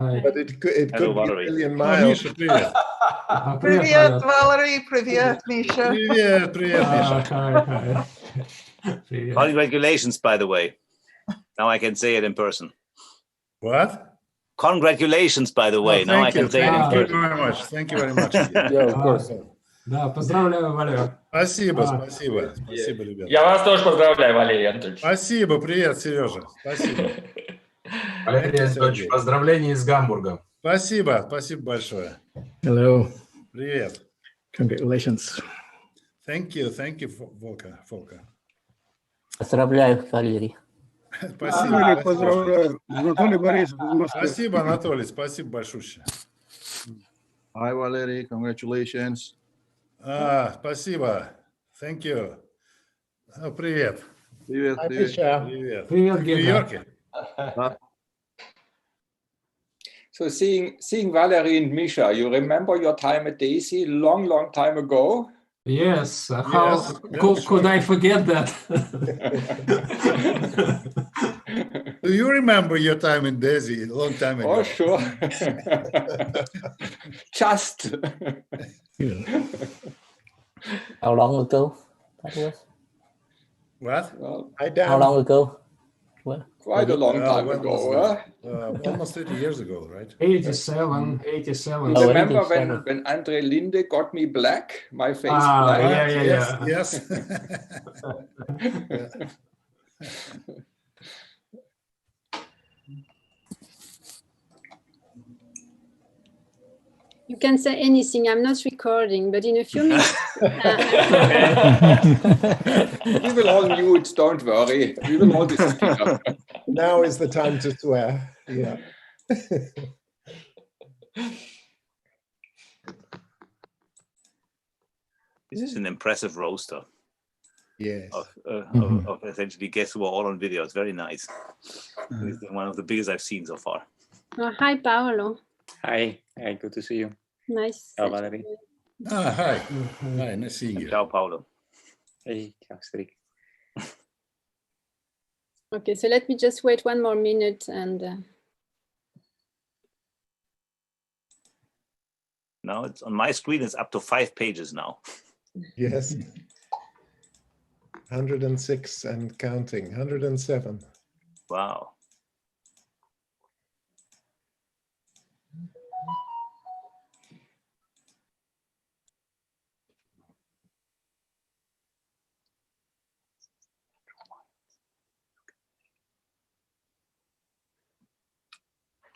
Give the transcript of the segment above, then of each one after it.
but it could Hello, be a Valerie. million О, miles. Миша, привет. Привет, Валерий, привет, Миша. Привет, привет, Миша. Привет. Congratulations, by the way. Now I can say it in person. What? Congratulations, by the way. Oh, Now I thank you. can say it in Thank you person. very much. Thank you very much. Yeah, of course. Да, поздравляю, Валер. Спасибо, спасибо. Спасибо, ребята. Я вас тоже поздравляю, Валерий Анатольевич. Спасибо, привет, Сережа. Спасибо. Валерий Анатольевич, поздравления из Гамбурга. Спасибо, спасибо большое. Hello. Привет. Congratulations. Thank you, Волка. Поздравляю, Валерий. Спасибо. Поздравляю. Анатолий Борисович из Москвы. Спасибо, Анатолий, спасибо большое. Hi, Valerie. Congratulations. Спасибо. Thank you. Привет. Привет, Hi, привет. Misha. Привет. Привет, В Гена. Нью-Йорке? So seeing Valerie and Misha, you remember your time at Daisy long time ago? Yes, how Yes, could I forget that? Do you remember your time in Daisy a long time ago? Oh, sure. Just. How long ago? That was? What? Well, Hi, How Dan. long ago? Well, quite a long time when was ago. that? Huh? Almost 30 years ago, right? 87. Oh, Remember 87. when Andre Linde got me black, my face Ah, black? yeah. Yes. You can say anything. I'm not recording, but in a few minutes. We will all mute, don't worry. We will all disappear. Now is the time to swear. Yeah. This is an impressive roster Yes. of essentially guests who are all on video. It's very nice. It's one of the biggest I've seen so far. Oh, hi, Paolo. Hi, good to see you. Nice. Ciao, Valerie. Hi. Hi, nice seeing you. Ciao, Paolo. Hey, ciao, Strik. Okay, so let me just wait one more minute and. Now it's on my screen. It's up to 5 pages now. Yes. 106 and counting. 107. Wow.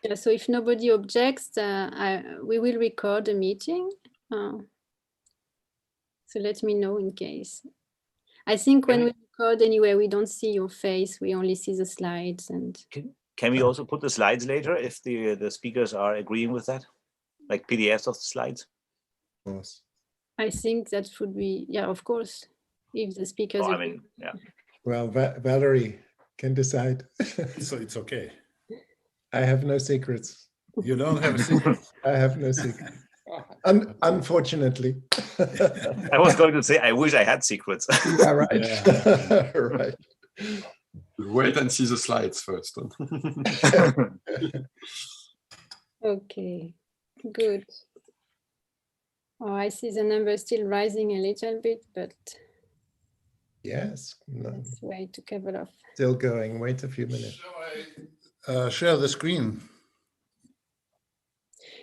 Yeah, so if nobody objects, we will record the meeting. So let me know in case. I think when we record anyway, we don't see your face. We only see the slides. And Can we also put the slides later if the speakers are agreeing with that? Like PDFs of the slides? Of course. I think that would be, yeah, of course, if the speakers. Oh, I agree. mean, yeah. Well, Valerie can decide. So it's okay. I have no secrets. You don't have a secret. I have no secret. Unfortunately. I was going to say, I wish I had secrets. Yeah, right. Yeah. Right. Wait and see the slides first. Okay, good. Oh, I see the number still rising a little bit, but Yes. No, let's wait to cover off. still going. Wait a few minutes. Share the screen.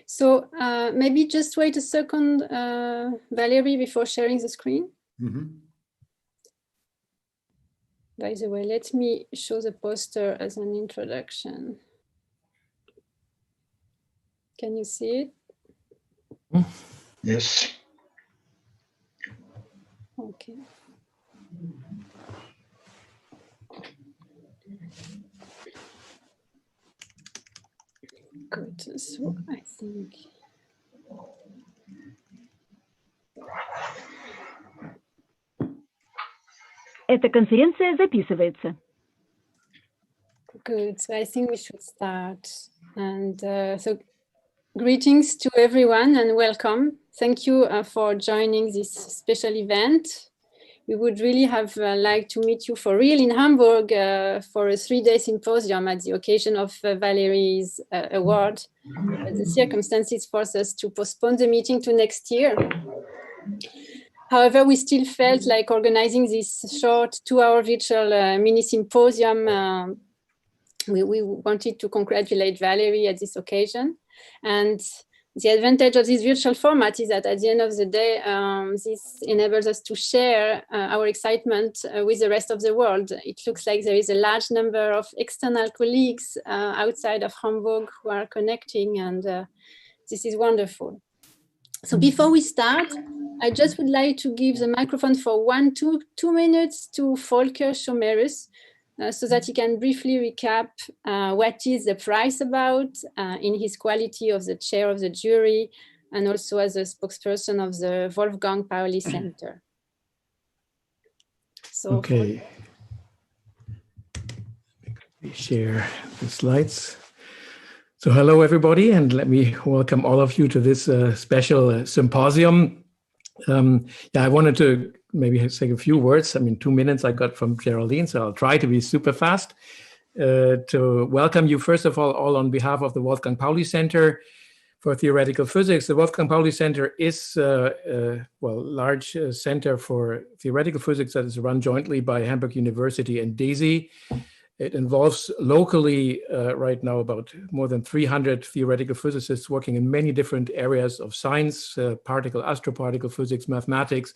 So maybe just wait a second, Valerie, before sharing the screen. By the way, let me show the poster as an introduction. Can you see it? Yes. Okay. Good. So I think. Эта конференция записывается. Good. So I think we should start. And so greetings to everyone and welcome. Thank you for joining this special event, we would really have liked to meet you for real in Hamburg for a 3-day symposium at the occasion of Valerie's award. But the circumstances forced us to postpone the meeting to next year. However, we still felt like organizing this short 2-hour virtual mini symposium. We wanted to congratulate Valerie at this occasion. And the advantage of this virtual format is that at the end of the day, this enables us to share our excitement with the rest of the world. It looks like there is a large number of external colleagues outside of Hamburg who are connecting, and this is wonderful. So before we start, I just would like to give the microphone for 2 minutes to Volker Schomerus, so that he can briefly recap what is the prize about in his quality of the chair of the jury and also as a spokesperson of the Wolfgang Pauli Center. So Okay. Let me share the slides. So hello, everybody, and let me welcome all of you to this special symposium. I wanted to maybe say a few words. I mean, 2 minutes I got from Geraldine, so I'll try to be super fast. To welcome you, first of all on behalf of the Wolfgang Pauli Center for Theoretical Physics. The Wolfgang Pauli Center is a large center for theoretical physics that is run jointly by Hamburg University and DESY. It involves locally right now about more than 300 theoretical physicists working in many different areas of science, particle, astroparticle physics, mathematics,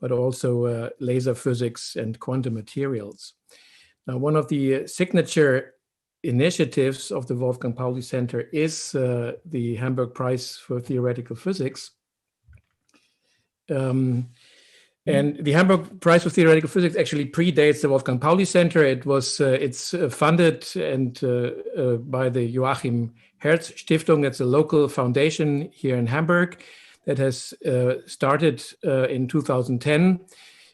but also laser physics and quantum materials. Now, one of the signature initiatives of the Wolfgang Pauli Center is the Hamburg Prize for Theoretical Physics. And the Hamburg Prize for Theoretical Physics actually predates the Wolfgang Pauli Center. It's funded by the Joachim Herz Stiftung. It's a local foundation here in Hamburg that has started in 2010.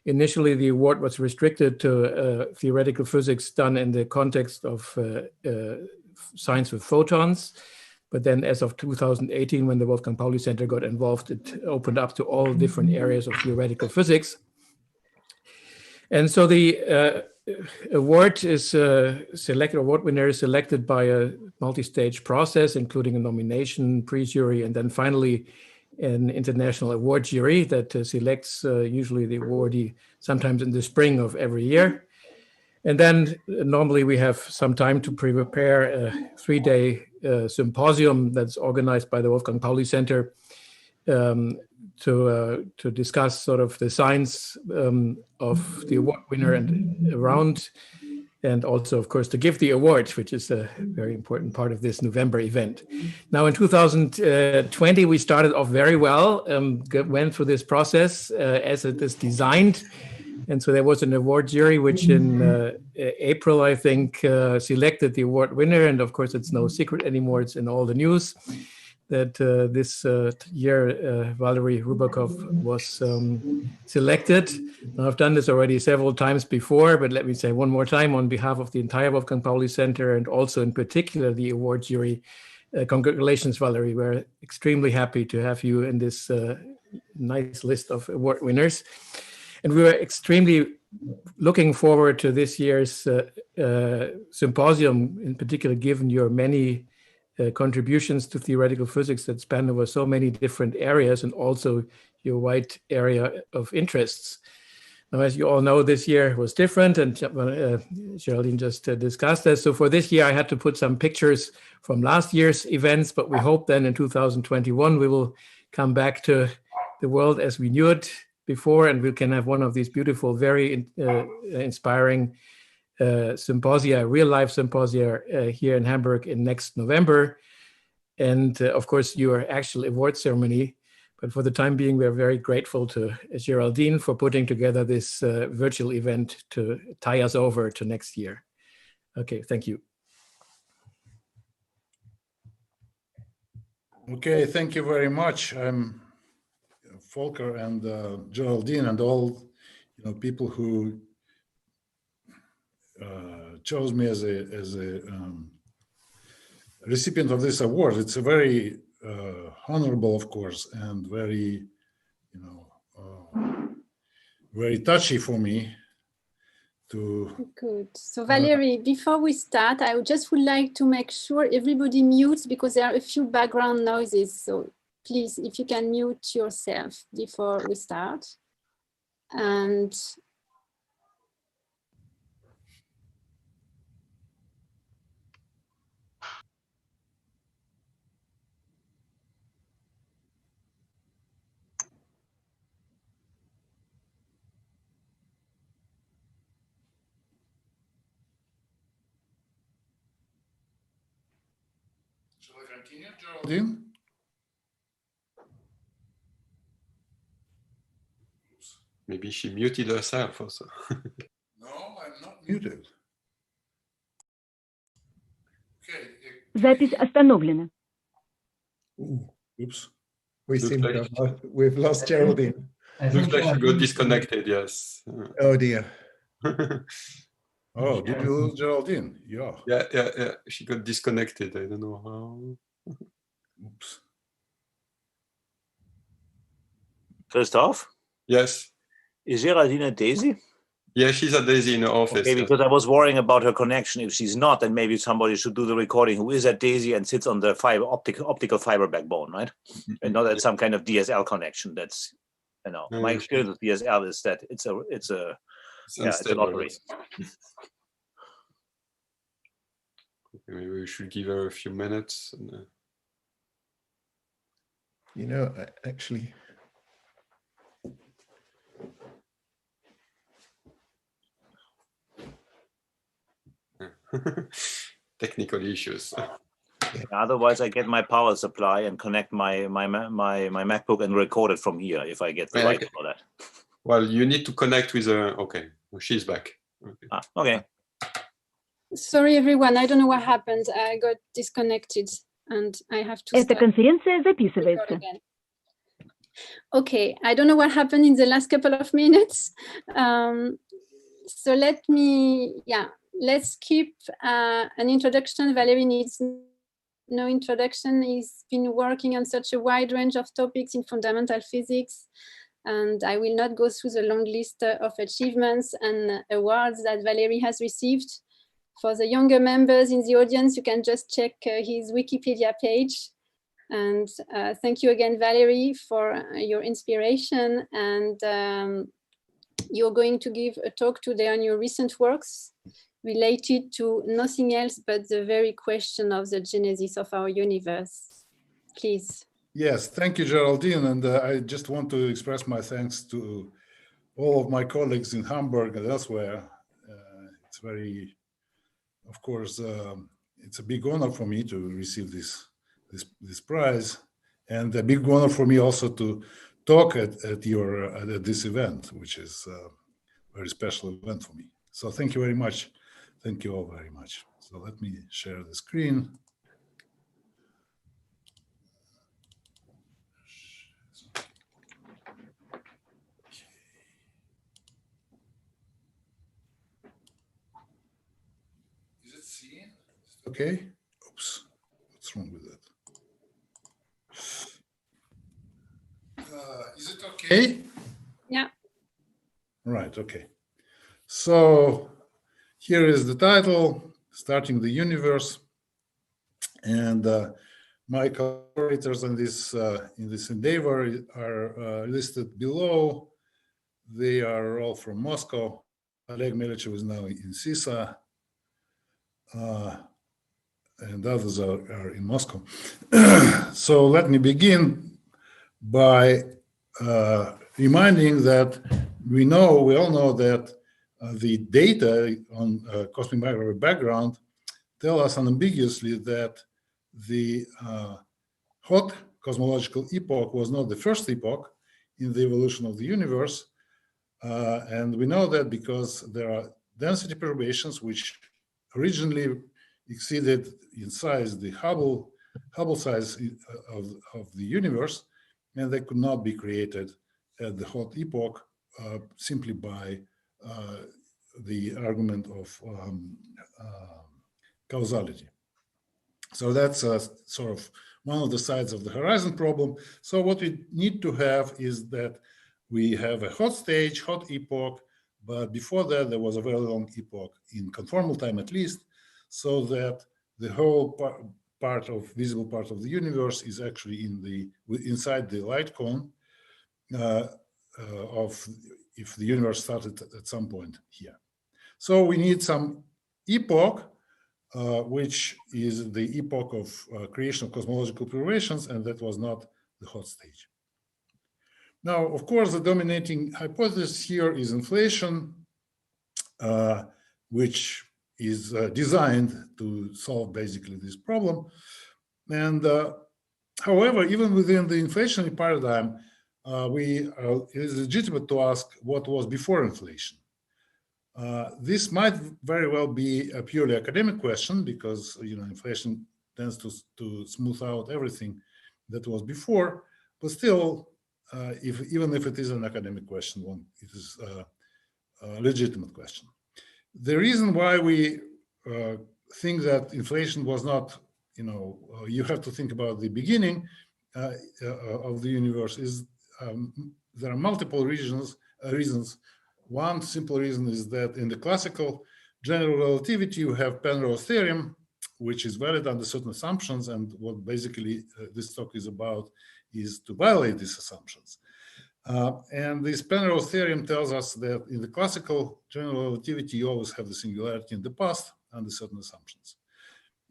Initially, the award was restricted to theoretical physics done in the context of science with photons. But then as of 2018, when the Wolfgang Pauli Center got involved, it opened up to all different areas of theoretical physics. And so the award is award winner is selected by a multi-stage process, including a nomination, pre-jury, and then finally an international award jury that selects usually the awardee sometimes in the spring of every year. And then normally we have some time to prepare a 3-day symposium that's organized by the Wolfgang Pauli Center to discuss sort of the science of the award winner and around, and also, of course, to give the award, which is a very important part of this November event. Now, in 2020, we started off very well, went through this process as it is designed. And so there was an award jury, which in April, I think, selected the award winner. And of course, it's no secret anymore. It's in all the news that this year, Valerie Rubakova was selected. Now, I've done this already several times before, but let me say one more time on behalf of the entire Wolfgang Pauli Center and also in particular the award jury. Congratulations, Valerie. We're extremely happy to have you in this nice list of award winners. And we were extremely looking forward to this year's symposium, in particular, given your many contributions to theoretical physics that span over so many different areas and also your wide area of interests. Now, as you all know, this year was different, and Geraldine just discussed that. So for this year, I had to put some pictures from last year's events, but we hope then in 2021, we will come back to the world as we knew it before, and we can have one of these beautiful, very inspiring symposia, real-life symposia here in Hamburg in next November. And of course, your actual award ceremony. But for the time being, we are very grateful to Geraldine for putting together this virtual event to tie us over to next year. Okay, thank you. Okay, thank you very much. I'm Volker and Geraldine and all people who chose me as a recipient of this award. It's a very honorable, of course, and very very touchy for me to. Good. So Valerie, before we start, I just would like to make sure everybody mutes because there are a few background noises. So please, if you can mute yourself before we start. And Shall I continue, Geraldine? Maybe she muted herself also. No, I'm not muted. Okay. Запись остановлена. Oops. We've lost Geraldine. Looks like she got disconnected, yes. Oh dear. Oh, did you lose Geraldine? Yeah. Yeah. She got disconnected. I don't know how. Oops. Christoph? Yes. Is Geraldine a Daisy? Yeah, she's a Daisy in the office. Okay, because I was worrying about her connection. If she's not, then maybe somebody should do the recording who is at Daisy and sits on the optical fiber backbone, right? And not at some kind of DSL connection. That's, you know, my experience with DSL is that it's a lottery. Maybe we should give her a few minutes. And, You know, actually. technical issues. Otherwise, I get my power supply and connect my MacBook and record it from here if I get the right for that. Well, you need to connect with her. Okay, she's back. Okay. Okay. sorry, everyone. I don't know what happened. I got disconnected and I have to Эта start конференция record записывается. again. Okay, I don't know what happened in the last couple of minutes. So let's keep an introduction. Valerie needs no introduction. He's been working on such a wide range of topics in fundamental physics. And I will not go through the long list of achievements and awards that Valerie has received. For the younger members in the audience, you can just check his Wikipedia page. And thank you again, Valerie, for your inspiration. And you're going to give a talk today on your recent works related to nothing else but the very question of the genesis of our universe. Please. Yes, thank you, Geraldine. And I just want to express my thanks to all of my colleagues in Hamburg and elsewhere. It's very, of course, it's a big honor for me to receive this prize, and a big honor for me also to talk at this event, which is a very special event for me. So thank you very much. Thank you all very much. So let me share the screen. Is it seen? Okay. Oops. What's wrong with that? Is it okay? Yeah. Right, okay. So here is the title, Starting the Universe. And my collaborators in this endeavor are listed below. They are all from Moscow. Oleg Melichev is now in CISA. And others are in Moscow. So let me begin by reminding that we all know that the data on cosmic microwave background tell us unambiguously that the hot cosmological epoch was not the first epoch in the evolution of the universe. And we know that because there are density perturbations which originally exceeded in size the Hubble size of the universe, and they could not be created at the hot epoch simply by the argument of causality. So that's sort of one of the sides of the horizon problem. So what we need to have is that we have a hot stage, hot epoch, but before that there was a very long epoch in conformal time at least, so that the whole visible part of the universe is actually inside the light cone if the universe started at some point here. So we need some epoch, which is the epoch of creation of cosmological preparations, and that was not the hot stage. Now, of course, the dominating hypothesis here is inflation, which is designed to solve basically this problem. And however, even within the inflationary paradigm, it is legitimate to ask what was before inflation. This might very well be a purely academic question because inflation tends to smooth out everything that was before, but still, even if it is an academic question, it is a legitimate question. The reason why we think that inflation was not, you have to think about the beginning of the universe is there are multiple reasons. One simple reason is that in the classical general relativity, you have Penrose theorem, which is valid under certain assumptions, and what basically this talk is about is to violate these assumptions. And this Penrose theorem tells us that in the classical general relativity, you always have the singularity in the past under certain assumptions.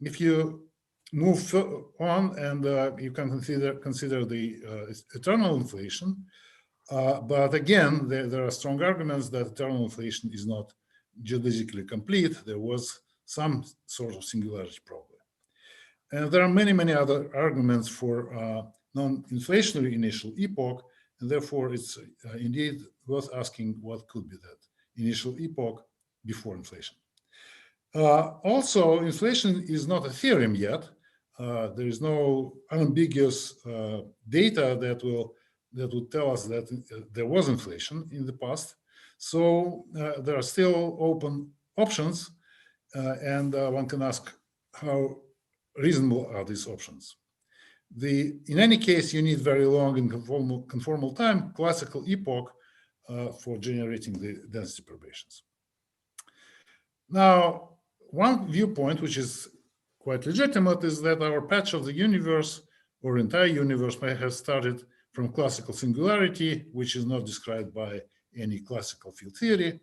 If you move on and you can consider the eternal inflation, but again, there are strong arguments that eternal inflation is not geodesically complete. There was some sort of singularity probably. And there are many, many other arguments for non-inflationary initial epoch, and therefore it's indeed worth asking what could be that initial epoch before inflation. Also, inflation is not a theorem yet. There is no unambiguous data that would tell us that there was inflation in the past. So there are still open options, and one can ask how reasonable are these options. In any case, you need very long and conformal time, classical epoch, for generating the density perturbations. Now, one viewpoint, which is quite legitimate, is that our patch of the universe or entire universe may have started from classical singularity, which is not described by any classical field theory.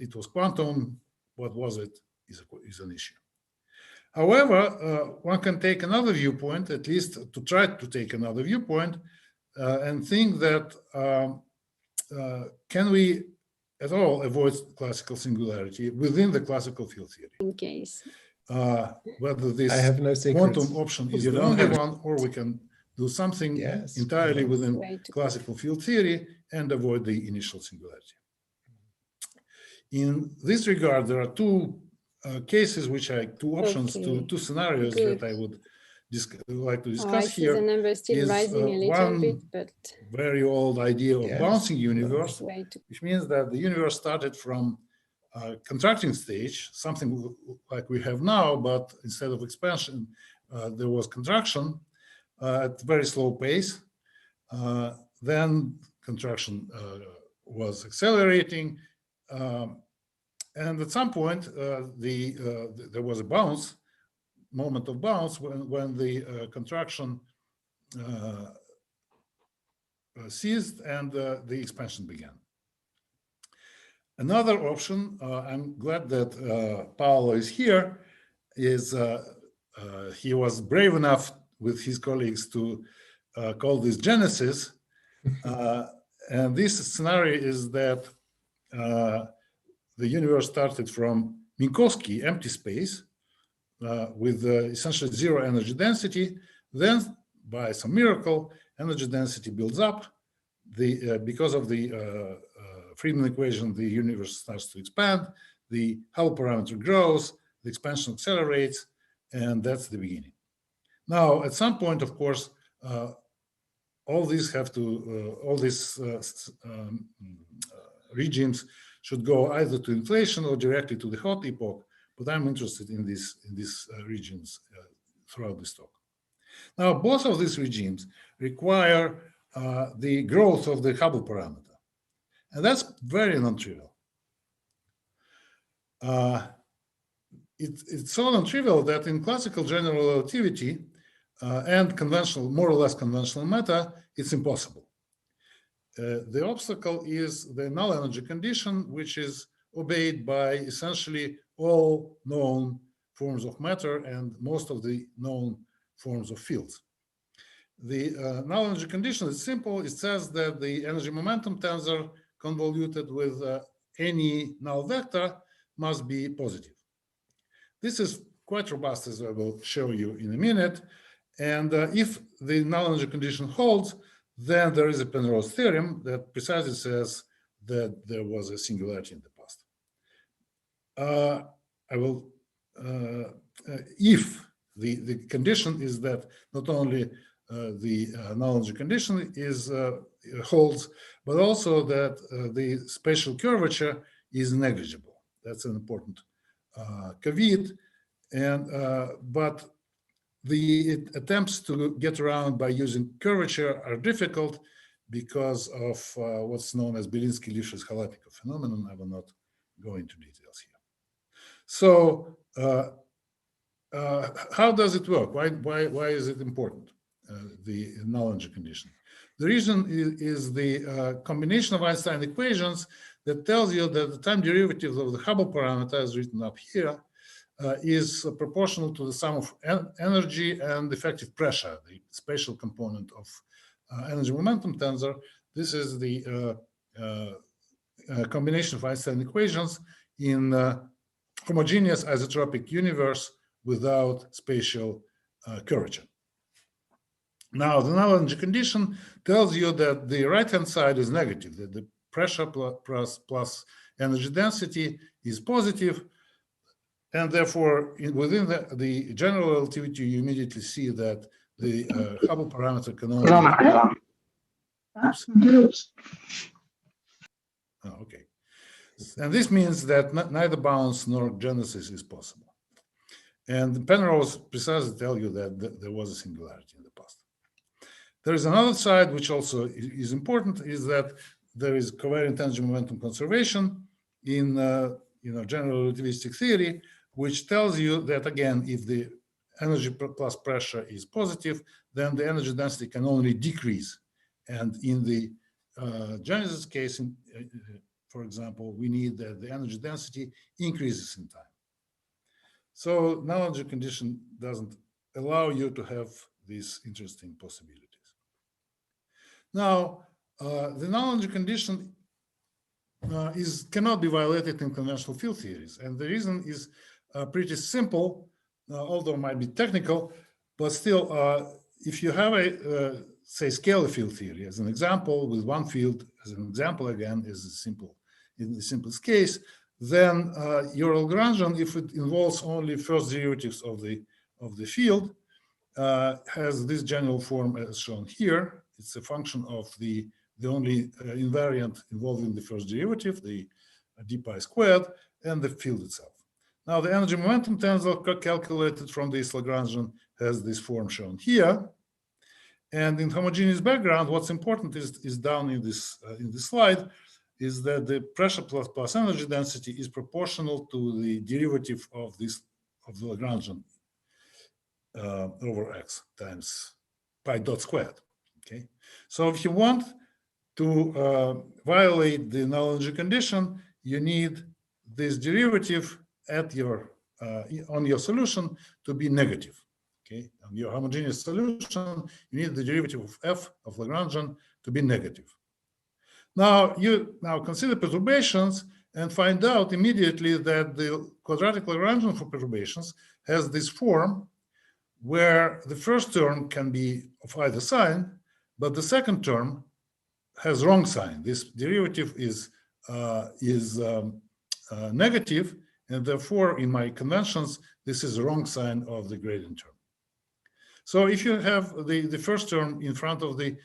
It was quantum. What was it is an issue. However, one can take another viewpoint, at least to try to take another viewpoint, and think that can we at all avoid classical singularity within the classical field theory? In case. Whether this quantum option is the only one, or we can do something entirely within classical field theory and avoid the initial singularity. In this regard, there are two cases, which are two options, two scenarios that I would like to discuss here. The number is still rising a little bit, but very old idea of bouncing universe, which means that the universe started from a contracting stage, something like we have now, but instead of expansion, there was contraction at very slow pace. Then contraction was accelerating, and at some point there was a moment of bounce when the contraction ceased and the expansion began. Another option, I'm glad that Paolo is here, is he was brave enough with his colleagues to call this Genesis. And this scenario is that the universe started from Minkowski, empty space, with essentially zero energy density. Then, by some miracle, energy density builds up. Because of the Friedman equation, the universe starts to expand. The Hubble parameter grows. The expansion accelerates, and that's the beginning. Now, at some point, of course, all these regimes should go either to inflation or directly to the hot epoch. But I'm interested in these regions throughout this talk. Now, both of these regimes require the growth of the Hubble parameter. And that's very non-trivial. It's so non-trivial that in classical general relativity and conventional, more or less conventional matter, it's impossible. The obstacle is the null energy condition, which is obeyed by essentially all known forms of matter and most of the known forms of fields. The null energy condition is simple. It says that the energy momentum tensor convoluted with any null vector must be positive. This is quite robust, as I will show you in a minute. And if the null energy condition holds, then there is a Penrose theorem that precisely says that there was a singularity in the past. If the condition is that not only the null energy condition holds, but also that the spatial curvature is negligible. That's an important caveat. But the attempts to get around by using curvature are difficult because of what's known as Belinsky-Lifshitz-Khalapikov phenomenon. I will not go into details here. So how does it work? Why is it important, the null energy condition? The reason is the combination of Einstein equations that tells you that the time derivative of the Hubble parameter, as written up here, is proportional to the sum of energy and effective pressure, the spatial component of energy momentum tensor. This is the combination of Einstein equations in homogeneous isotropic universe without spatial curvature. Now, the null energy condition tells you that the right-hand side is negative, that the pressure plus energy density is positive, and therefore, within the general relativity, you immediately see that the Hubble parameter can only... Oops. Oh, okay. And this means that neither bounce nor genesis is possible. And Penrose precisely tell you that there was a singularity in the past. There is another side which also is important, is that there is covariant energy momentum conservation in general relativistic theory, which tells you that, again, if the energy plus pressure is positive, then the energy density can only decrease. And in the Genesis case, for example, we need that the energy density increases in time. So null energy condition doesn't allow you to have these interesting possibilities. Now, the null energy condition cannot be violated in conventional field theories. And the reason is pretty simple, although it might be technical, but still, if you have a, say, scalar field theory as an example, with one field as an example, again, in the simplest case, then your Lagrangian, if it involves only first derivatives of the field, has this general form as shown here. It's a function of the only invariant involving the first derivative, the d pi squared, and the field itself. Now, the energy momentum tensor calculated from this Lagrangian has this form shown here. And in homogeneous background, what's important is down in this slide, is that the pressure plus energy density is proportional to the derivative of the Lagrangian over x times pi dot squared. Okay, so if you want to violate the null energy condition, you need this derivative at your on your solution to be negative. Okay, on your homogeneous solution, you need the derivative of f of Lagrangian to be negative. Now you consider perturbations and find out immediately that the quadratic Lagrangian for perturbations has this form where the first term can be of either sign, but the second term has wrong sign. This derivative is negative, and therefore, in my conventions, this is the wrong sign of the gradient term. So if you have the first term in front of the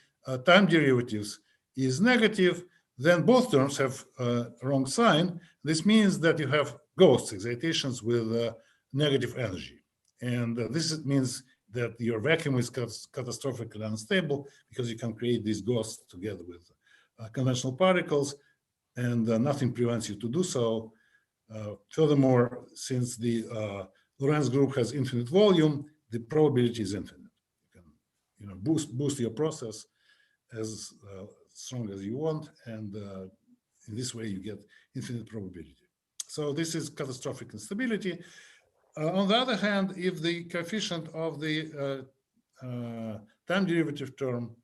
time derivatives is negative, then both terms have wrong sign. This means that you have ghosts, excitations with negative energy. And this means that your vacuum is catastrophically unstable because you can create these ghosts together with conventional particles and nothing prevents you to do so. Furthermore, since the Lorentz group has infinite volume, the probability is infinite. You can, boost your process as strong as you want, and in this way you get infinite probability. So this is catastrophic instability. On the other hand, if the coefficient of the time derivative term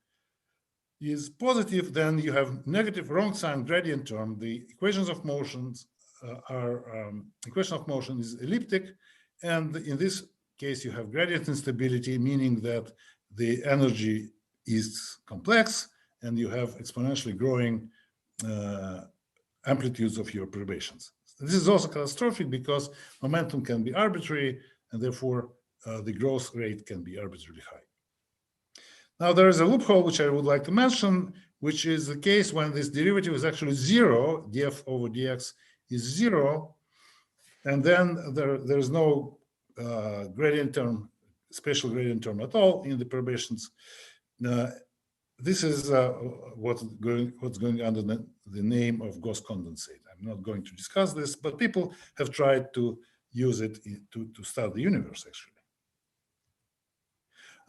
is positive, then you have negative wrong sign gradient term. The equations of motions equation of motion is elliptic, and in this case you have gradient instability, meaning that the energy is complex and you have exponentially growing amplitudes of your perturbations. This is also catastrophic because momentum can be arbitrary, and therefore the growth rate can be arbitrarily high. Now there is a loophole which I would like to mention, which is the case when this derivative is actually zero, df over dx is zero, and then there is no gradient term, special gradient term at all in the perturbations. This is what's going under the name of Gauss condensate. I'm not going to discuss this, but people have tried to use it to start the universe, actually.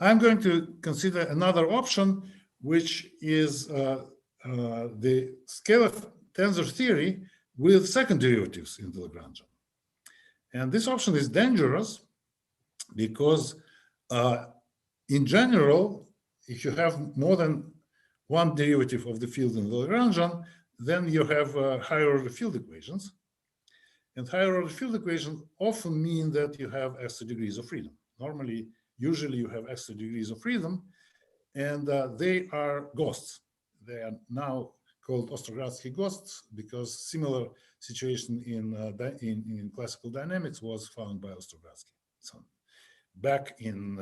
I'm going to consider another option, which is the scalar tensor theory with second derivatives in the Lagrangian. And this option is dangerous because in general, if you have more than one derivative of the field in the Lagrangian, then you have higher order field equations. And higher order field equations often mean that you have extra degrees of freedom. Usually you have extra degrees of freedom, and they are ghosts. They are now called Ostrogradsky ghosts because similar situation in classical dynamics was found by Ostrogradsky back in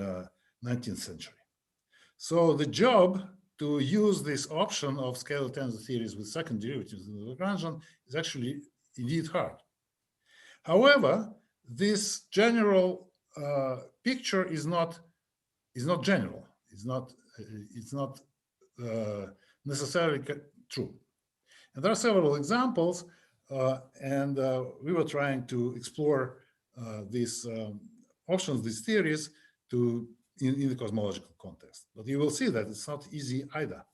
19th century. So the job to use this option of scalar tensor theories with second derivatives in the Lagrangian is actually indeed hard. However, this general picture is not general. It's not necessarily true. And there are several examples, and we were trying to explore these options, these theories, in the cosmological context. But you will see that it's not easy either.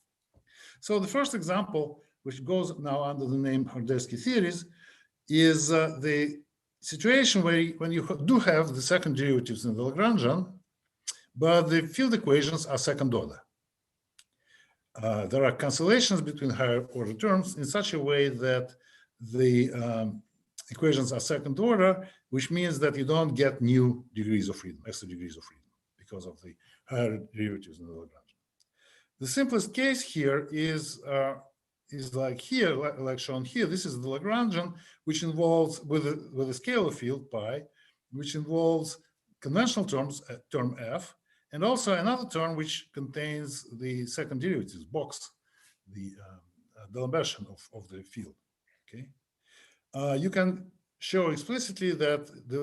So the first example, which goes now under the name Hordetsky theories, is the situation where when you do have the second derivatives in the Lagrangian, but the field equations are second order. There are cancellations between higher order terms in such a way that the equations are second order, which means that you don't get new degrees of freedom, extra degrees of freedom, because of the higher derivatives in the Lagrangian. The simplest case here is like here, like shown here. This is the Lagrangian, which involves with a scalar field pi, which involves conventional terms, term f, and also another term which contains the second derivatives box, the D'Alembert of the field. Okay, you can show explicitly that the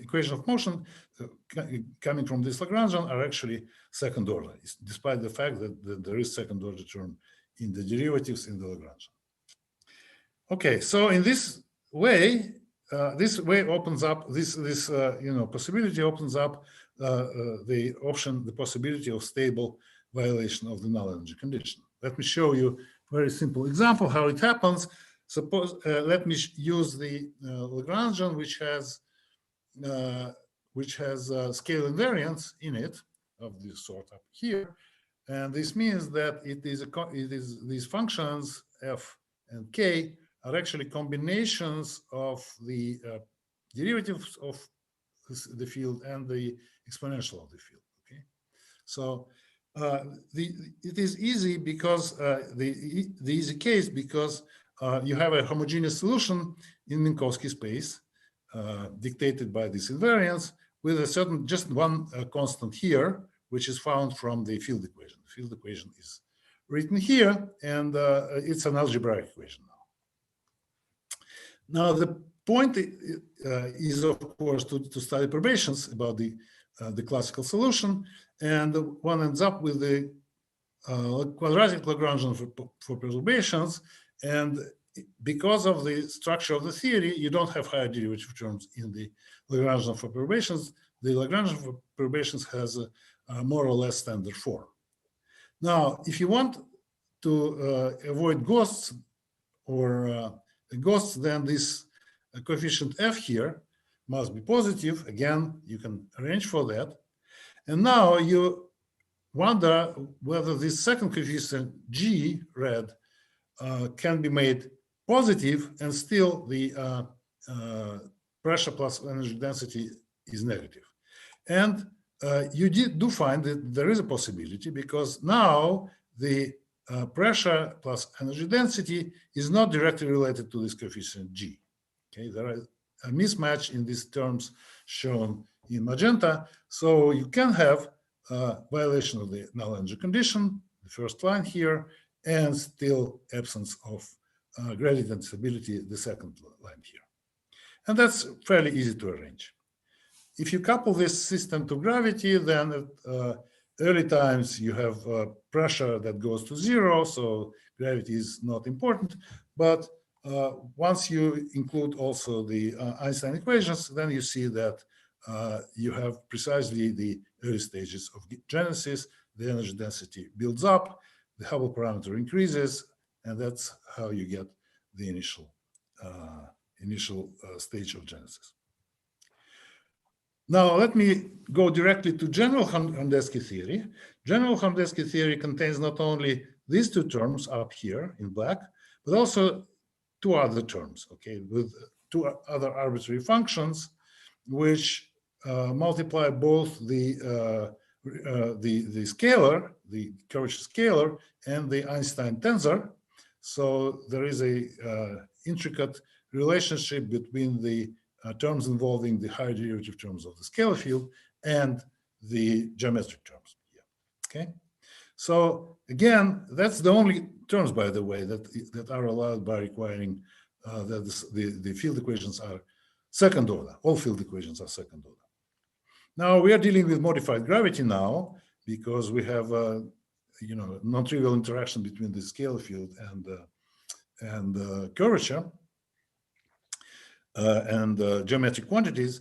equation of motion coming from this Lagrangian are actually second order, despite the fact that there is second order term in the derivatives in the Lagrangian. Okay, so in this way opens up this possibility opens up the possibility of stable violation of the null energy condition. Let me show you a very simple example how it happens. Suppose let me use the Lagrangian, which has scale invariance in it of this sort up here, and this means that these functions f and k are actually combinations of the derivatives of the field and the exponential of the field. Okay, so it is easy because the easy case because you have a homogeneous solution in Minkowski space dictated by this invariance with a certain just one constant here, which is found from the field equation. The field equation is written here, and it's an algebraic equation now. Now the point is, of course, to study perturbations about the classical solution, and one ends up with the quadratic Lagrangian for perturbations, and because of the structure of the theory, you don't have higher derivative terms in the Lagrangian for perturbations. The Lagrangian for perturbations has a more or less standard form. Now, if you want to avoid ghosts or ghosts, then this coefficient f here must be positive. Again, you can arrange for that. And now you wonder whether this second coefficient g, red, can be made positive and still the pressure plus energy density is negative. And you do find that there is a possibility, because now the pressure plus energy density is not directly related to this coefficient g. Okay, there is a mismatch in these terms shown in magenta. So you can have a violation of the null energy condition, the first line here, and still absence of gradient stability, the second line here. And that's fairly easy to arrange. If you couple this system to gravity, then at early times you have pressure that goes to zero, so gravity is not important. But once you include also the Einstein equations, then you see that you have precisely the early stages of genesis. The energy density builds up, the Hubble parameter increases, and that's how you get the initial stage of genesis. Now, let me go directly to general Hromdersky theory. General Hromdersky theory contains not only these two terms up here in black, but also two other terms, okay, with two other arbitrary functions, which multiply both the scalar, the curvature scalar, and the Einstein tensor. So there is a intricate relationship between the terms involving the higher derivative terms of the scalar field and the geometric terms here. Okay, so again, that's the only terms, by the way, that are allowed by requiring that the field equations are second order. All field equations are second order. Now we are dealing with modified gravity now, because we have non-trivial interaction between the scalar field and curvature and geometric quantities.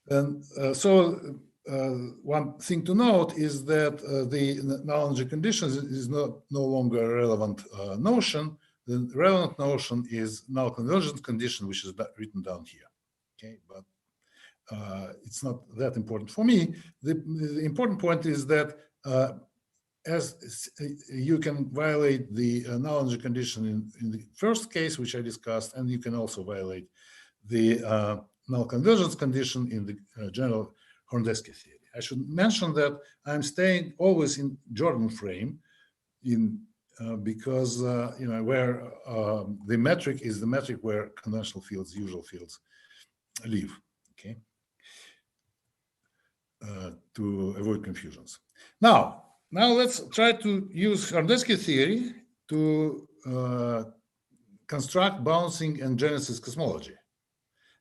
And so one thing to note is that the null energy conditions is no longer a relevant notion. The relevant notion is null convergence condition, which is written down here. Okay, but it's not that important for me. The important point is that as you can violate the null energy condition in the first case, which I discussed, and you can also violate the null convergence condition in the general Hromdersky theory. I should mention that I'm staying always in Jordan frame, because where the metric is the metric where conventional fields, usual fields, live. Okay, to avoid confusions. Now let's try to use Hromdersky theory to construct bouncing and genesis cosmology.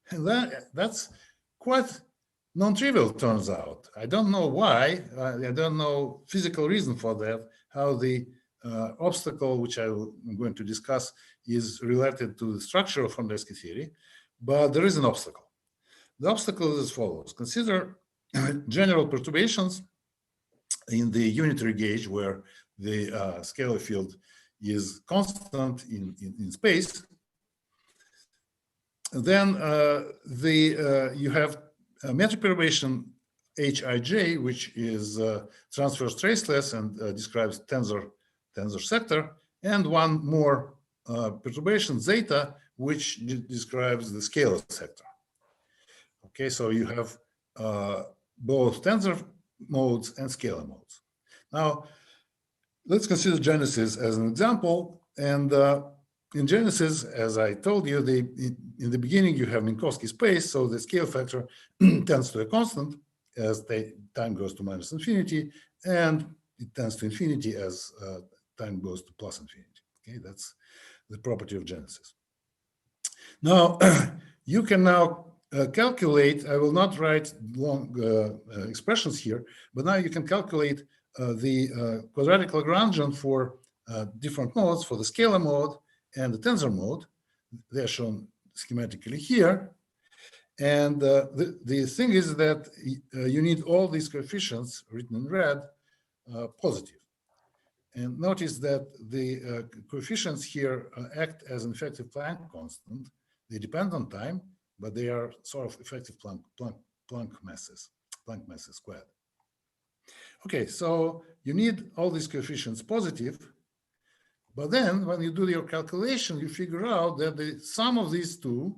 And that's quite non-trivial, turns out. I don't know why. I don't know physical reason for that, how the obstacle, which I'm going to discuss, is related to the structure of Hromdersky theory, but there is an obstacle. The obstacle is as follows. Consider general perturbations in the unitary gauge, where the scalar field is constant in space. Then you have a metric perturbation Hij, which is transverse traceless and describes tensor sector, and one more perturbation zeta, which describes the scalar sector. Okay, so you have both tensor modes and scalar modes. Now, let's consider genesis as an example. And in genesis, as I told you, in the beginning you have Minkowski space, so the scale factor tends to a constant as time goes to minus infinity, and it tends to infinity as time goes to plus infinity. Okay, that's the property of genesis. Now, you can now calculate, I will not write long expressions here, but now you can calculate the quadratic Lagrangian for different modes, for the scalar mode and the tensor mode. They're shown schematically here. And the thing is that you need all these coefficients written in red positive. And notice that the coefficients here act as an effective Planck constant. They depend on time, but they are sort of effective Planck masses squared. Okay, so you need all these coefficients positive, but then when you do your calculation, you figure out that the sum of these two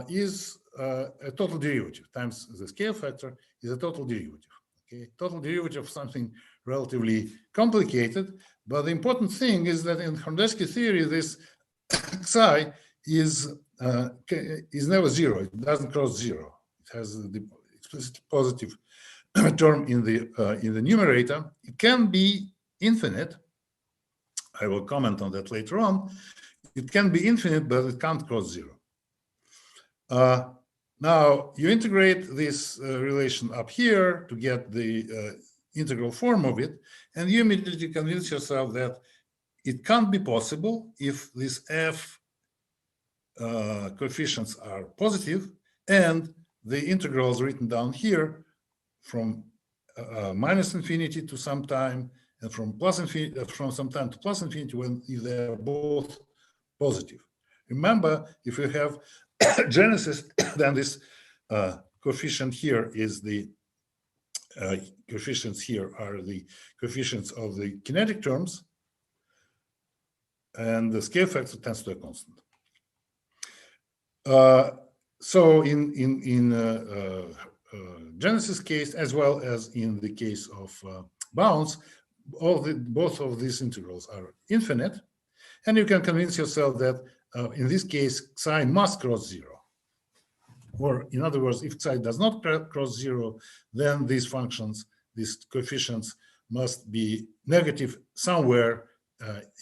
is a total derivative times the scale factor is a total derivative. Okay, total derivative of something relatively complicated, but the important thing is that in Horndeski theory, this psi is never zero. It doesn't cross zero. It has the explicitly positive term in the numerator. It can be infinite. I will comment on that later on. It can be infinite, but it can't cross zero. Now you integrate this relation up here to get the integral form of it, and you immediately convince yourself that it can't be possible if these f coefficients are positive and the integrals written down here from minus infinity to some time and from plus infinity, from some time to plus infinity when they're both positive. Remember, if you have genesis, then this coefficient here is the coefficients here are the coefficients of the kinetic terms, and the scale factor tends to a constant. So in Genesis case, as well as in the case of bounds, both of these integrals are infinite, and you can convince yourself that in this case psi must cross zero. Or in other words, if psi does not cross zero, then these functions, these coefficients must be negative somewhere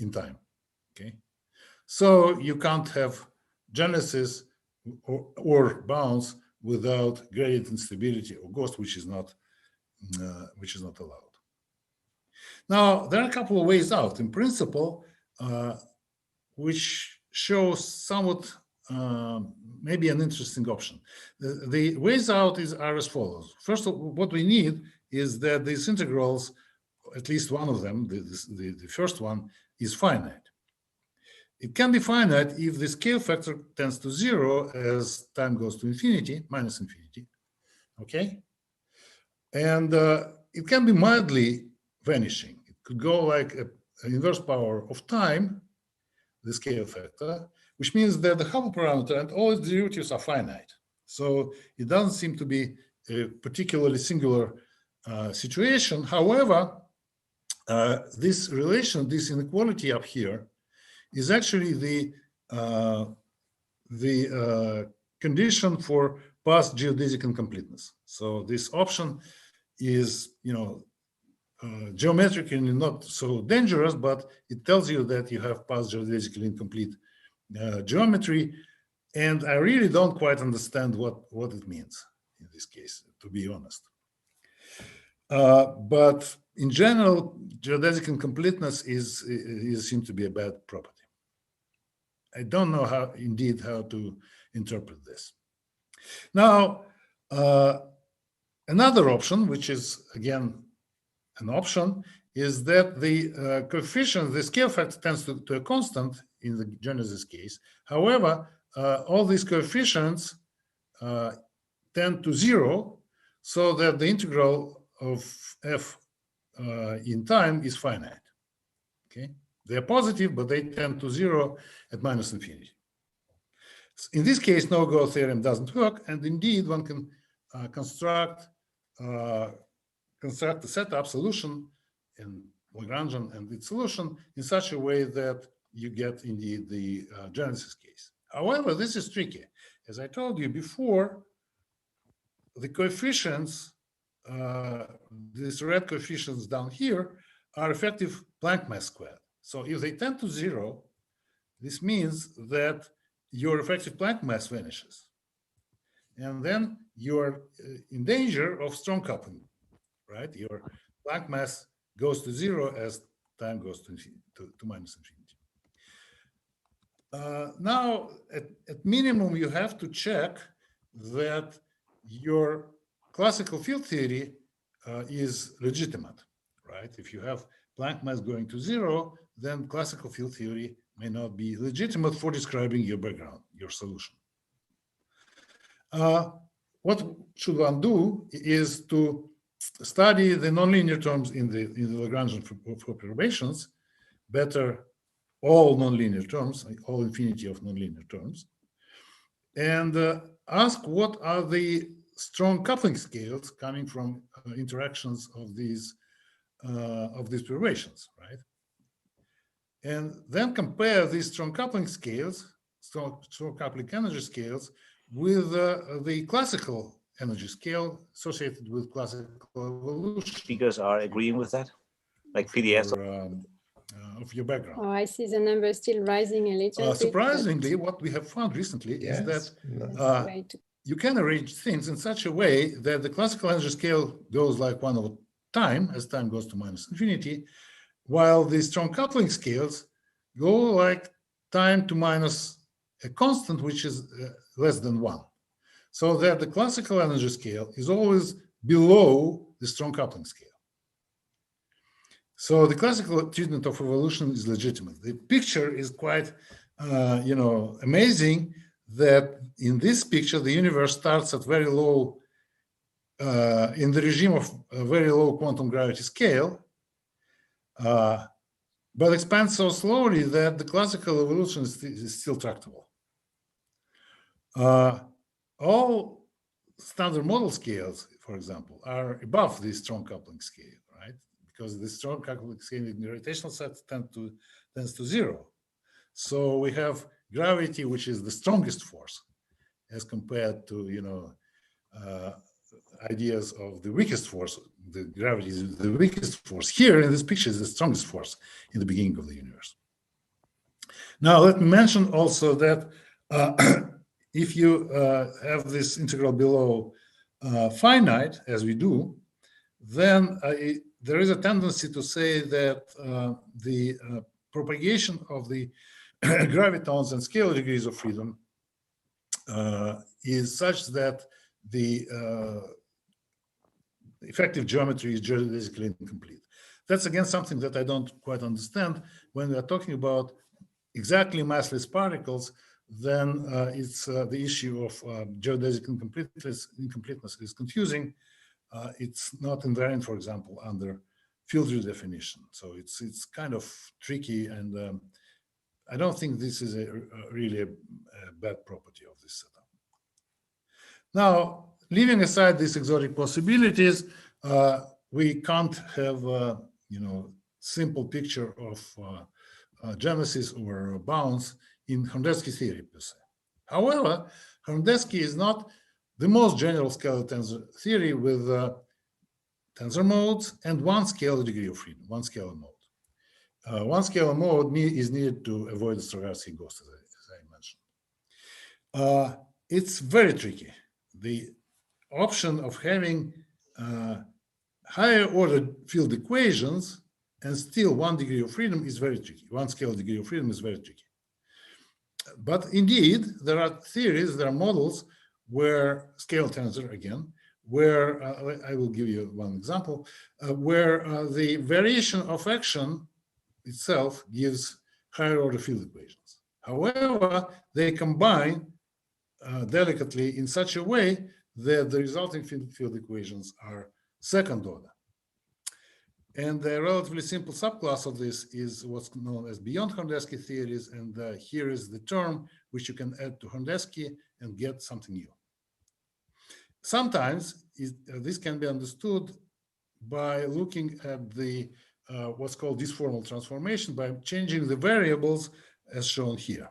in time. Okay, so you can't have genesis or bounds without gradient instability or ghost, which is not allowed. Now there are a couple of ways out. In principle, which shows somewhat maybe an interesting option. The ways out are as follows. First of all, what we need is that these integrals, at least one of them, the first one, is finite. It can be finite if the scale factor tends to zero as time goes to infinity, minus infinity, okay? And it can be mildly vanishing. It could go like an inverse power of time, the scale factor, which means that the Hubble parameter and all its derivatives are finite. So it doesn't seem to be a particularly singular situation. However, this relation, this inequality up here, is actually the condition for past geodesic incompleteness. So this option is, geometrically not so dangerous, but it tells you that you have past geodesically incomplete geometry, and I really don't quite understand what it means in this case, to be honest. But in general, geodesic incompleteness is seen to be a bad property. I don't know how to interpret this. Now, another option, which is again an option, is that the coefficient, the scale factor tends to a constant in the Genesis case. However, all these coefficients tend to zero, so that the integral of f in time is finite. Okay, they are positive, but they tend to zero at minus infinity. In this case, no-go theorem doesn't work, and indeed one can construct a setup solution in Lagrangian and its solution in such a way that you get indeed the Genesis case. However, this is tricky. As I told you before, the coefficients, these red coefficients down here, are effective Planck mass squared. So if they tend to zero, this means that your effective Planck mass vanishes. and then you are in danger of strong coupling, right? Your Planck mass goes to zero as time goes to minus infinity. Now, at minimum, you have to check that your classical field theory is legitimate, right? If you have Planck mass going to zero, then classical field theory may not be legitimate for describing your background, your solution. What should one do is to study the nonlinear terms in the Lagrangian for perturbations, better all nonlinear terms, all infinity of nonlinear terms, and ask what are the strong coupling scales coming from interactions of these perturbations, right? And then compare these strong coupling scales, strong coupling energy scales, with the classical energy scale associated with classical evolution. Speakers are agreeing with that, like PDS. Of your background. Oh, I see the number still rising a little bit. Surprisingly, what we have found recently is that you can arrange things in such a way that the classical energy scale goes like 1 over time, as time goes to minus infinity, while the strong coupling scales go like time to minus a constant, which is less than 1. So that the classical energy scale is always below the strong coupling scale. So the classical treatment of evolution is legitimate. The picture is quite, amazing that in this picture, the universe starts at very low, in the regime of a very low quantum gravity scale, but expands so slowly that the classical evolution is still tractable. All standard model scales, for example, are above the strong coupling scale, right? Because the strong coupling scale in gravitational sets tends to zero. So we have gravity, which is the strongest force, as compared to ideas of the weakest force. The gravity is the weakest force. Here in this picture is the strongest force in the beginning of the universe. Now let me mention also that if you have this integral below finite, as we do, then there is a tendency to say that the propagation of the gravitons and scalar degrees of freedom is such that the effective geometry is geodesically incomplete. That's again something that I don't quite understand. When we are talking about exactly massless particles, then it's the issue of geodesic incompleteness is confusing. It's not invariant, for example, under field redefinition. So it's kind of tricky, and I don't think this is really a bad property of this setup. Now, leaving aside these exotic possibilities, we can't have simple picture of genesis or bounds in Horndeski theory per se. However, Horndeski is not the most general scalar tensor theory with tensor modes and one scalar degree of freedom, one scalar mode. One scalar mode is needed to avoid the Strogarsky ghost, as I mentioned. It's very tricky. The option of having higher order field equations and still 1 degree of freedom is very tricky. One scalar degree of freedom is very tricky. But indeed, there are theories, there are models where scalar tensor, again, where I will give you one example, where the variation of action itself gives higher order field equations. However, they combine delicately in such a way that the resulting field equations are second order. And the relatively simple subclass of this is what's known as beyond Horndeski theories. And here is the term which you can add to Horndeski and get something new. Sometimes this can be understood by looking at the what's called disformal transformation by changing the variables as shown here.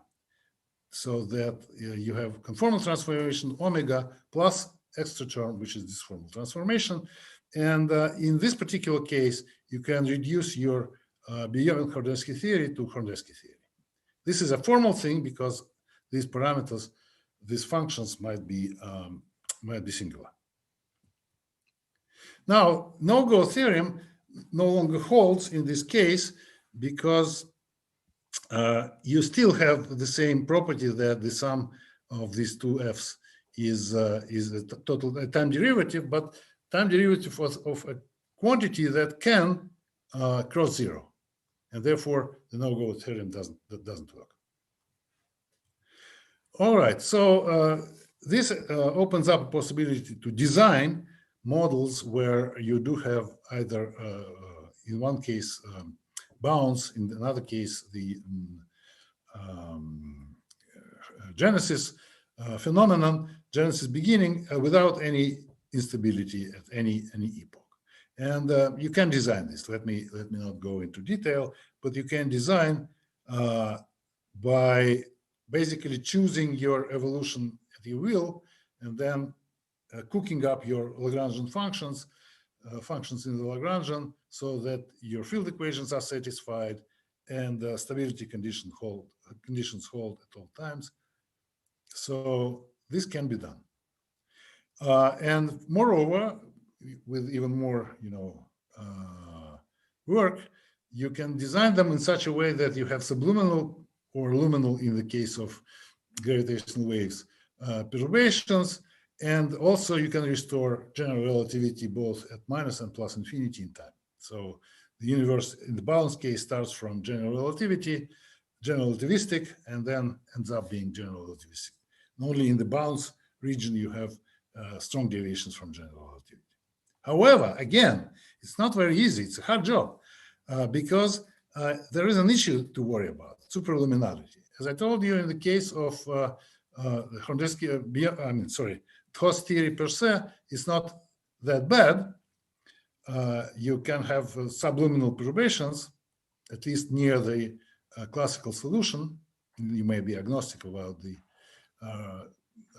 So that you have conformal transformation omega plus extra term, which is disformal transformation. And in this particular case, you can reduce your beyond Horndeski theory to Horndeski theory. This is a formal thing because these parameters, these functions might be might be singular. Now, no-go theorem no longer holds in this case because you still have the same property that the sum of these two f's is a total time derivative, but time derivative of a quantity that can cross zero, and therefore the no-go theorem doesn't work. All right, so this opens up a possibility to design models where you do have either, in one case, bounds, in another case, the genesis phenomenon, genesis beginning, without any instability at any epoch. And you can design this. Let me not go into detail, but you can design by basically choosing your evolution at your will, and then cooking up your Lagrangian functions in the Lagrangian so that your field equations are satisfied and stability conditions hold at all times. So this can be done. And moreover, with even more, work, you can design them in such a way that you have subliminal or luminal, in the case of gravitational waves, perturbations, and also you can restore general relativity both at minus and plus infinity in time. So the universe in the balance case starts from general relativity, general relativistic, and then ends up being general relativistic. Only in the bounce region you have strong deviations from general relativity. However, again, it's not very easy. It's a hard job because there is an issue to worry about, superluminarity. As I told you, in the case of Tost theory per se is not that bad. You can have subluminal perturbations, at least near the classical solution. You may be agnostic about the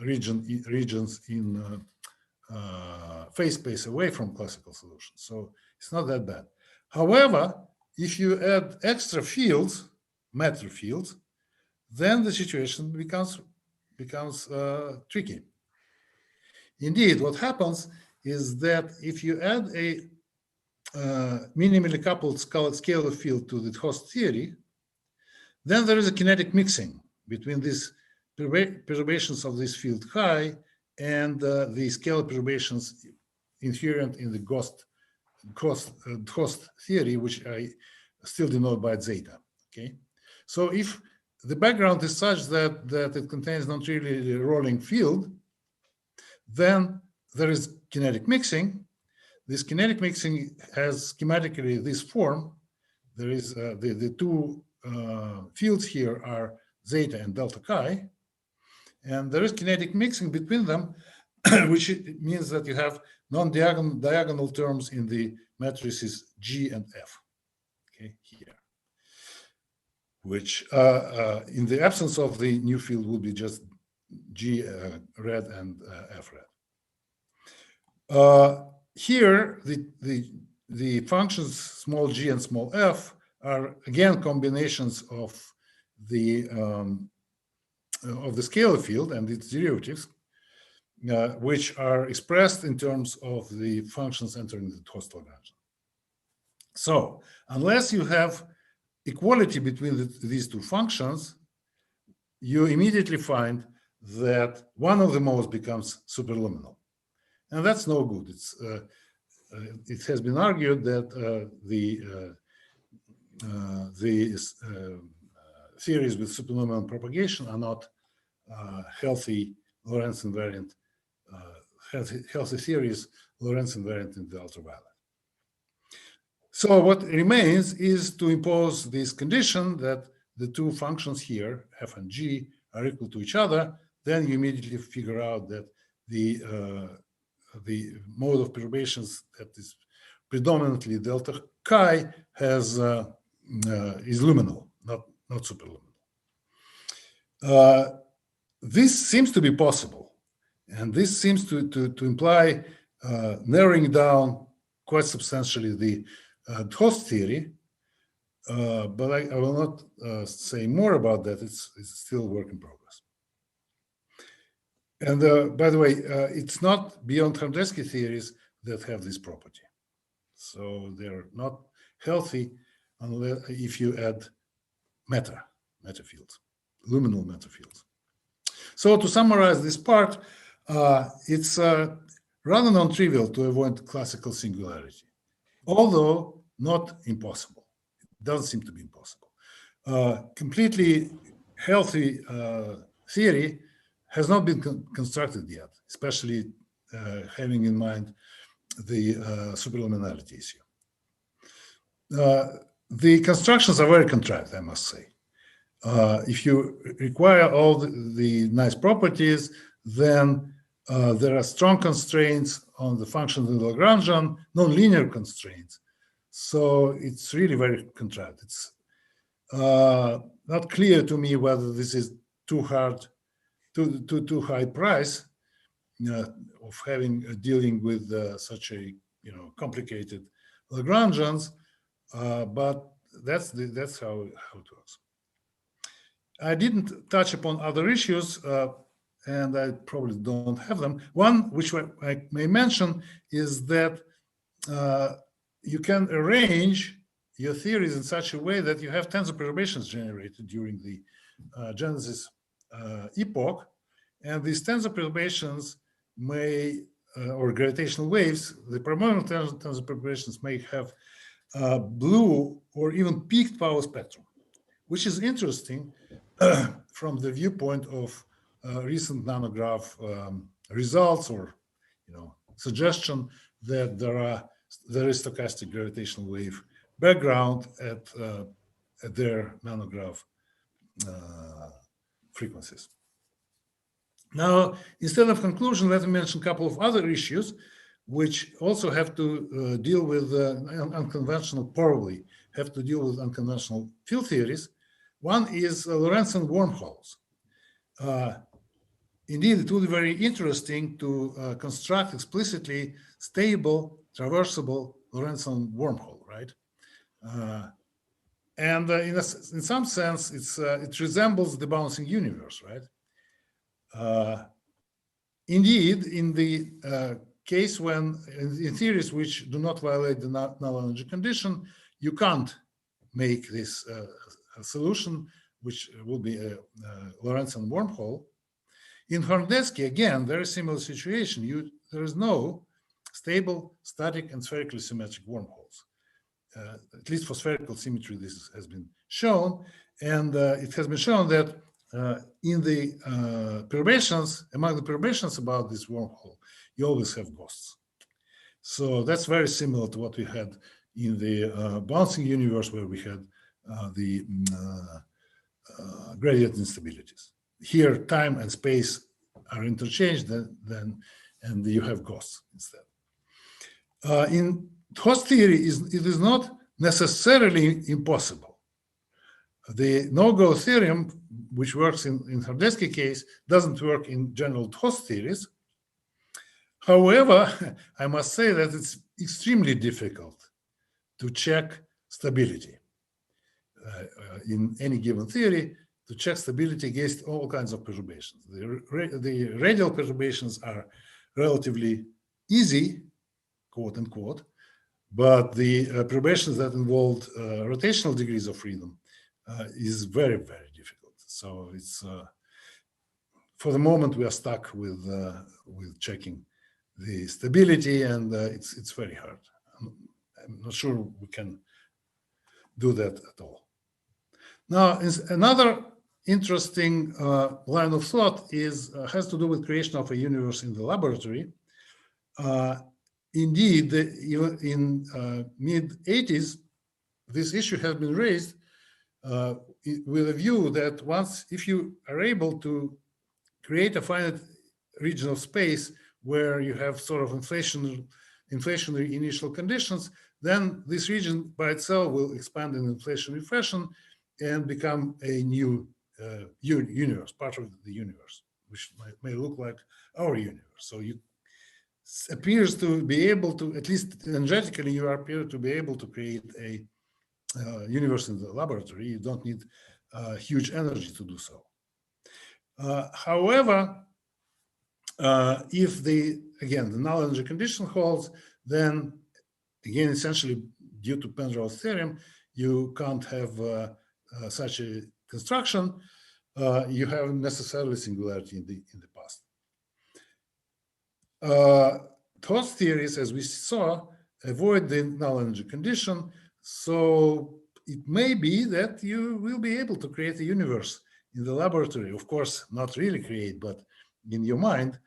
regions in phase space away from classical solutions. So it's not that bad. However, if you add extra fields, matter fields, then the situation becomes tricky. Indeed, what happens is that if you add a minimally coupled scalar field to the host theory, then there is a kinetic mixing between these perturbations of this field chi and the scalar perturbations inherent in the host theory, which I still denote by zeta. Okay, so if the background is such that it contains not really a rolling field, then there is kinetic mixing. This kinetic mixing has schematically this form. There is the two fields here are zeta and delta chi, and there is kinetic mixing between them, which means that you have non-diagonal terms in the matrices G and F. Okay, here, which in the absence of the new field will be just G red and F red. Here, the functions small g and small f are again combinations of the scalar field and its derivatives, which are expressed in terms of the functions entering the host Lagrangian. So, unless you have equality between these two functions, you immediately find that one of the modes becomes superluminal. And that's no good. It has been argued that the theories with superluminal propagation are not healthy Lorentz invariant, healthy theories Lorentz invariant in the ultraviolet. So what remains is to impose this condition that the two functions here, f and g, are equal to each other. Then you immediately figure out that the mode of perturbations that is predominantly delta chi has is luminal, not superluminal. This seems to be possible, and this seems to imply narrowing down quite substantially the host theory, but I will not say more about that. It's still a work in progress. And by the way, it's not beyond Hrdetsky theories that have this property. So they're not healthy unless if you add matter fields, luminal matter fields. So to summarize this part, it's rather non-trivial to avoid classical singularity, although not impossible. It doesn't seem to be impossible. Completely healthy theory has not been constructed yet, especially having in mind the superluminarity issue. The constructions are very contrived, I must say. If you require all the nice properties, then there are strong constraints on the function of the Lagrangian, non-linear constraints. So it's really very contrived. It's not clear to me whether this is too hard, too high price of having dealing with such a complicated Lagrangians, but that's how it works. I didn't touch upon other issues, and I probably don't have them. One which I may mention is that you can arrange your theories in such a way that you have tensor perturbations generated during the genesis epoch, and these tensor perturbations may, or gravitational waves, the primordial tensor perturbations may have blue or even peaked power spectrum, which is interesting from the viewpoint of recent nanograph results, or suggestion that there is stochastic gravitational wave background at their nanograph frequencies. Now, instead of conclusion, let me mention a couple of other issues which also have to deal with unconventional field theories. One is Lorentzian wormholes. Indeed, it would be very interesting to construct explicitly stable, traversable Lorentzian wormhole, right? And in some sense, it resembles the bouncing universe, right? Indeed, in the case when, in theories which do not violate the null energy condition, you can't make this solution, which will be a Lorentzian wormhole. In Hrdetsky, again, very similar situation. There is no stable, static, and spherically symmetric wormholes. At least for spherical symmetry, this has been shown. And it has been shown that in the perturbations, among the perturbations about this wormhole, you always have ghosts. So that's very similar to what we had in the bouncing universe, where we had the gradient instabilities. Here, time and space are interchanged, and you have ghosts instead. In host theory, it is not necessarily impossible. The no-go theorem, which works in Hrdetsky case, doesn't work in general host theories. However, I must say that it's extremely difficult to check stability in any given theory, to check stability against all kinds of perturbations. The radial perturbations are relatively easy, quote unquote, but the perturbations that involve rotational degrees of freedom is very, very difficult. So it's for the moment we are stuck with checking the stability, and it's very hard. I'm not sure we can do that at all. Now, another interesting line of thought has to do with creation of a universe in the laboratory. Indeed, even in mid-80s, this issue has been raised with a view that if you are able to create a finite region of space where you have sort of inflationary initial conditions, then this region by itself will expand in inflationary fashion and become a new universe, part of the universe, which may look like our universe. So you appears to be able to, at least energetically, you appear to be able to create a universe in the laboratory. You don't need huge energy to do so. However, If the null energy condition holds, then again, essentially due to Penrose's theorem, you can't have such a construction. You have necessarily singularity in the past. Thought theories, as we saw, avoid the null energy condition, so it may be that you will be able to create a universe in the laboratory. Of course, not really create, but in your mind,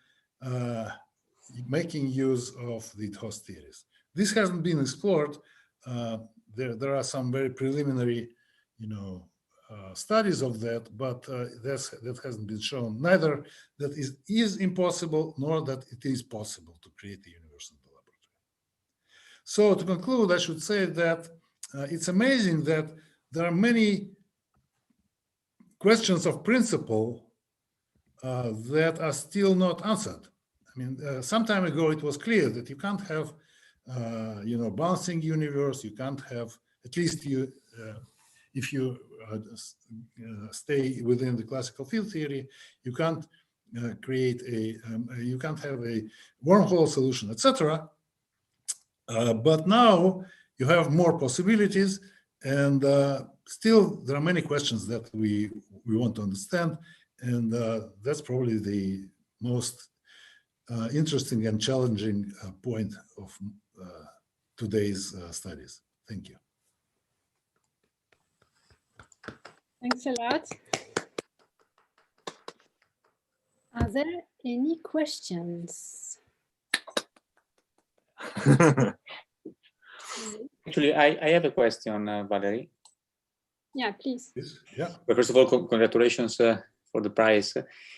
making use of the Thought theories. This hasn't been explored. There are some very preliminary, studies of that, but that hasn't been shown. Neither that is impossible, nor that it is possible to create a universe in the laboratory. So to conclude, I should say that it's amazing that there are many questions of principle that are still not answered. I mean, some time ago it was clear that you can't have, bouncing universe. You can't have, at least if you stay within the classical field theory, you can't create you can't have a wormhole solution, etc. But now you have more possibilities, and still there are many questions that we want to understand, and that's probably the most interesting and challenging point of today's studies. Thank you. Thanks a lot. Are there any questions? Actually, I have a question, Valerie. Yeah, please. Yes. Yeah. But first of all, congratulations for the prize.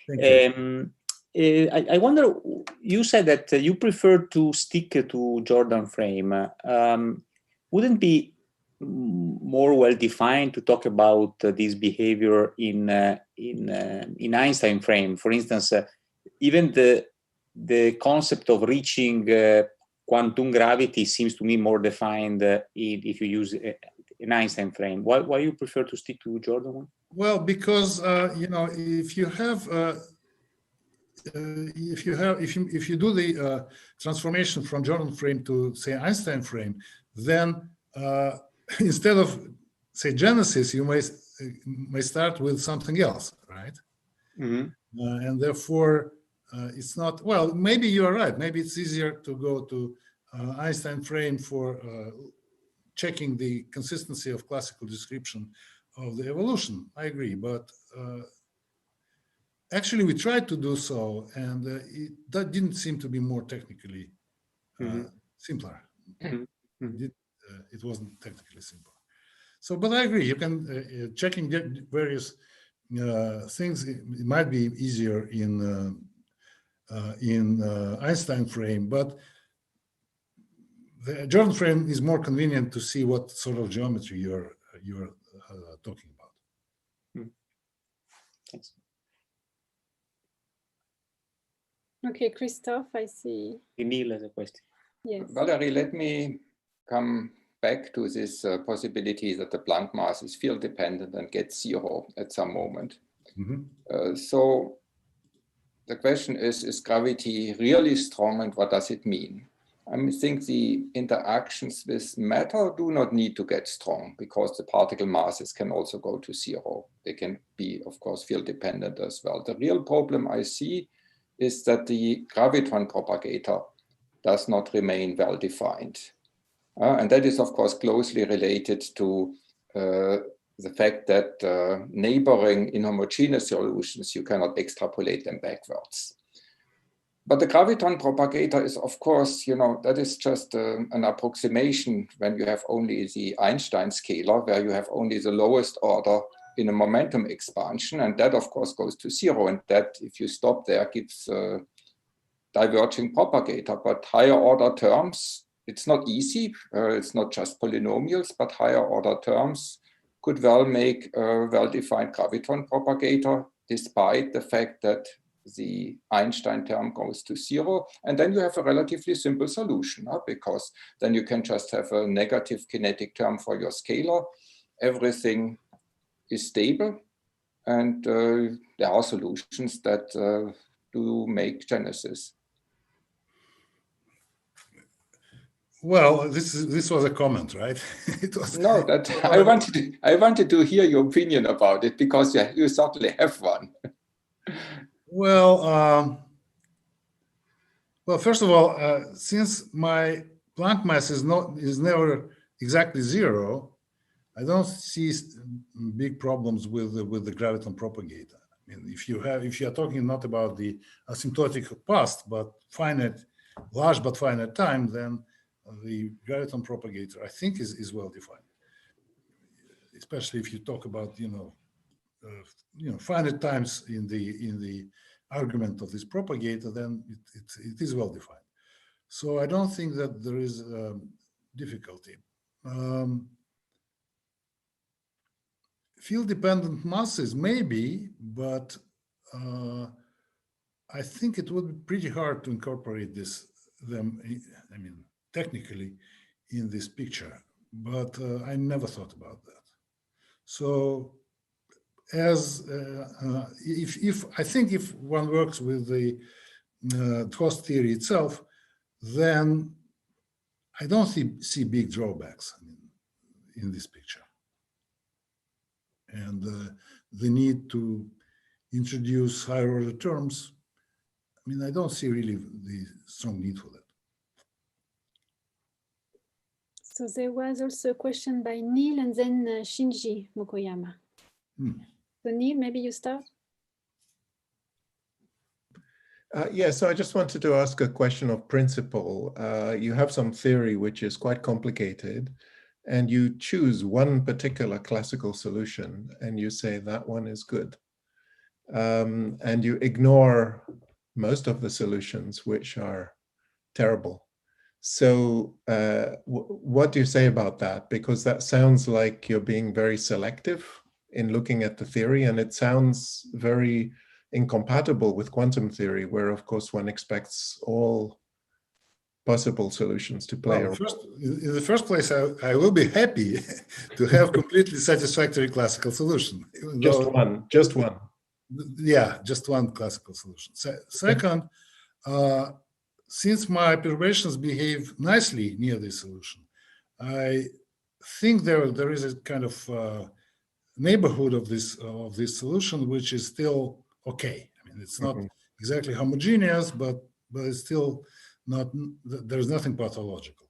Thank you. I wonder, you said that you prefer to stick to Jordan frame. Wouldn't be more well defined to talk about this behavior in Einstein frame? For instance, even the concept of reaching quantum gravity seems to me more defined if you use an Einstein frame. Why you prefer to stick to Jordan one? Well, because if you do the transformation from Jordan frame to, say, Einstein frame, then instead of, say, Genesis, you may start with something else, right? Mm-hmm. And therefore, it's not, well, maybe you are right. Maybe it's easier to go to Einstein frame for checking the consistency of classical description of the evolution. I agree, but actually we tried to do so, and that didn't seem to be more technically simpler. Mm-hmm. It wasn't technically simple. So, but I agree, you can, checking various things, it might be easier in Einstein frame, but the Jordan frame is more convenient to see what sort of geometry you're talking about. Thanks. Okay, Christoph, I see. Emil has a question. Yes. Valerie, let me come back to this possibility that the Planck mass is field dependent and gets zero at some moment. Mm-hmm. So the question is gravity really strong, and what does it mean? I think the interactions with matter do not need to get strong, because the particle masses can also go to zero. They can be, of course, field dependent as well. The real problem I see is that the gravitron propagator does not remain well defined. And that is, of course, closely related to the fact that neighboring inhomogeneous solutions, you cannot extrapolate them backwards. But the gravitron propagator is, of course, that is just an approximation when you have only the Einstein scalar, where you have only the lowest order in a momentum expansion. And that, of course, goes to zero. And that, if you stop there, gives a diverging propagator. But higher order terms, it's not easy. It's not just polynomials, but higher order terms could well make a well-defined gravitron propagator, despite the fact that the Einstein term goes to zero. And then you have a relatively simple solution, because then you can just have a negative kinetic term for your scalar. Everything is stable. And there are solutions that to make Genesis? Well, this was a comment, right? It was, no, that I wanted to hear your opinion about it, because you certainly have one. Well, first of all, since my Planck mass is never exactly zero, I don't see big problems with the graviton propagator. I mean, if you are talking not about the asymptotic past, but large but finite time, then the graviton propagator, I think, is well defined. Especially if you talk about finite times in the argument of this propagator, then it is well defined. So I don't think that there is difficulty. Field-dependent masses, maybe, but I think it would be pretty hard to incorporate them, I mean, technically in this picture, but I never thought about that. So I think if one works with the host theory itself, then I don't see big drawbacks in this picture. And the need to introduce higher order terms, I mean, I don't see really the strong need for that. So there was also a question by Neil and then Shinji Mukoyama. So Neil, maybe you start? Yeah, so I just wanted to ask a question of principle. You have some theory which is quite complicated, and you choose one particular classical solution and you say that one is good. And you ignore most of the solutions which are terrible. So what do you say about that? Because that sounds like you're being very selective in looking at the theory, and it sounds very incompatible with quantum theory, where of course one expects all possible solutions to play. Well, in the first place, I will be happy to have completely satisfactory classical solution. Just one. Yeah, just one classical solution. Second, since my perturbations behave nicely near this solution, I think there is a kind of neighborhood of this solution which is still okay. I mean, it's not exactly homogeneous, but it's still not. There's nothing pathological.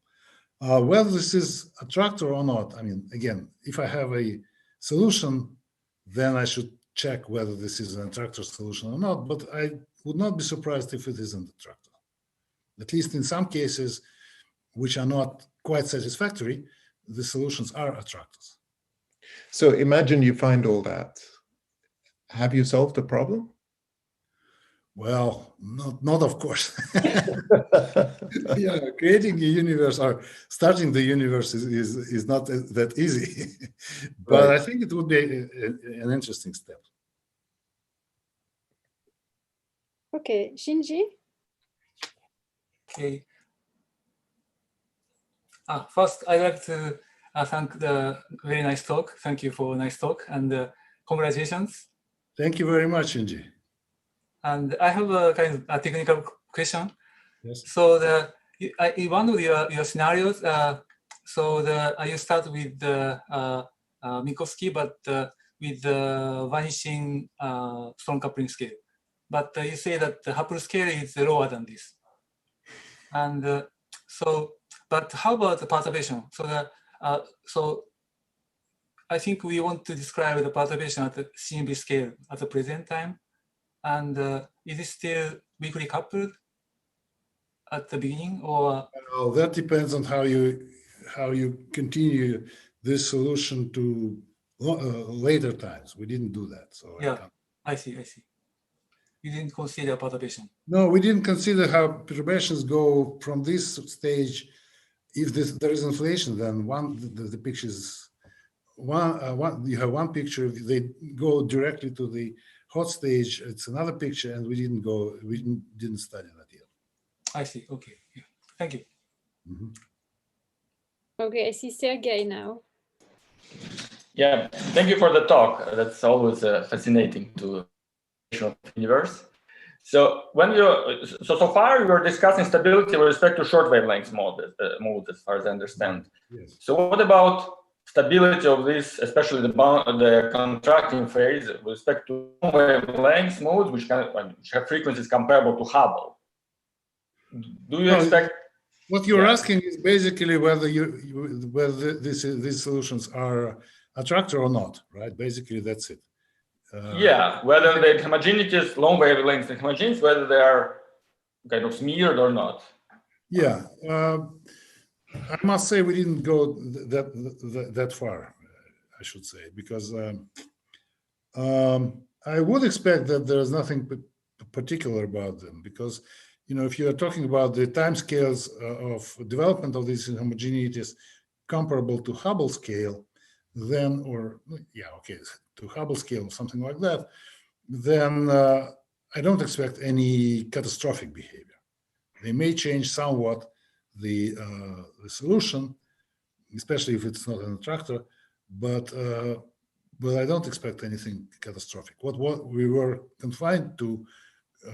Whether this is attractor or not, I mean, again, if I have a solution, then I should check whether this is an attractor solution or not. But I would not be surprised if it is an attractor. At least in some cases, which are not quite satisfactory, the solutions are attractors. So imagine you find all that. Have you solved the problem? Well, not of course. Creating a universe or starting the universe is not that easy. But right. I think it would be an interesting step. Okay, Shinji? Okay. First, I'd like to thank the very nice talk. Thank you for a nice talk, and congratulations. Thank you very much, Shinji. And I have a kind of a technical question. Yes. So in one of your scenarios, you start with the Minkowski, but with the vanishing strong coupling scale. But you say that the Hubble scale is lower than this. And but how about the perturbation? So I think we want to describe the perturbation at the CMB scale at the present time. And is it still weakly coupled at the beginning, or? Well, that depends on how you continue this solution to later times. We didn't do that, so yeah, I see. You didn't consider perturbation. No, we didn't consider how perturbations go from this stage. If there is inflation, then the pictures you have one picture. If they go directly to the hot stage, it's another picture, and we didn't study that yet. I see. Okay. Yeah. Thank you. Mm-hmm. Okay, I see Sergey now. Yeah, thank you for the talk. That's always fascinating to the universe. So when so far we were discussing stability with respect to short wavelength modes, as far as I understand. Yes. So what about stability of this, especially the contracting phase with respect to wavelength modes, which have frequencies comparable to Hubble? Do you expect? What you're asking is basically whether whether these solutions are attractor or not, right? Basically, that's it. Yeah, whether the homogeneities, long wavelengths and homogeneous, whether they are kind of smeared or not. Yeah, I must say we didn't go that far, I should say, because I would expect that there's nothing particular about them, because if you are talking about the timescales of development of these homogeneities comparable to Hubble scale, then, to Hubble scale, something like that, then I don't expect any catastrophic behavior. They may change somewhat the solution, especially if it's not an attractor, but I don't expect anything catastrophic. What we were confined to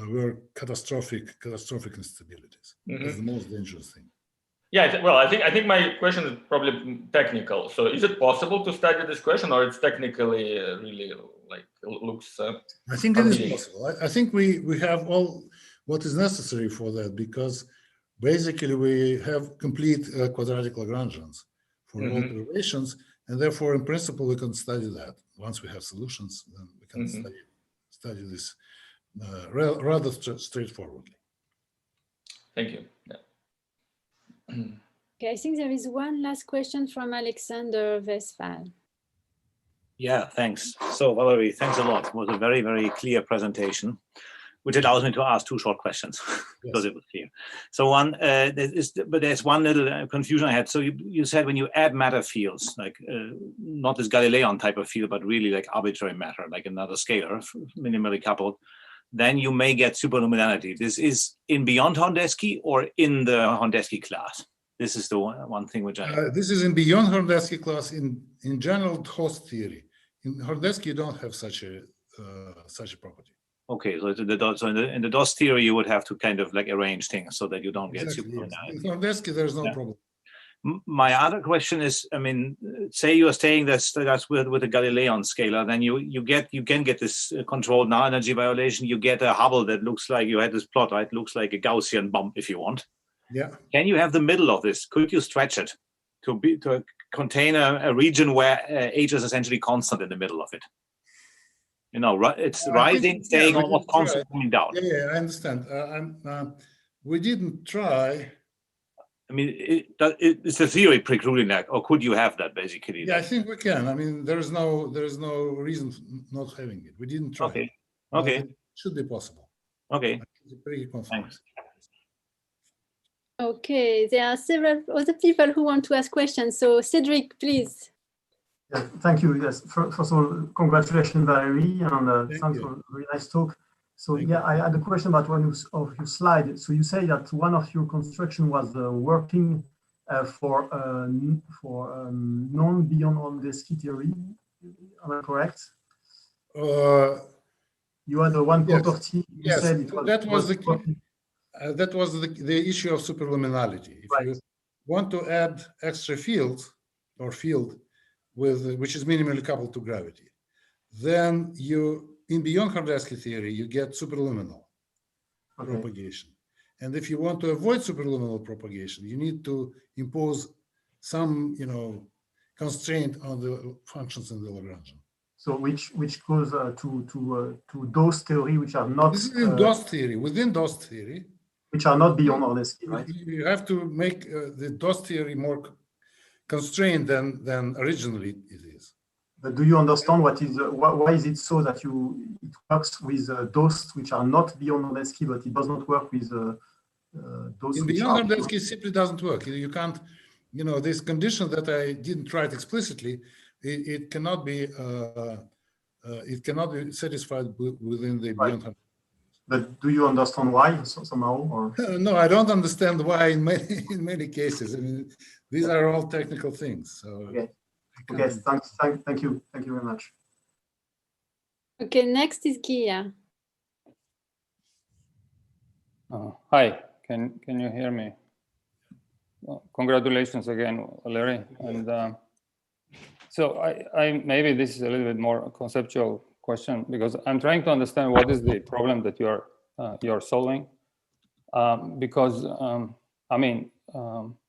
were catastrophic instabilities. That's the most dangerous thing. Yeah, well, I think my question is probably technical. So, is it possible to study this question, or it's technically really looks? I think it is possible. I think we have all what is necessary for that, because basically we have complete quadratic Lagrangians for all derivations, and therefore, in principle, we can study that. Once we have solutions, then we can study this rather straightforwardly. Thank you. Yeah. Okay, I think there is one last question from Alexander Westphal. Yeah, thanks. So Valerie, thanks a lot. It was a very, very clear presentation, which allows me to ask two short questions because it was clear. So one, there's one little confusion I had. So you said when you add matter fields, like not this Galilean type of field, but really like arbitrary matter, like another scalar, minimally coupled, then you may get superluminality. This is in beyond Horndeski or in the Horndeski class? This is the one thing which I... this is in beyond Horndeski class in general host theory. In Horndeski, you don't have such a property. Okay, so in the DOS theory, you would have to kind of like arrange things so that you don't get superluminality. Yes. In Horndeski, there's no problem. My other question is, I mean, say you are saying that's with a Galilean scalar, then you can get this controlled null energy violation. You get a Hubble that looks like, you had this plot, right? Looks like a Gaussian bump if you want. Yeah. Can you have the middle of this? Could you stretch it to contain a region where H is essentially constant in the middle of it? It's rising, staying almost constant, coming down. Yeah, I understand. We didn't try. I mean, it's a theory precluding that, or could you have that basically? Yeah, I think we can. I mean, there's no reason not having it. We didn't try. Okay. It should be possible. Okay. Pretty confident. Thanks. Okay, there are several other people who want to ask questions. So Cedric, please. Yeah, thank you. Yes, first of all, congratulations, Valerie, and thanks for a very nice talk. So yeah, I had a question about one of your slides. So you say that one of your construction was working for non-beyond Horndeski theory. Am I correct? You had one property. You said it was, that was the issue of superluminality. If you want to add extra fields or field which is minimally coupled to gravity, then in beyond Horndeski theory, you get superluminal propagation. And if you want to avoid superluminal propagation, you need to impose some, constraint on the functions in the Lagrangian. So which goes to those theory which are not. This is in DOS theory. Within DOS theory, which are not beyond Horndeski, right? You have to make the DOS theory more constrained than originally it is. But do you understand why is it so that it works with those which are not beyond Horndeski, but it does not work with those which beyond are Horndeski? It simply doesn't work. You can't, this condition that I didn't write explicitly, it cannot be satisfied within the beyond Horndeski. But do you understand why somehow? Or? No, I don't understand why in many cases. I mean, these are all technical things. So. Okay, thank you very much. Okay, next is Gia. Hi, can you hear me? Well, congratulations again, Valerie. And so I maybe this is a little bit more conceptual question, because I'm trying to understand what is the problem that you're solving. Because I mean,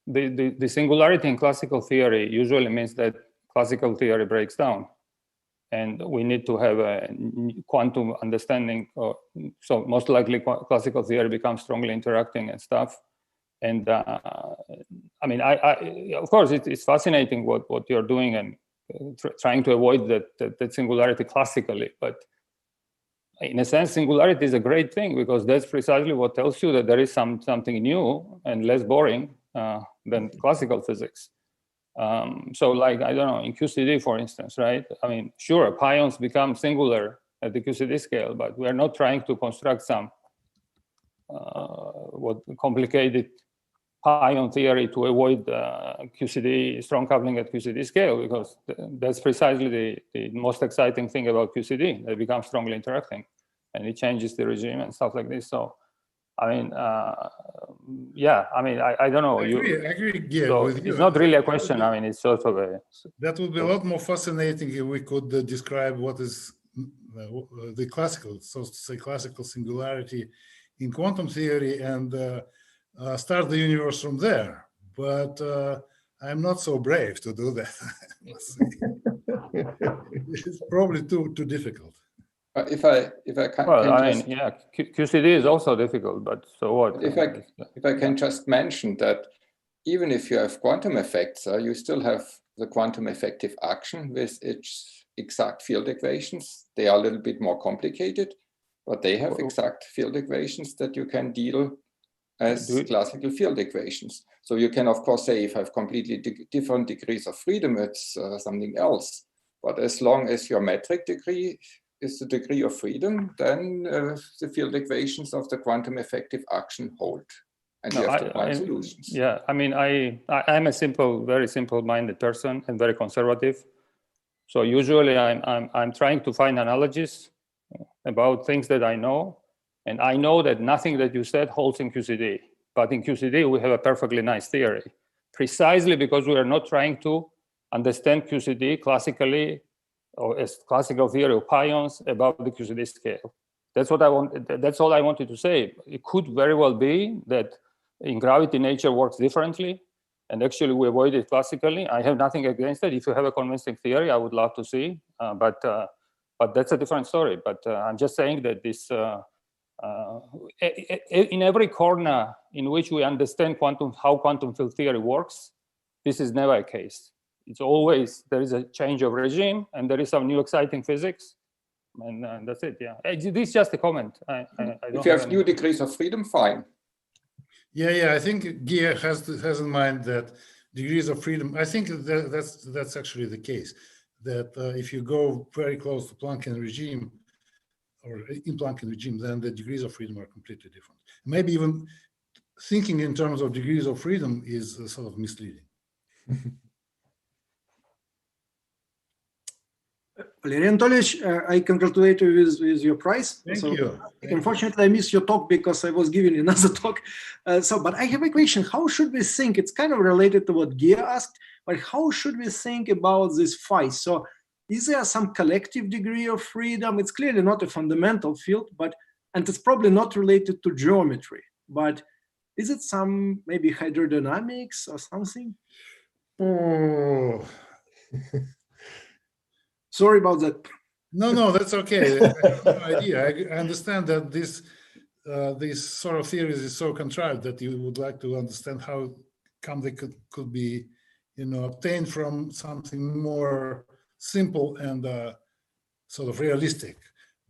the singularity in classical theory usually means that classical theory breaks down, and we need to have a quantum understanding. So most likely classical theory becomes strongly interacting and stuff. And I mean, of course, it's fascinating what you're doing and trying to avoid that singularity classically. But in a sense, singularity is a great thing, because that's precisely what tells you that there is something new and less boring than classical physics. So like, I don't know, in QCD, for instance, right? I mean, sure, pions become singular at the QCD scale, but we're not trying to construct some complicated pion theory to avoid QCD, strong coupling at QCD scale, because that's precisely the most exciting thing about QCD. They become strongly interacting, and it changes the regime and stuff like this. So, I mean, yeah, I mean, I don't know. I agree, yeah, so with you. It's not really a question. I mean, it's sort of a... That would be a lot more fascinating if we could describe what is the classical, so to say, classical singularity in quantum theory, and start the universe from there. But I'm not so brave to do that. It's probably too difficult. If I can, well, I mean, yeah, QCD is also difficult, but so what? If I can just mention that even if you have quantum effects, you still have the quantum effective action with its exact field equations. They are a little bit more complicated, but they have exact field equations that you can deal as classical field equations. So you can, of course, say if I have completely different degrees of freedom, it's something else. But as long as your metric degree is the degree of freedom, then the field equations of the quantum effective action hold. And you have to find solutions. Yeah, I mean, I'm a very simple-minded person and very conservative. So usually I'm trying to find analogies about things that I know. And I know that nothing that you said holds in QCD. But in QCD, we have a perfectly nice theory, precisely because we are not trying to understand QCD classically, or as classical theory of pions about the QCD scale. That's what I want. That's all I wanted to say. It could very well be that in gravity, nature works differently, and actually we avoid it classically. I have nothing against it. If you have a convincing theory, I would love to see. But that's a different story. But I'm just saying that this, in every corner in which we understand how quantum field theory works, this is never a case. It's always, there is a change of regime and there is some new exciting physics, and that's it. Yeah, this is just a comment. I don't if you have new degrees of freedom, fine. Yeah, I think Gia has in mind that degrees of freedom. I think that's actually the case. That if you go very close to Planckian regime, or in Planckian regime, then the degrees of freedom are completely different. Maybe even thinking in terms of degrees of freedom is sort of misleading. Valery Anatolyevich, I congratulate you with your prize. Thank you. Unfortunately, I missed your talk because I was giving another talk. But I have a question. How should we think? It's kind of related to what Gia asked, but how should we think about this phi? So is there some collective degree of freedom? It's clearly not a fundamental field, and it's probably not related to geometry, but is it some maybe hydrodynamics or something? Oh. Sorry about that. No, that's okay. I have no idea. I understand that this sort of theories is so contrived that you would like to understand how come they could be, obtained from something more simple and sort of realistic.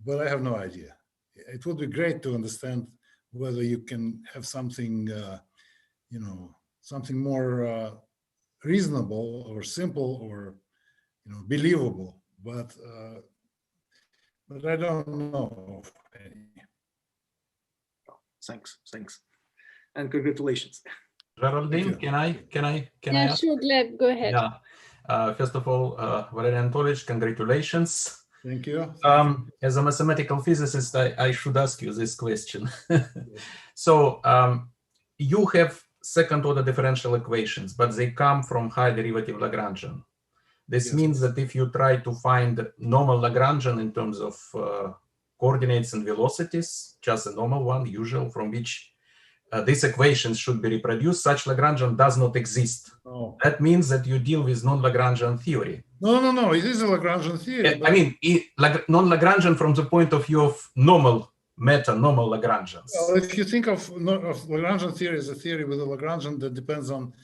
But I have no idea. It would be great to understand whether you can have something, something more reasonable or simple or, believable. But I don't know of any. Thanks, and congratulations. Geraldine, can I Yeah, ask? sure, Gleb, go ahead. Yeah. First of all, Valery Anatolyevich, congratulations. Thank you. As a mathematical physicist, I should ask you this question. So you have second-order differential equations, but they come from high derivative Lagrangian. This means that if you try to find normal Lagrangian in terms of coordinates and velocities, just a normal one, usual, from which these equations should be reproduced, such Lagrangian does not exist. Oh. That means that you deal with non-Lagrangian theory. No, it is a Lagrangian theory. I mean, non-Lagrangian from the point of view of normal Lagrangians. Well, if you think of Lagrangian theory as a theory with a Lagrangian that depends on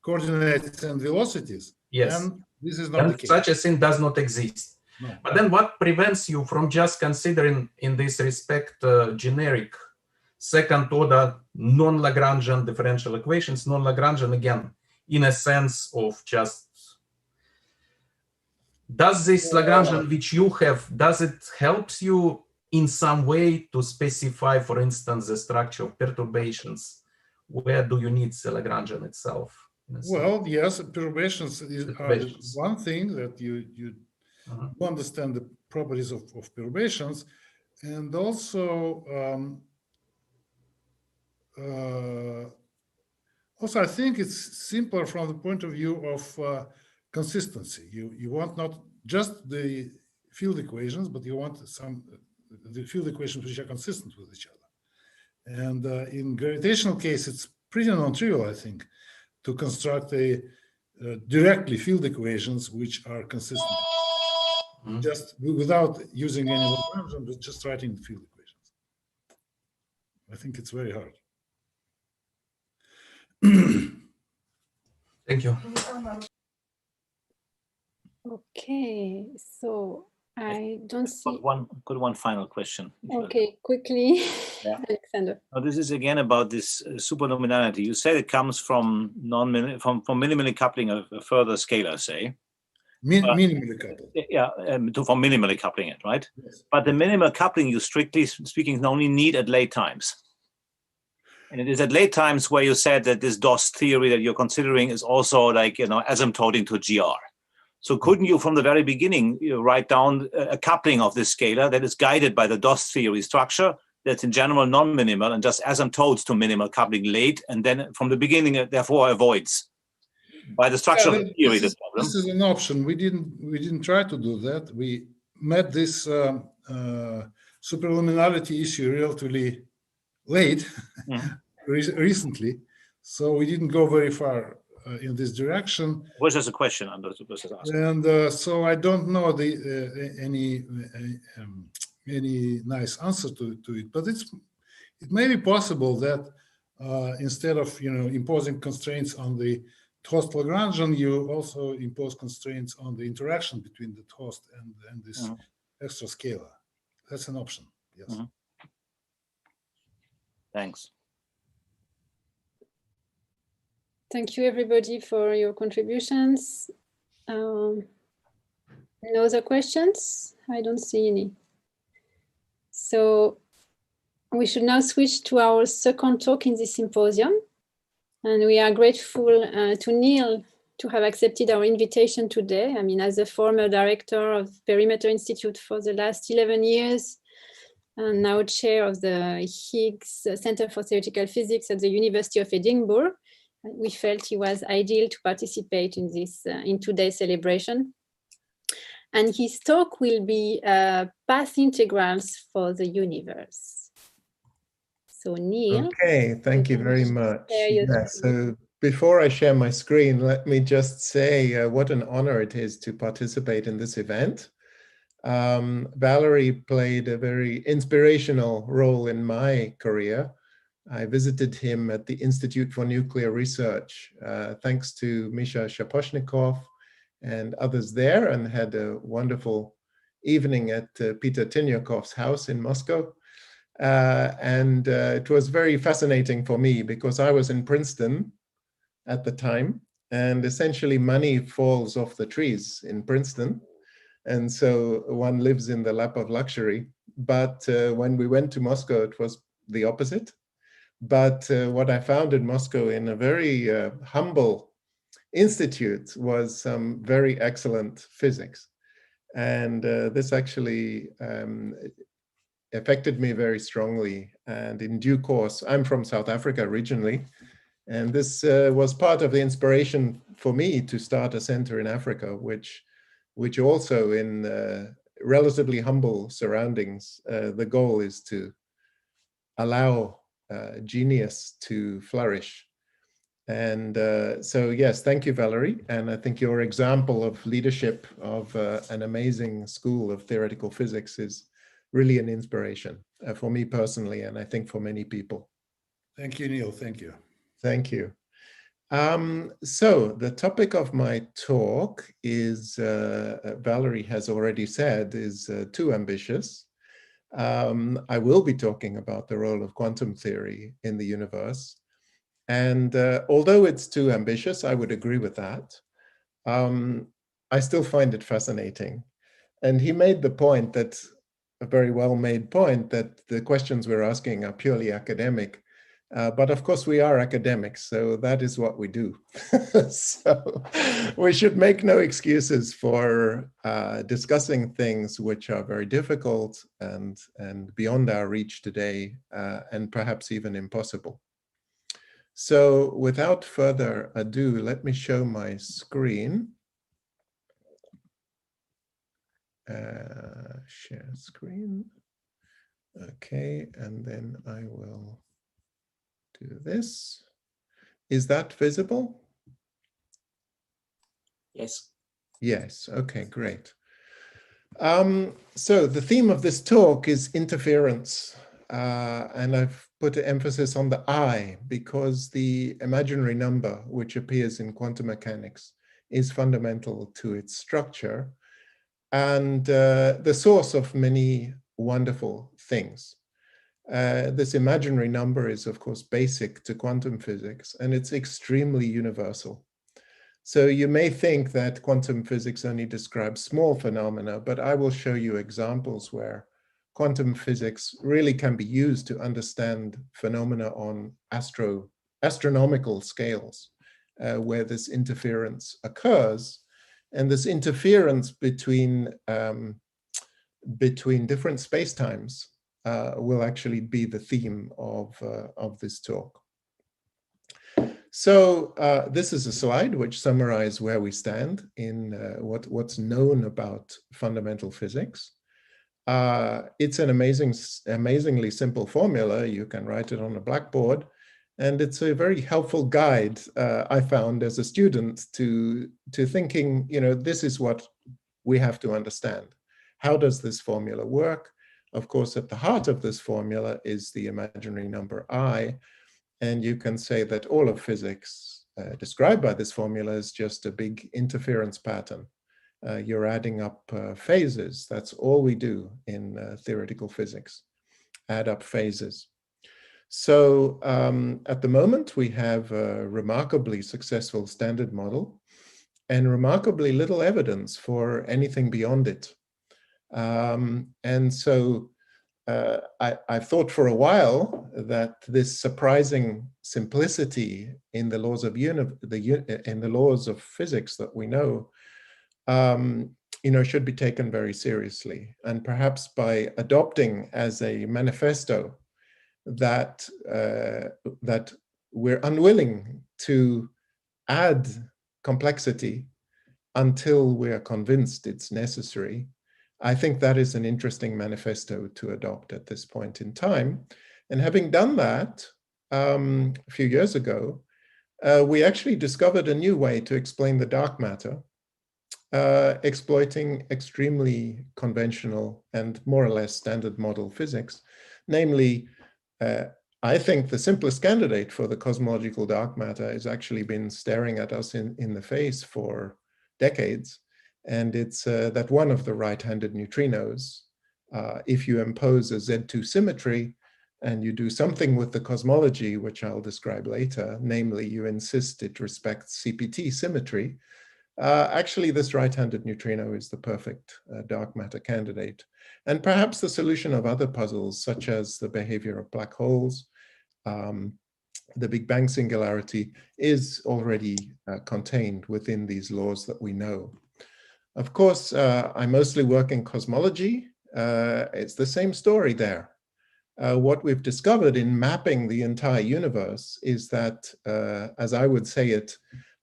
coordinates and velocities, then this is not the case. Such a thing does not exist. No. But then what prevents you from just considering in this respect generic second order non-Lagrangian differential equations, non-Lagrangian again, in a sense of just, does this Lagrangian which you have, does it helps you in some way to specify, for instance, the structure of perturbations? Where do you need the Lagrangian itself? Well, yes, perturbations are one thing that you understand the properties of perturbations, and also I think it's simpler from the point of view of consistency. You want not just the field equations, but you want the field equations which are consistent with each other. And in gravitational case, it's pretty non-trivial, I think, to construct directly field equations which are consistent, just without using any Lagrangian, but just writing the field equations. I think it's very hard. Thank you. Okay, so I don't see one final question. Okay, quickly, Alexander. Now, this is again about this supernominality. You said it comes from from minimally coupling a further scalar, say. Minimally coupling. Yeah, from minimally coupling it, right? Yes. But the minimal coupling, you strictly speaking, only need at late times. And it is at late times where you said that this DOS theory that you're considering is also like, asymptoting to GR. So couldn't you, from the very beginning, write down a coupling of this scalar that is guided by the DOS theory structure that's in general non-minimal and just asymptotes to minimal coupling late, and then from the beginning, therefore, avoids by the structure of the theory this problem? This is an option. We didn't try to do that. We met this superluminarity issue relatively late, recently, so we didn't go very far in this direction. Was just a question under and so I don't know any nice answer to it, but it may be possible that instead of imposing constraints on the host Lagrangian, you also impose constraints on the interaction between the host and this extra scalar. That's an option. Yes. Thanks. Thank you, everybody, for your contributions. No other questions? I don't see any. So we should now switch to our second talk in this symposium. And we are grateful to Neil to have accepted our invitation today. I mean, as a former director of Perimeter Institute for the last 11 years, and now chair of the Higgs Center for Theoretical Physics at the University of Edinburgh, we felt he was ideal to participate in this in today's celebration. And his talk will be path integrals for the universe. So Neil. Okay, thank you very much. Yes, so before I share my screen, let me just say what an honor it is to participate in this event. Valerie played a very inspirational role in my career. I visited him at the Institute for Nuclear Research, thanks to Misha Shaposhnikov and others there, and had a wonderful evening at Peter Tinyakov's house in Moscow. And it was very fascinating for me because I was in Princeton at the time, and essentially money falls off the trees in Princeton. And so one lives in the lap of luxury. But when we went to Moscow, it was the opposite. But what I found in Moscow in a very humble institute was some very excellent physics. And this actually affected me very strongly. And in due course, I'm from South Africa originally, and this was part of the inspiration for me to start a center in Africa, which also in relatively humble surroundings, the goal is to allow genius to flourish. And so, yes, thank you, Valerie. And I think your example of leadership of an amazing school of theoretical physics is really an inspiration for me personally, and I think for many people. Thank you, Neil. Thank you. Thank you. So the topic of my talk is, Valerie has already said, is too ambitious. I will be talking about the role of quantum theory in the universe. And although it's too ambitious, I would agree with that. I still find it fascinating. And he made the point that, a very well-made point, that the questions we're asking are purely academic. But of course we are academics, so that is what we do. So we should make no excuses for discussing things which are very difficult and beyond our reach today, and perhaps even impossible. So without further ado, let me show my screen. Share screen. Okay, and then I will do this. Is that visible? Yes. Yes, okay, great. So the theme of this talk is interference. And I've put an emphasis on the I because the imaginary number, which appears in quantum mechanics, is fundamental to its structure and the source of many wonderful things. This imaginary number is, of course, basic to quantum physics, and it's extremely universal. So you may think that quantum physics only describes small phenomena, but I will show you examples where quantum physics really can be used to understand phenomena on astronomical scales, where this interference occurs. And this interference between different spacetimes will actually be the theme of this talk. So this is a slide which summarizes where we stand in what's known about fundamental physics. It's an amazingly simple formula. You can write it on a blackboard, and it's a very helpful guide I found as a student to thinking, you know, this is what we have to understand. How does this formula work? Of course, at the heart of this formula is the imaginary number I, and you can say that all of physics described by this formula is just a big interference pattern. You're adding up phases. That's all we do in theoretical physics, add up phases. So at the moment, we have a remarkably successful standard model and remarkably little evidence for anything beyond it. And so I've thought for a while that this surprising simplicity in the laws of physics that we know, you know, should be taken very seriously. And perhaps by adopting as a manifesto that that we're unwilling to add complexity until we are convinced it's necessary. I think that is an interesting manifesto to adopt at this point in time. And having done that a few years ago, we actually discovered a new way to explain the dark matter, exploiting extremely conventional and more or less standard model physics. Namely, I think the simplest candidate for the cosmological dark matter has actually been staring at us in the face for decades. And it's that one of the right-handed neutrinos, if you impose a Z2 symmetry and you do something with the cosmology, which I'll describe later, namely you insist it respects CPT symmetry, actually this right-handed neutrino is the perfect dark matter candidate. And perhaps the solution of other puzzles, such as the behavior of black holes, the Big Bang singularity, is already contained within these laws that we know. Of course, I mostly work in cosmology. It's the same story there. What we've discovered in mapping the entire universe is that, as I would say it,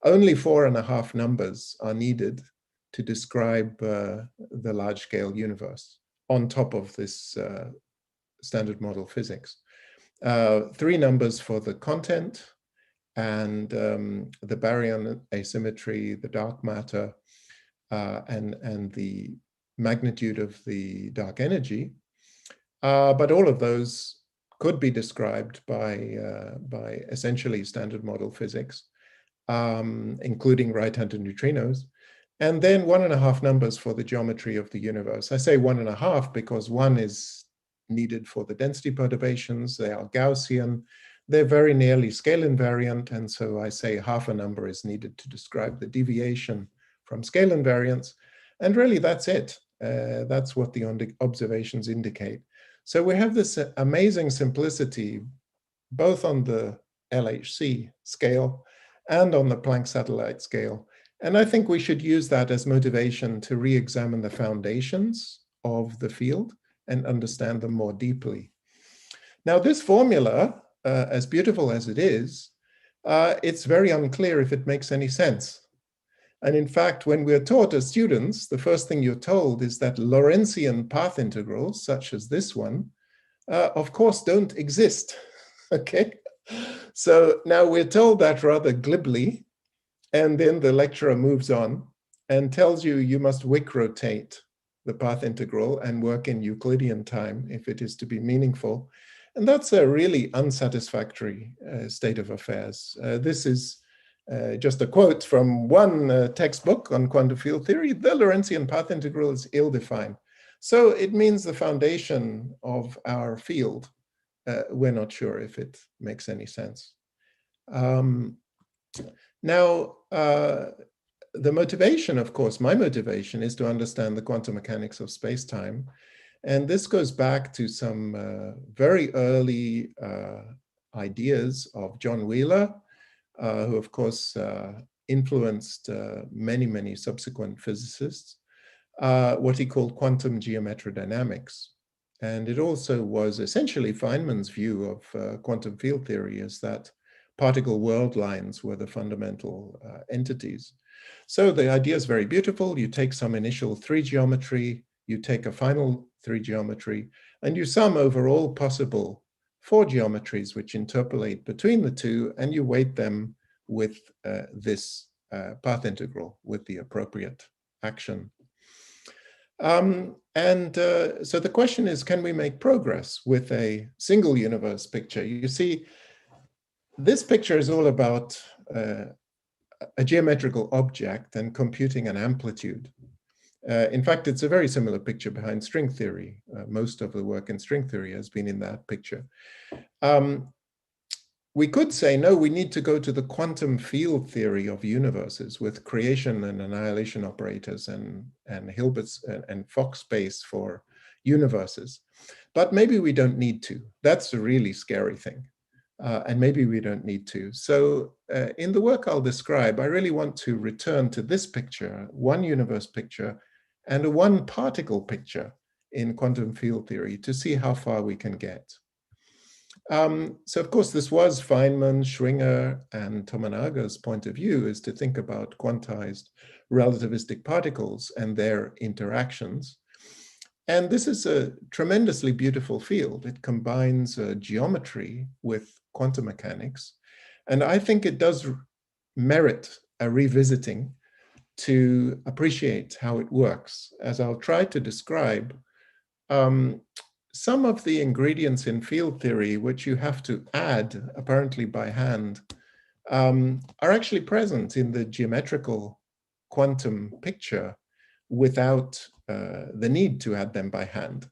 only 4.5 numbers are needed to describe the large-scale universe on top of this standard model physics. 3 numbers for the content and the baryon asymmetry, the dark matter, and the magnitude of the dark energy. But all of those could be described by essentially standard model physics, including right-handed neutrinos. And then 1.5 numbers for the geometry of the universe. I say 1.5 because 1 is needed for the density perturbations. They are Gaussian. They're very nearly scale invariant. And so I say 1/2 number is needed to describe the deviation from scale invariance. And really that's it. That's what the observations indicate. So we have this amazing simplicity, both on the LHC scale and on the Planck satellite scale. And I think we should use that as motivation to re-examine the foundations of the field and understand them more deeply. Now, this formula, as beautiful as it is, it's very unclear if it makes any sense. And in fact, when we're taught as students, the first thing you're told is that Lorentzian path integrals, such as this one, of course, don't exist, okay? So now we're told that rather glibly, and then the lecturer moves on and tells you you must Wick rotate the path integral and work in Euclidean time if it is to be meaningful. And that's a really unsatisfactory state of affairs. This is just a quote from one textbook on quantum field theory. The Lorentzian path integral is ill-defined. So it means the foundation of our field, we're not sure if it makes any sense. Now, the motivation, of course, my motivation is to understand the quantum mechanics of space-time. And this goes back to some very early ideas of John Wheeler, who, of course, influenced many, many subsequent physicists, what he called quantum geometrodynamics. And it also was essentially Feynman's view of quantum field theory, is that particle world lines were the fundamental entities. So the idea is very beautiful. You take some initial 3 geometry, you take a final 3 geometry, and you sum over all possible 4 geometries which interpolate between the two, and you weight them with this path integral with the appropriate action. So the question is, can we make progress with a single universe picture? You see, this picture is all about a geometrical object and computing an amplitude. In fact, it's a very similar picture behind string theory. Most of the work in string theory has been in that picture. We could say, no, we need to go to the quantum field theory of universes with creation and annihilation operators and Hilbert's and Fock space for universes. But maybe we don't need to. That's a really scary thing. And maybe we don't need to. So in the work I'll describe, I really want to return to this picture, one universe picture, and a one particle picture in quantum field theory to see how far we can get. So of course, this was Feynman, Schwinger, and Tomonaga's point of view, is to think about quantized relativistic particles and their interactions. And this is a tremendously beautiful field. It combines geometry with quantum mechanics. And I think it does merit a revisiting to appreciate how it works. As I'll try to describe, some of the ingredients in field theory, which you have to add apparently by hand, are actually present in the geometrical quantum picture without the need to add them by hand.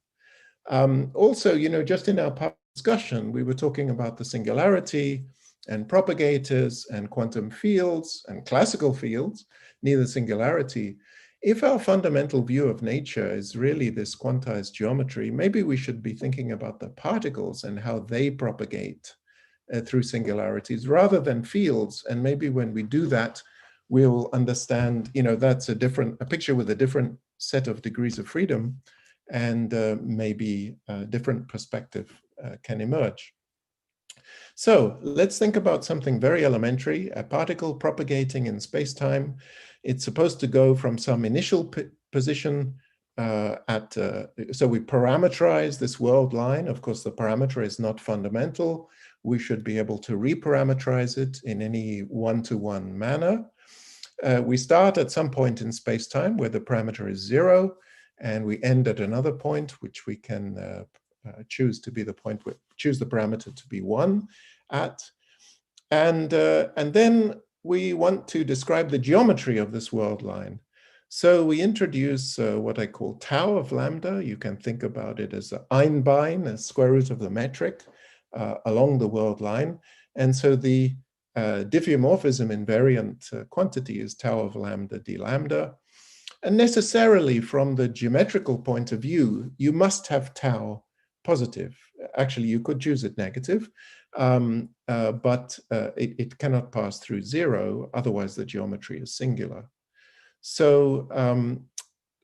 Also, you know, just in our past discussion, we were talking about the singularity and propagators and quantum fields and classical fields, near the singularity. If our fundamental view of nature is really this quantized geometry, maybe we should be thinking about the particles and how they propagate through singularities rather than fields. And maybe when we do that, we'll understand, that's a picture with a different set of degrees of freedom, and maybe a different perspective can emerge. So let's think about something very elementary, a particle propagating in space-time. It's supposed to go from some initial position so we parameterize this world line. Of course, the parameter is not fundamental. We should be able to reparameterize it in any one-to-one manner. We start at some point in space-time where the parameter is 0, and we end at another point, which we can choose to be the point where choose the parameter to be 1 at. And then we want to describe the geometry of this world line. So we introduce what I call tau of lambda. You can think about it as the Einbein, a square root of the metric along the world line. And so the diffeomorphism invariant quantity is tau of lambda d lambda. And necessarily from the geometrical point of view, you must have tau positive. Actually, you could choose it negative, but it cannot pass through 0, otherwise the geometry is singular. So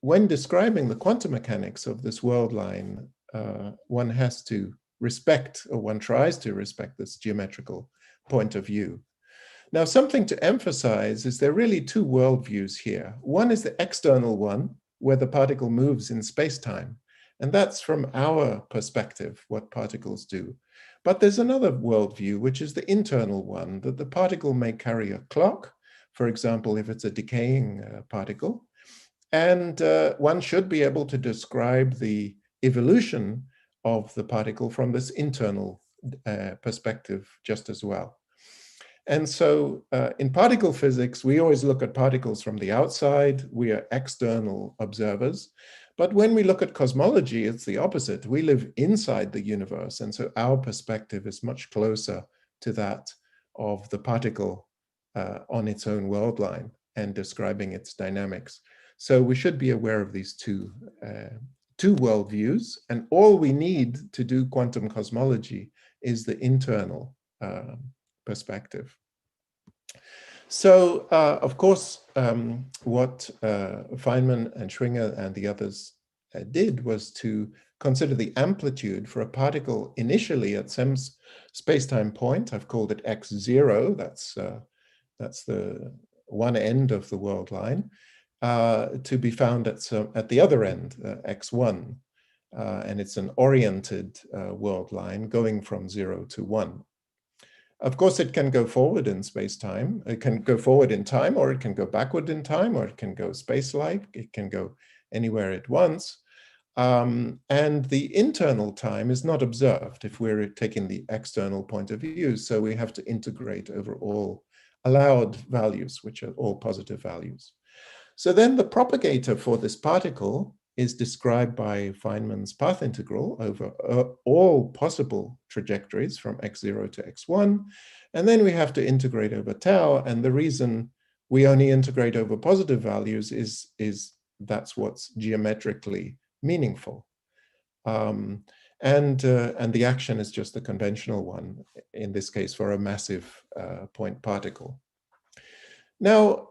when describing the quantum mechanics of this world line, one has to respect, or one tries to respect, this geometrical point of view. Now, something to emphasize is there are really two worldviews here. One is the external one, where the particle moves in space-time. And that's from our perspective, what particles do. But there's another worldview, which is the internal one, that the particle may carry a clock, for example, if it's a decaying particle. And one should be able to describe the evolution of the particle from this internal perspective just as well. And so in particle physics, we always look at particles from the outside. We are external observers. But when we look at cosmology, it's the opposite. We live inside the universe. And so our perspective is much closer to that of the particle on its own world line and describing its dynamics. So we should be aware of these two worldviews. And all we need to do quantum cosmology is the internal perspective. So, of course, what Feynman and Schwinger and the others did was to consider the amplitude for a particle initially at some space-time point. I've called it x0. That's the one end of the world line, to be found at the other end, x1. And it's an oriented world line going from 0 to 1. Of course, it can go forward in space-time. It can go forward in time, or it can go backward in time, or it can go space-like. It can go anywhere it wants. And the internal time is not observed if we're taking the external point of view. So we have to integrate over all allowed values, which are all positive values. So then the propagator for this particle is described by Feynman's path integral over all possible trajectories from x0 to x1. And then we have to integrate over tau. And the reason we only integrate over positive values is that's what's geometrically meaningful. And the action is just the conventional one, in this case for a massive point particle. Now,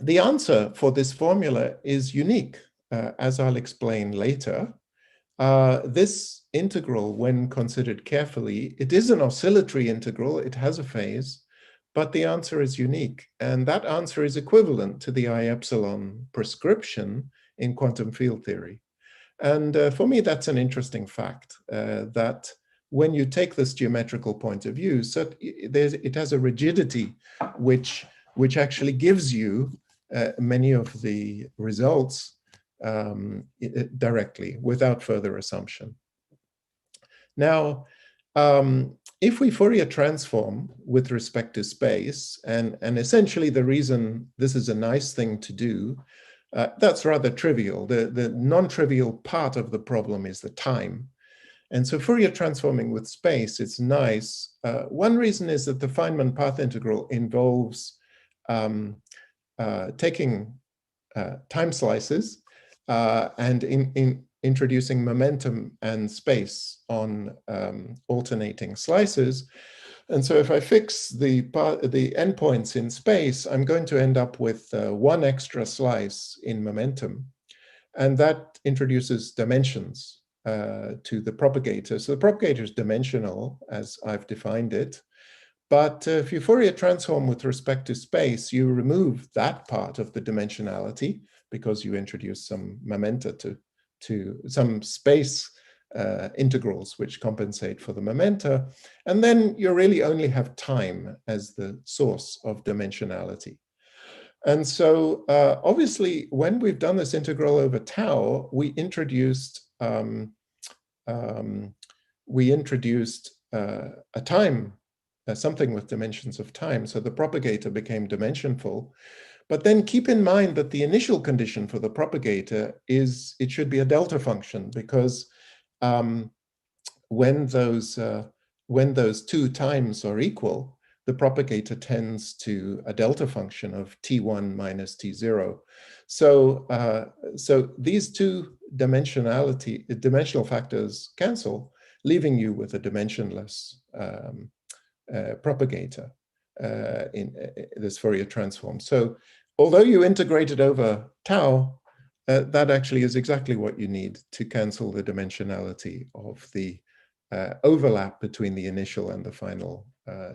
the answer for this formula is unique. As I'll explain later, this integral, when considered carefully, it is an oscillatory integral, it has a phase, but the answer is unique. And that answer is equivalent to the I epsilon prescription in quantum field theory. And for me, that's an interesting fact, that when you take this geometrical point of view, so it has a rigidity which actually gives you many of the results directly, without further assumption. Now, if we Fourier transform with respect to space, and essentially the reason this is a nice thing to do, that's rather trivial. The non-trivial part of the problem is the time. And so Fourier transforming with space, it's nice. One reason is that the Feynman path integral involves taking time slices and introducing momentum and space on alternating slices. And so if I fix the endpoints in space, I'm going to end up with one extra slice in momentum. And that introduces dimensions to the propagator. So the propagator is dimensional, as I've defined it. But if you Fourier transform with respect to space, you remove that part of the dimensionality because you introduce some momenta to some space integrals which compensate for the momenta. And then you really only have time as the source of dimensionality. And so obviously, when we've done this integral over tau, we introduced a time, something with dimensions of time. So the propagator became dimensionful. But then keep in mind that the initial condition for the propagator is it should be a delta function, because when those two times are equal, the propagator tends to a delta function of t1 minus t0. So these two dimensional factors cancel, leaving you with a dimensionless propagator in this Fourier transform. So although you integrate it over tau, that actually is exactly what you need to cancel the dimensionality of the overlap between the initial and the final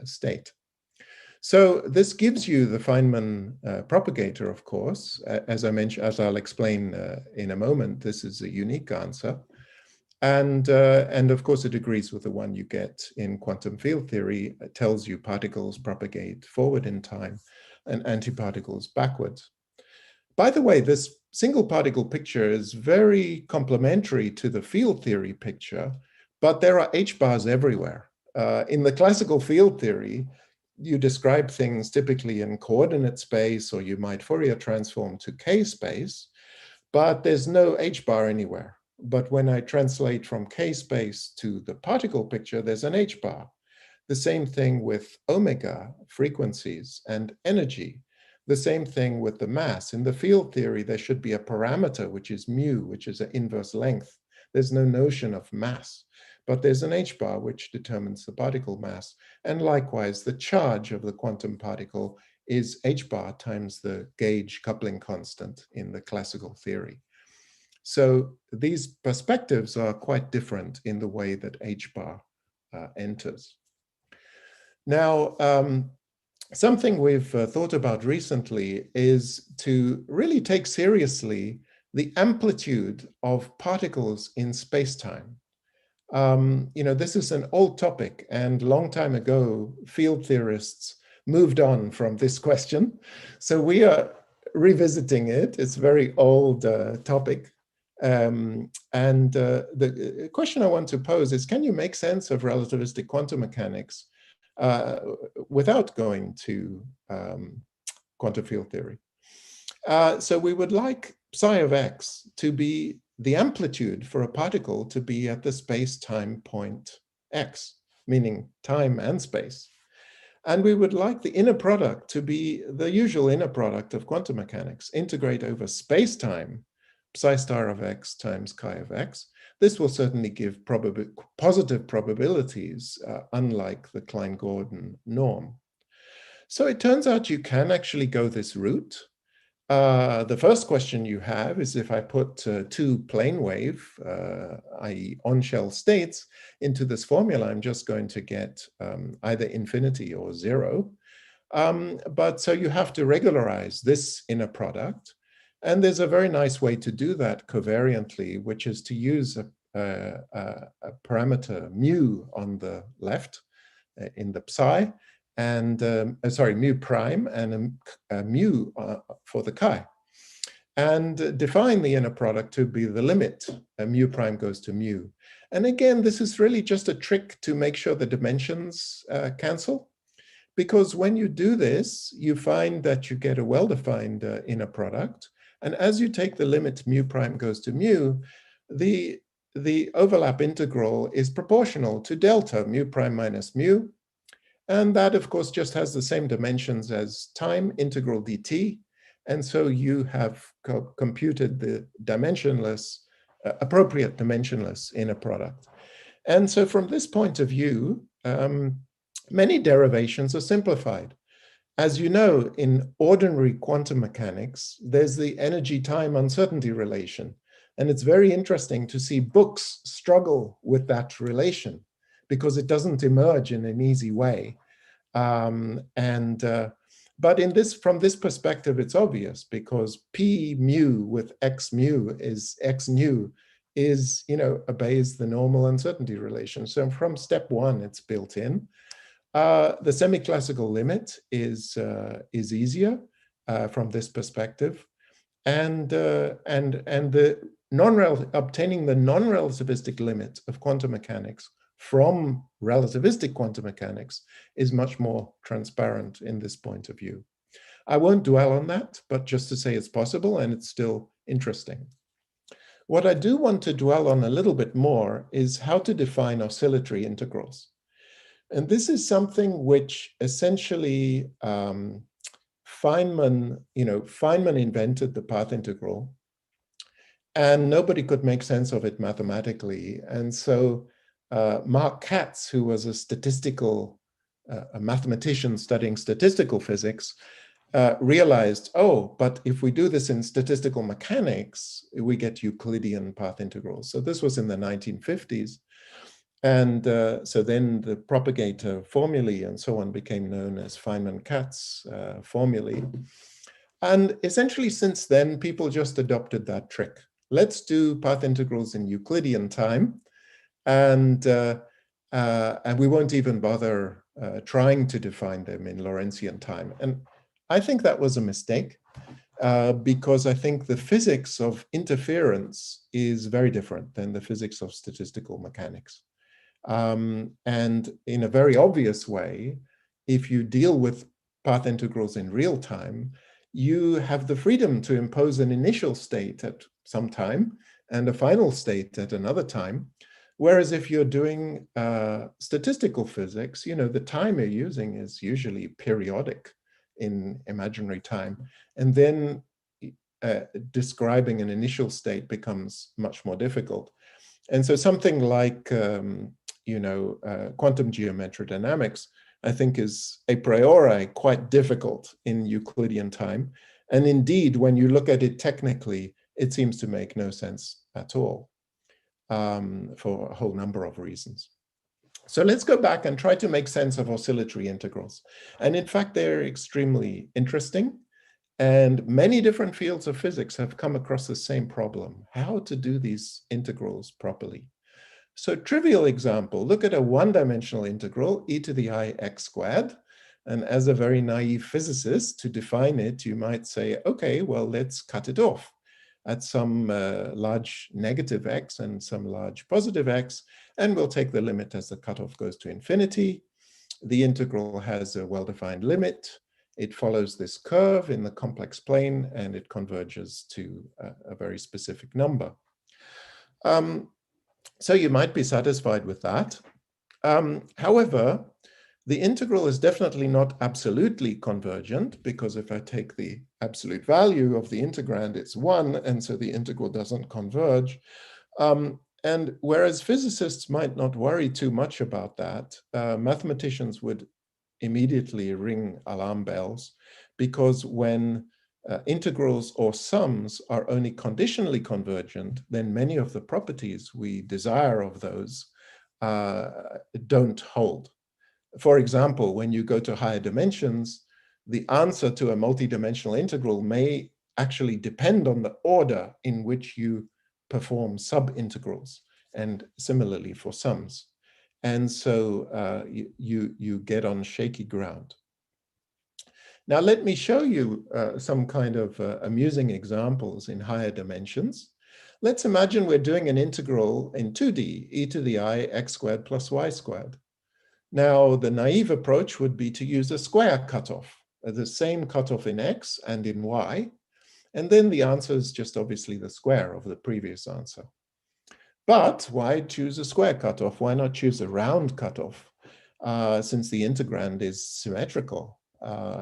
state. So this gives you the Feynman propagator, of course. As I mentioned, as I'll explain in a moment, this is a unique answer. And of course, it agrees with the one you get in quantum field theory. It tells you particles propagate forward in time and antiparticles backwards. By the way, this single particle picture is very complementary to the field theory picture, but there are H-bars everywhere. In the classical field theory, you describe things typically in coordinate space, or you might Fourier transform to K space, but there's no H-bar anywhere. But when I translate from K space to the particle picture, there's an H-bar. The same thing with omega, frequencies, and energy. The same thing with the mass. In the field theory, there should be a parameter, which is mu, which is an inverse length. There's no notion of mass, but there's an H-bar, which determines the particle mass. And likewise, the charge of the quantum particle is H-bar times the gauge coupling constant in the classical theory. So these perspectives are quite different in the way that H-bar enters. Now, something we've thought about recently is to really take seriously the amplitude of particles in space-time. This is an old topic, and a long time ago, field theorists moved on from this question. So we are revisiting it. It's a very old topic. The question I want to pose is, can you make sense of relativistic quantum mechanics without going to quantum field theory? So we would like psi of x to be the amplitude for a particle to be at the space-time point x, meaning time and space. And we would like the inner product to be the usual inner product of quantum mechanics, integrate over space-time, psi star of x times chi of x. This will certainly give positive probabilities, unlike the Klein-Gordon norm. So it turns out you can actually go this route. The first question you have is, if I put two plane wave, i.e. on-shell states, into this formula, I'm just going to get either infinity or zero. But so you have to regularize this inner product. And there's a very nice way to do that covariantly, which is to use a parameter mu on the left in the psi, and mu prime, and a mu for the chi, and define the inner product to be the limit. Mu prime goes to mu. And again, this is really just a trick to make sure the dimensions cancel, because when you do this, you find that you get a well-defined inner product. And as you take the limit mu prime goes to mu, the overlap integral is proportional to delta mu prime minus mu. And that, of course, just has the same dimensions as time integral dt. And so you have computed the dimensionless, appropriate dimensionless inner product. And so from this point of view, many derivations are simplified. As you know, in ordinary quantum mechanics, there's the energy-time uncertainty relation. And it's very interesting to see books struggle with that relation because it doesn't emerge in an easy way. But from this perspective, it's obvious because P mu with X mu is X nu is, obeys the normal uncertainty relation. So from step one, it's built in. The semi-classical limit is easier from this perspective. And obtaining the non-relativistic limit of quantum mechanics from relativistic quantum mechanics is much more transparent in this point of view. I won't dwell on that, but just to say it's possible and it's still interesting. What I do want to dwell on a little bit more is how to define oscillatory integrals. And this is something which essentially Feynman invented the path integral, and nobody could make sense of it mathematically. And so Mark Katz, who was a mathematician studying statistical physics, realized, but if we do this in statistical mechanics, we get Euclidean path integrals. So this was in the 1950s. And so then the propagator formulae and so on became known as Feynman-Katz formulae. And essentially since then, people just adopted that trick. Let's do path integrals in Euclidean time. And we won't even bother trying to define them in Lorentzian time. And I think that was a mistake because I think the physics of interference is very different than the physics of statistical mechanics. And in a very obvious way, if you deal with path integrals in real time, you have the freedom to impose an initial state at some time and a final state at another time. Whereas if you're doing statistical physics, the time you're using is usually periodic in imaginary time. And then describing an initial state becomes much more difficult. And so something like, quantum geometry dynamics, I think is a priori quite difficult in Euclidean time. And indeed, when you look at it technically, it seems to make no sense at all for a whole number of reasons. So let's go back and try to make sense of oscillatory integrals. And in fact, they're extremely interesting. And many different fields of physics have come across the same problem, how to do these integrals properly. So trivial example, look at a one-dimensional integral, e to the I x squared. And as a very naive physicist, to define it, you might say, okay, well, let's cut it off at some large negative x and some large positive x, and we'll take the limit as the cutoff goes to infinity. The integral has a well-defined limit. It follows this curve in the complex plane, and it converges to a very specific number. So you might be satisfied with that. However, the integral is definitely not absolutely convergent, because if I take the absolute value of the integrand, it's 1, and so the integral doesn't converge. And whereas physicists might not worry too much about that, mathematicians would immediately ring alarm bells, because when integrals or sums are only conditionally convergent, then many of the properties we desire of those don't hold. For example, when you go to higher dimensions, the answer to a multidimensional integral may actually depend on the order in which you perform subintegrals, and similarly for sums. And so you get on shaky ground. Now, let me show you some kind of amusing examples in higher dimensions. Let's imagine we're doing an integral in 2D, e to the I x squared plus y squared. Now, the naive approach would be to use a square cutoff, the same cutoff in x and in y. And then the answer is just obviously the square of the previous answer. But why choose a square cutoff? Why not choose a round cutoff, since the integrand is symmetrical?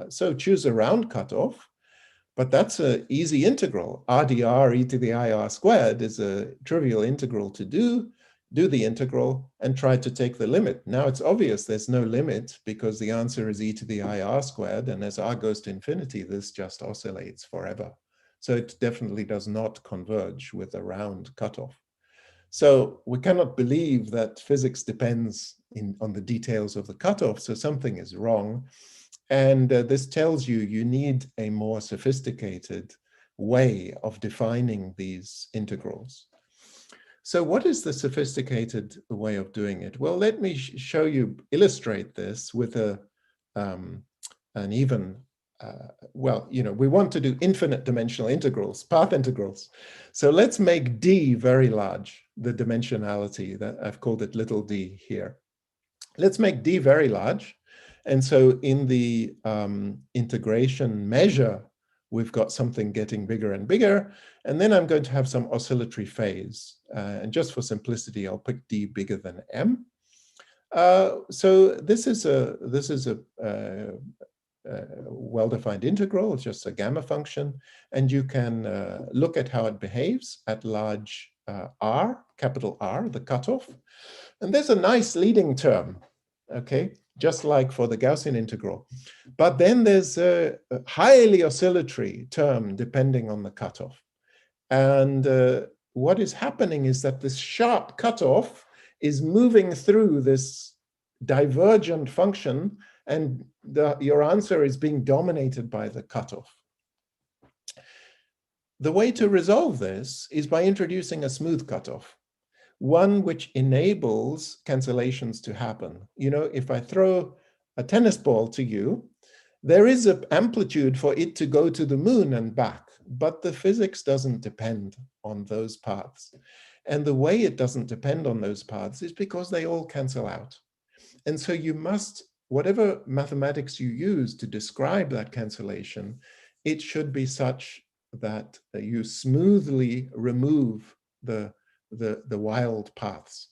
So choose a round cutoff, but that's an easy integral. RdR e to the IR squared is a trivial integral to do. do the integral, and try to take the limit. Now it's obvious there's no limit because the answer is e to the I r squared, and as r goes to infinity, this just oscillates forever. So it definitely does not converge with a round cutoff. So we cannot believe that physics depends on the details of the cutoff, so something is wrong. And this tells you you need a more sophisticated way of defining these integrals. So what is the sophisticated way of doing it? Well, let me illustrate this with an even, well, you know, we want to do infinite dimensional integrals, path integrals. So let's make d very large, the dimensionality that I've called it little d here. Let's make d very large. And so in the integration measure, we've got something getting bigger and bigger. And then I'm going to have some oscillatory phase. And just for simplicity, I'll pick d bigger than m. So this is a well-defined integral. It's just a gamma function. And you can look at how it behaves at large R, capital R, the cutoff. And there's a nice leading term, okay? Just like for the Gaussian integral. But then there's a highly oscillatory term depending on the cutoff. And what is happening is that this sharp cutoff is moving through this divergent function, and your answer is being dominated by the cutoff. The way to resolve this is by introducing a smooth cutoff, one which enables cancellations to happen. You know, if I throw a tennis ball to you, there is an amplitude for it to go to the moon and back, but the physics doesn't depend on those paths. And the way it doesn't depend on those paths is because they all cancel out. And so you must, whatever mathematics you use to describe that cancellation, it should be such that you smoothly remove the wild paths.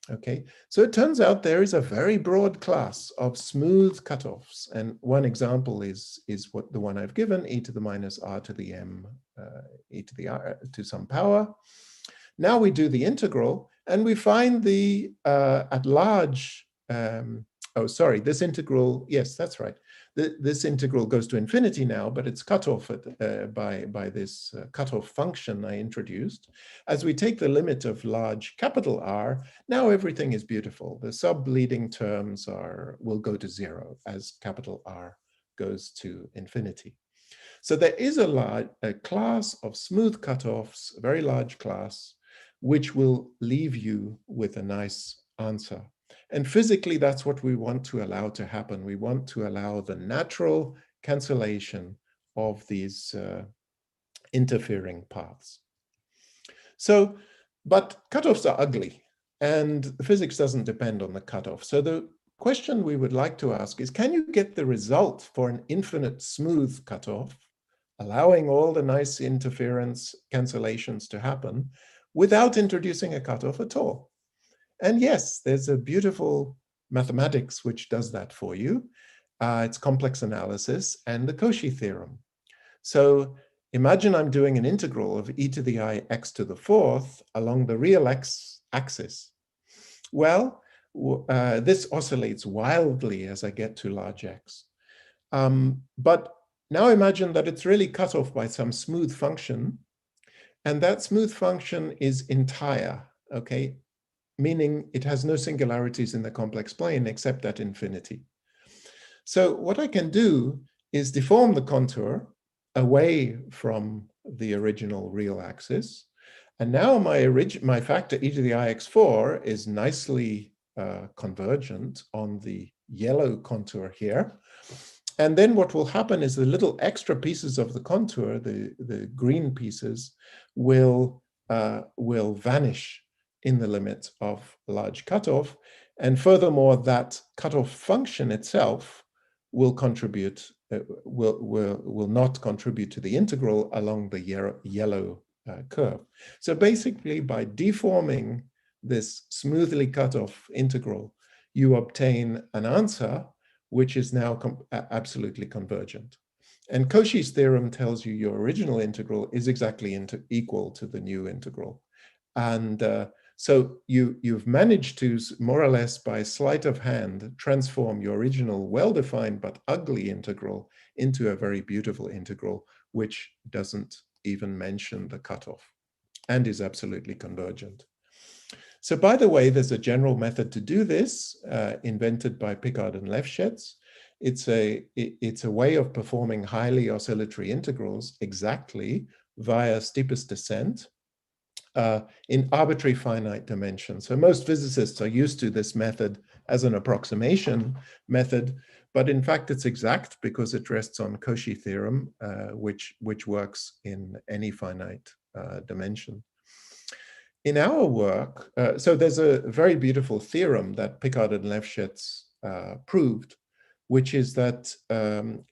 Okay, so it turns out there is a very broad class of smooth cutoffs, and one example is what the one I've given, e to the minus r to the m, e to the r to some power. Now we do the integral, and we find the at large. Oh, sorry, this integral. Yes, that's right. This integral goes to infinity now, but it's cut off by this cutoff function I introduced. As we take the limit of large capital R, now everything is beautiful. The sub-leading terms will go to 0 as capital R goes to infinity. So there is a class of smooth cutoffs, a very large class, which will leave you with a nice answer. And physically, that's what we want to allow to happen. We want to allow the natural cancellation of these interfering paths. So, but cutoffs are ugly, and physics doesn't depend on the cutoff. So the question we would like to ask is, can you get the result for an infinite smooth cutoff, allowing all the nice interference cancellations to happen without introducing a cutoff at all? And yes, there's a beautiful mathematics which does that for you. It's complex analysis and the Cauchy theorem. So imagine I'm doing an integral of e to the I x to the 4th along the real x axis. Well, this oscillates wildly as I get to large x. But now imagine that it's really cut off by some smooth function, and that smooth function is entire, okay? Meaning it has no singularities in the complex plane except at infinity. So what I can do is deform the contour away from the original real axis. And now my factor e to the ix4 is nicely convergent on the yellow contour here. And then what will happen is the little extra pieces of the contour, the green pieces, will vanish in the limit of large cutoff. And furthermore, that cutoff function itself will contribute, will not contribute to the integral along the yellow curve. So basically, by deforming this smoothly cut off integral, you obtain an answer which is now absolutely convergent. And Cauchy's theorem tells you your original integral is exactly equal to the new integral. And So you've managed to, more or less by sleight of hand, transform your original well-defined but ugly integral into a very beautiful integral, which doesn't even mention the cutoff and is absolutely convergent. So by the way, there's a general method to do this, invented by Picard and Lefschetz. It's a way of performing highly oscillatory integrals exactly via steepest descent in arbitrary finite dimensions. So most physicists are used to this method as an approximation method, but in fact it's exact because it rests on Cauchy theorem, which works in any finite dimension. In our work, so there's a very beautiful theorem that Picard and Lefschetz proved, which is that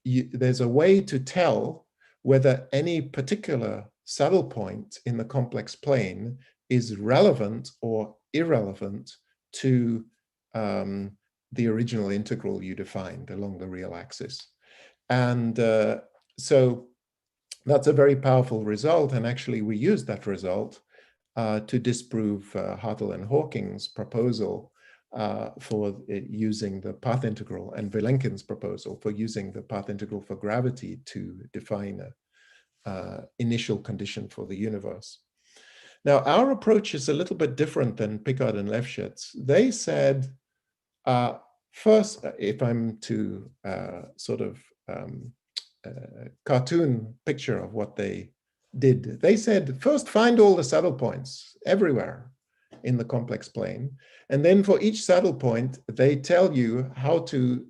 there's a way to tell whether any particular saddle point in the complex plane is relevant or irrelevant to the original integral you defined along the real axis. And so that's a very powerful result. And actually, we used that result to disprove Hartle and Hawking's proposal for using the path integral and Vilenkin's proposal for using the path integral for gravity to define an initial condition for the universe. Now, our approach is a little bit different than Picard and Lefschetz. They said, first, if I'm to sort of cartoon picture of what they did, they said, first find all the saddle points everywhere in the complex plane. And then for each saddle point, they tell you how to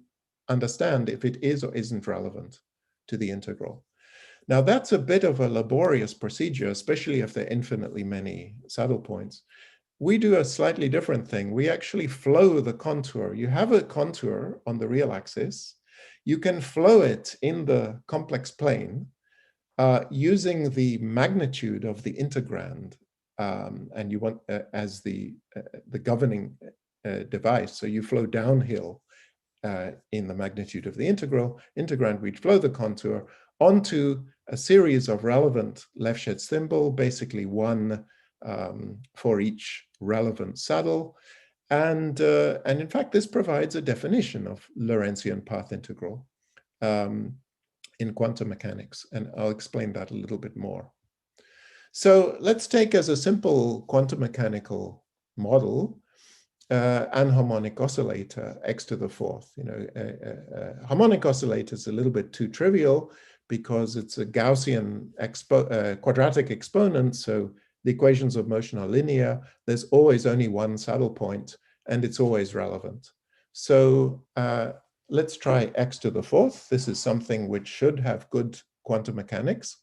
understand if it is or isn't relevant to the integral. Now, that's a bit of a laborious procedure, especially if there are infinitely many saddle points. We do a slightly different thing. We actually flow the contour. You have a contour on the real axis. You can flow it in the complex plane using the magnitude of the integrand, and you want as the governing device. So you flow downhill in the magnitude of the integrand. We'd flow the contour onto a series of relevant Lefschetz symbol, basically one for each relevant saddle. And in fact, this provides a definition of Lorentzian path integral in quantum mechanics. And I'll explain that a little bit more. So let's take as a simple quantum mechanical model an harmonic oscillator x to the fourth. You know, harmonic oscillator is a little bit too trivial because it's a Gaussian quadratic exponent. So the equations of motion are linear. There's always only one saddle point, and it's always relevant. So let's try x to the fourth. This is something which should have good quantum mechanics.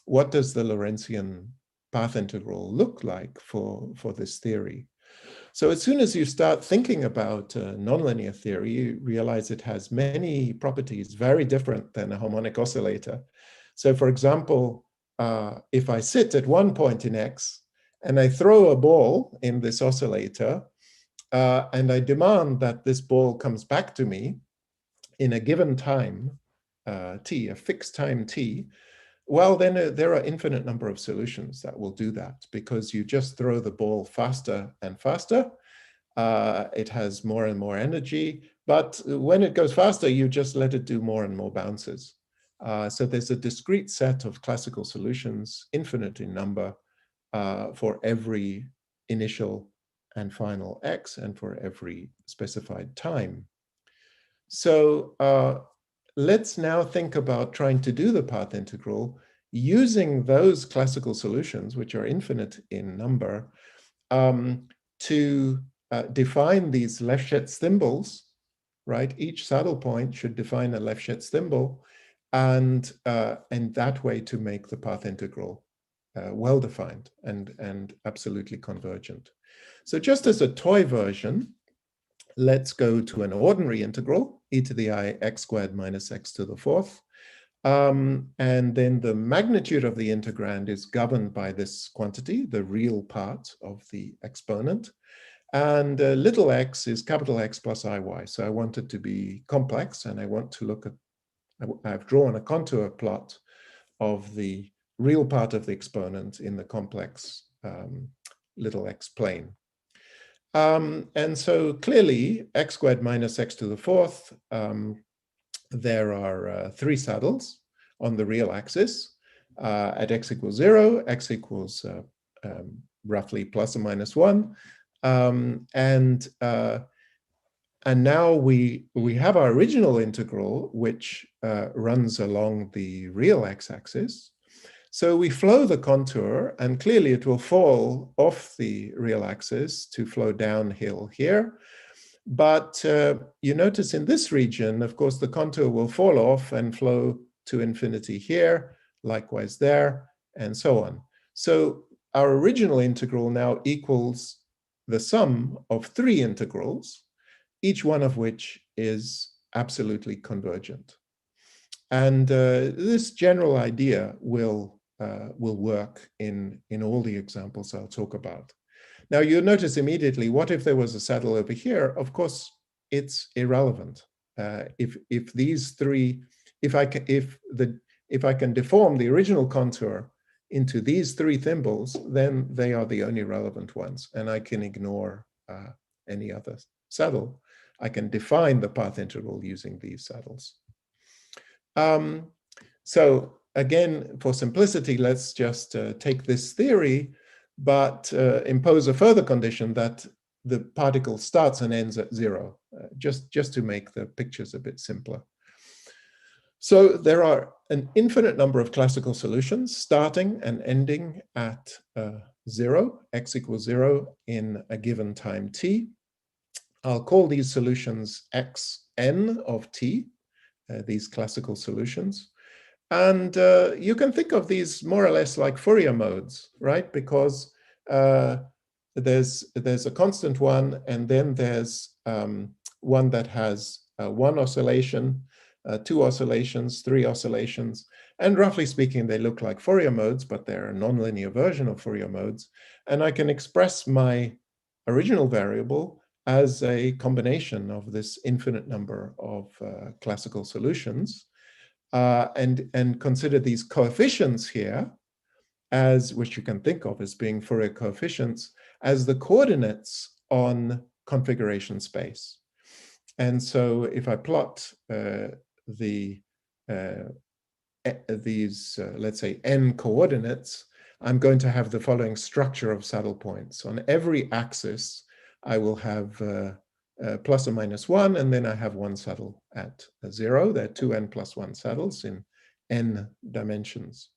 What does the Lorentzian path integral look like for this theory? So as soon as you start thinking about nonlinear theory, you realize it has many properties very different than a harmonic oscillator. So for example, if I sit at one point in x and I throw a ball in this oscillator, and I demand that this ball comes back to me in a given time, t, a fixed time t, well, then there are infinite number of solutions that will do that because you just throw the ball faster and faster. It has more and more energy, but when it goes faster, you just let it do more and more bounces. So there's a discrete set of classical solutions, infinite in number, for every initial and final x and for every specified time. So let's now think about trying to do the path integral using those classical solutions, which are infinite in number, to define these Lefschetz symbols, right? Each saddle point should define a Lefschetz symbol, and that way to make the path integral well-defined and absolutely convergent. So just as a toy version, let's go to an ordinary integral, e to the I x squared minus x to the fourth. And then the magnitude of the integrand is governed by this quantity, the real part of the exponent. And little x is capital X plus iy. So I want it to be complex, and I want to look at, I've drawn a contour plot of the real part of the exponent in the complex little x plane. And so clearly x squared minus x to the fourth, there are 3 saddles on the real axis. At x equals 0, x equals roughly plus or minus 1. And now we have our original integral, which runs along the real x-axis. So we flow the contour, and clearly it will fall off the real axis to flow downhill here. But you notice in this region, of course, the contour will fall off and flow to infinity here, likewise there, and so on. So our original integral now equals the sum of 3 integrals, each one of which is absolutely convergent. And this general idea will work in all the examples I'll talk about. Now you'll notice immediately, what if there was a saddle over here? Of course, it's irrelevant. If these 3, if I can deform the original contour into these 3 thimbles, then they are the only relevant ones, and I can ignore any other saddle. I can define the path integral using these saddles. So again, for simplicity, let's just take this theory, but impose a further condition that the particle starts and ends at 0, just to make the pictures a bit simpler. So there are an infinite number of classical solutions starting and ending at 0, x equals 0 in a given time t. I'll call these solutions xn of t, these classical solutions. And you can think of these more or less like Fourier modes, right? Because there's a constant one, and then there's one that has 1 oscillation, 2 oscillations, 3 oscillations. And roughly speaking, they look like Fourier modes, but they're a nonlinear version of Fourier modes. And I can express my original variable as a combination of this infinite number of classical solutions, and consider these coefficients here, as which you can think of as being Fourier coefficients, as the coordinates on configuration space. And so if I plot these, let's say, n coordinates, I'm going to have the following structure of saddle points. On every axis, I will have plus or minus 1, and then I have 1 saddle at 0. There are 2n plus 1 saddles in n dimensions.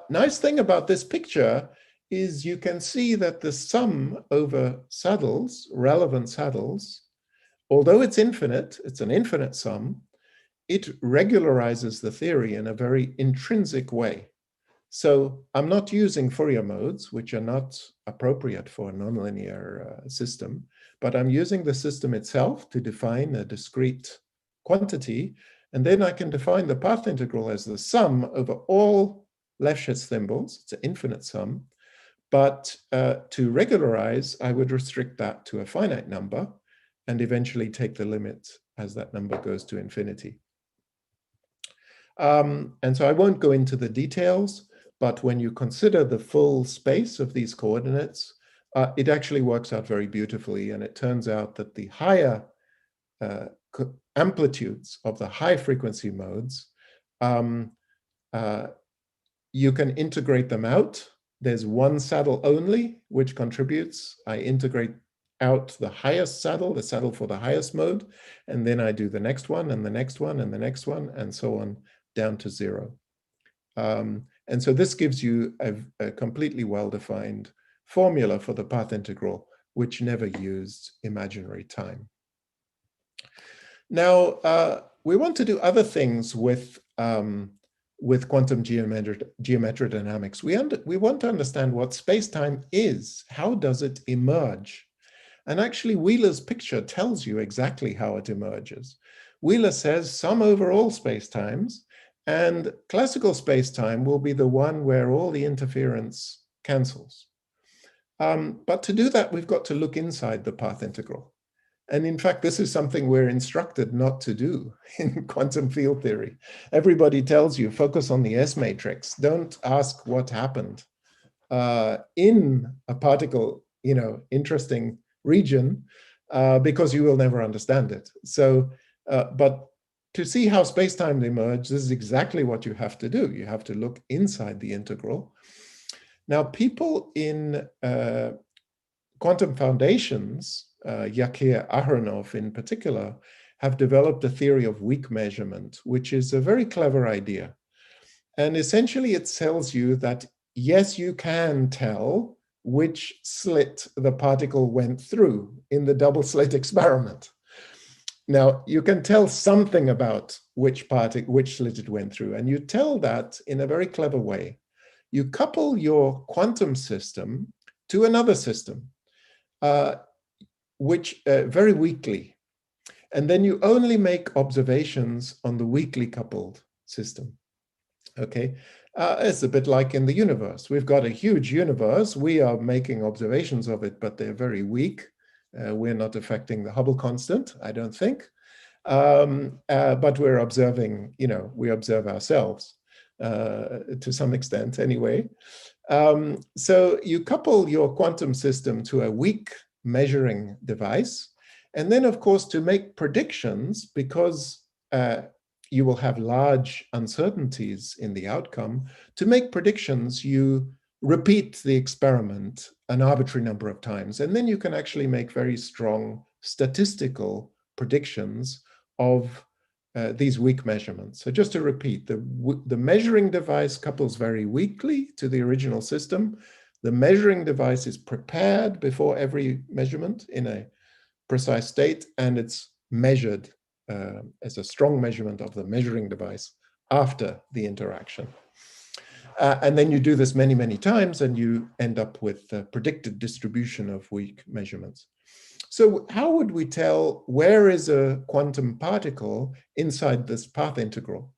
Nice thing about this picture is you can see that the sum over saddles, relevant saddles, although it's infinite, it's an infinite sum, it regularizes the theory in a very intrinsic way. So I'm not using Fourier modes, which are not appropriate for a nonlinear system, but I'm using the system itself to define a discrete quantity, and then I can define the path integral as the sum over all Lefschetz thimbles. It's an infinite sum, but to regularize, I would restrict that to a finite number and eventually take the limit as that number goes to infinity. And so I won't go into the details, but when you consider the full space of these coordinates, it actually works out very beautifully. And it turns out that the higher amplitudes of the high frequency modes, you can integrate them out. There's 1 saddle only, which contributes. I integrate out the highest saddle, the saddle for the highest mode, and then I do the next one and the next one and the next one, and so on down to 0. And so this gives you a completely well-defined formula for the path integral, which never used imaginary time. Now, we want to do other things with quantum geometry dynamics. We want to understand what space-time is. How does it emerge? And actually, Wheeler's picture tells you exactly how it emerges. Wheeler says sum over all spacetimes, and classical spacetime will be the one where all the interference cancels. But to do that, we've got to look inside the path integral. And in fact, this is something we're instructed not to do in quantum field theory. Everybody tells you, focus on the S matrix. Don't ask what happened in a particle, interesting region, because you will never understand it. So, but to see how space-time emerge, this is exactly what you have to do. You have to look inside the integral. Now, people in quantum foundations, Yakir Aharonov in particular, have developed a theory of weak measurement, which is a very clever idea. And essentially it tells you that, yes, you can tell which slit the particle went through in the double slit experiment. Now, you can tell something about which slit it went through, and you tell that in a very clever way. You couple your quantum system to another system, which very weakly, and then you only make observations on the weakly coupled system. Okay, it's a bit like in the universe. We've got a huge universe. We are making observations of it, but they're very weak. We're not affecting the Hubble constant, I don't think. But we're observing, we observe ourselves to some extent anyway. So you couple your quantum system to a weak measuring device. And then, of course, to make predictions, because you will have large uncertainties in the outcome, to make predictions, you repeat the experiment an arbitrary number of times. And then you can actually make very strong statistical predictions of these weak measurements. So just to repeat, the measuring device couples very weakly to the original system. The measuring device is prepared before every measurement in a precise state, and it's measured as a strong measurement of the measuring device after the interaction. And then you do this many, many times, and you end up with a predicted distribution of weak measurements. So how would we tell where is a quantum particle inside this path integral?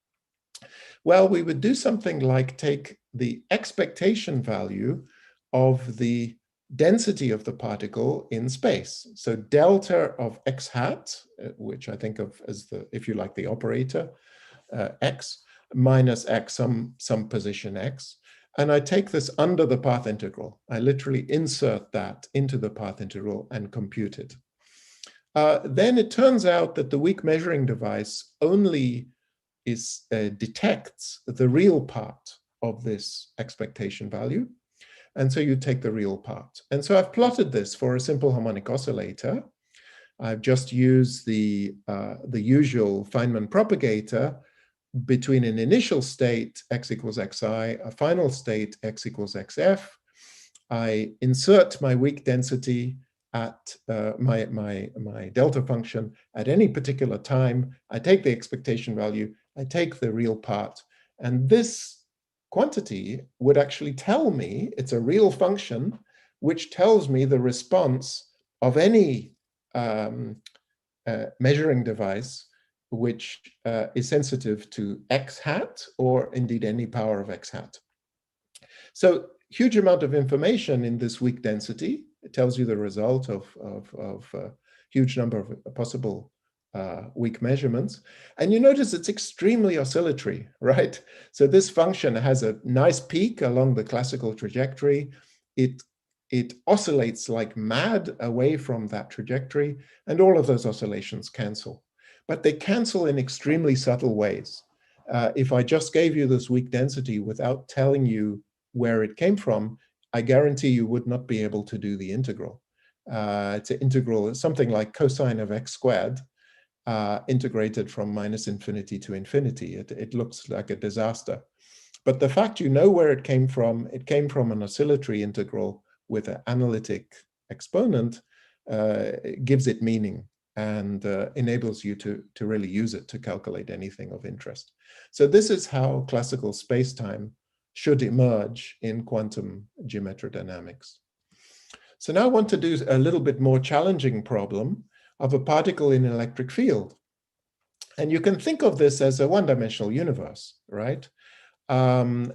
Well, we would do something like take the expectation value of the density of the particle in space. So delta of x hat, which I think of as the, if you like, the operator, x, minus x, some position x. And I take this under the path integral. I literally insert that into the path integral and compute it. Then it turns out that the weak measuring device only detects the real part of this expectation value. And so you take the real part. And so I've plotted this for a simple harmonic oscillator. I've just used the usual Feynman propagator between an initial state, x equals xi, a final state, x equals xf. I insert my weak density at my delta function at any particular time. I take the expectation value, I take the real part, and this quantity would actually tell me, it's a real function, which tells me the response of any measuring device which is sensitive to x hat, or indeed any power of x hat. So huge amount of information in this weak density. It tells you the result of a huge number of possible weak measurements. And you notice it's extremely oscillatory, right? So this function has a nice peak along the classical trajectory. It oscillates like mad away from that trajectory, and all of those oscillations cancel. But they cancel in extremely subtle ways. If I just gave you this weak density without telling you where it came from, I guarantee you would not be able to do the integral. It's an integral, it's something like cosine of x squared, integrated from minus infinity to infinity. It looks like a disaster. But the fact you know where it came from an oscillatory integral with an analytic exponent, gives it meaning and enables you to really use it to calculate anything of interest. So this is how classical space-time should emerge in quantum geometrodynamics. So now I want to do a little bit more challenging problem of a particle in an electric field. And you can think of this as a one-dimensional universe, right? And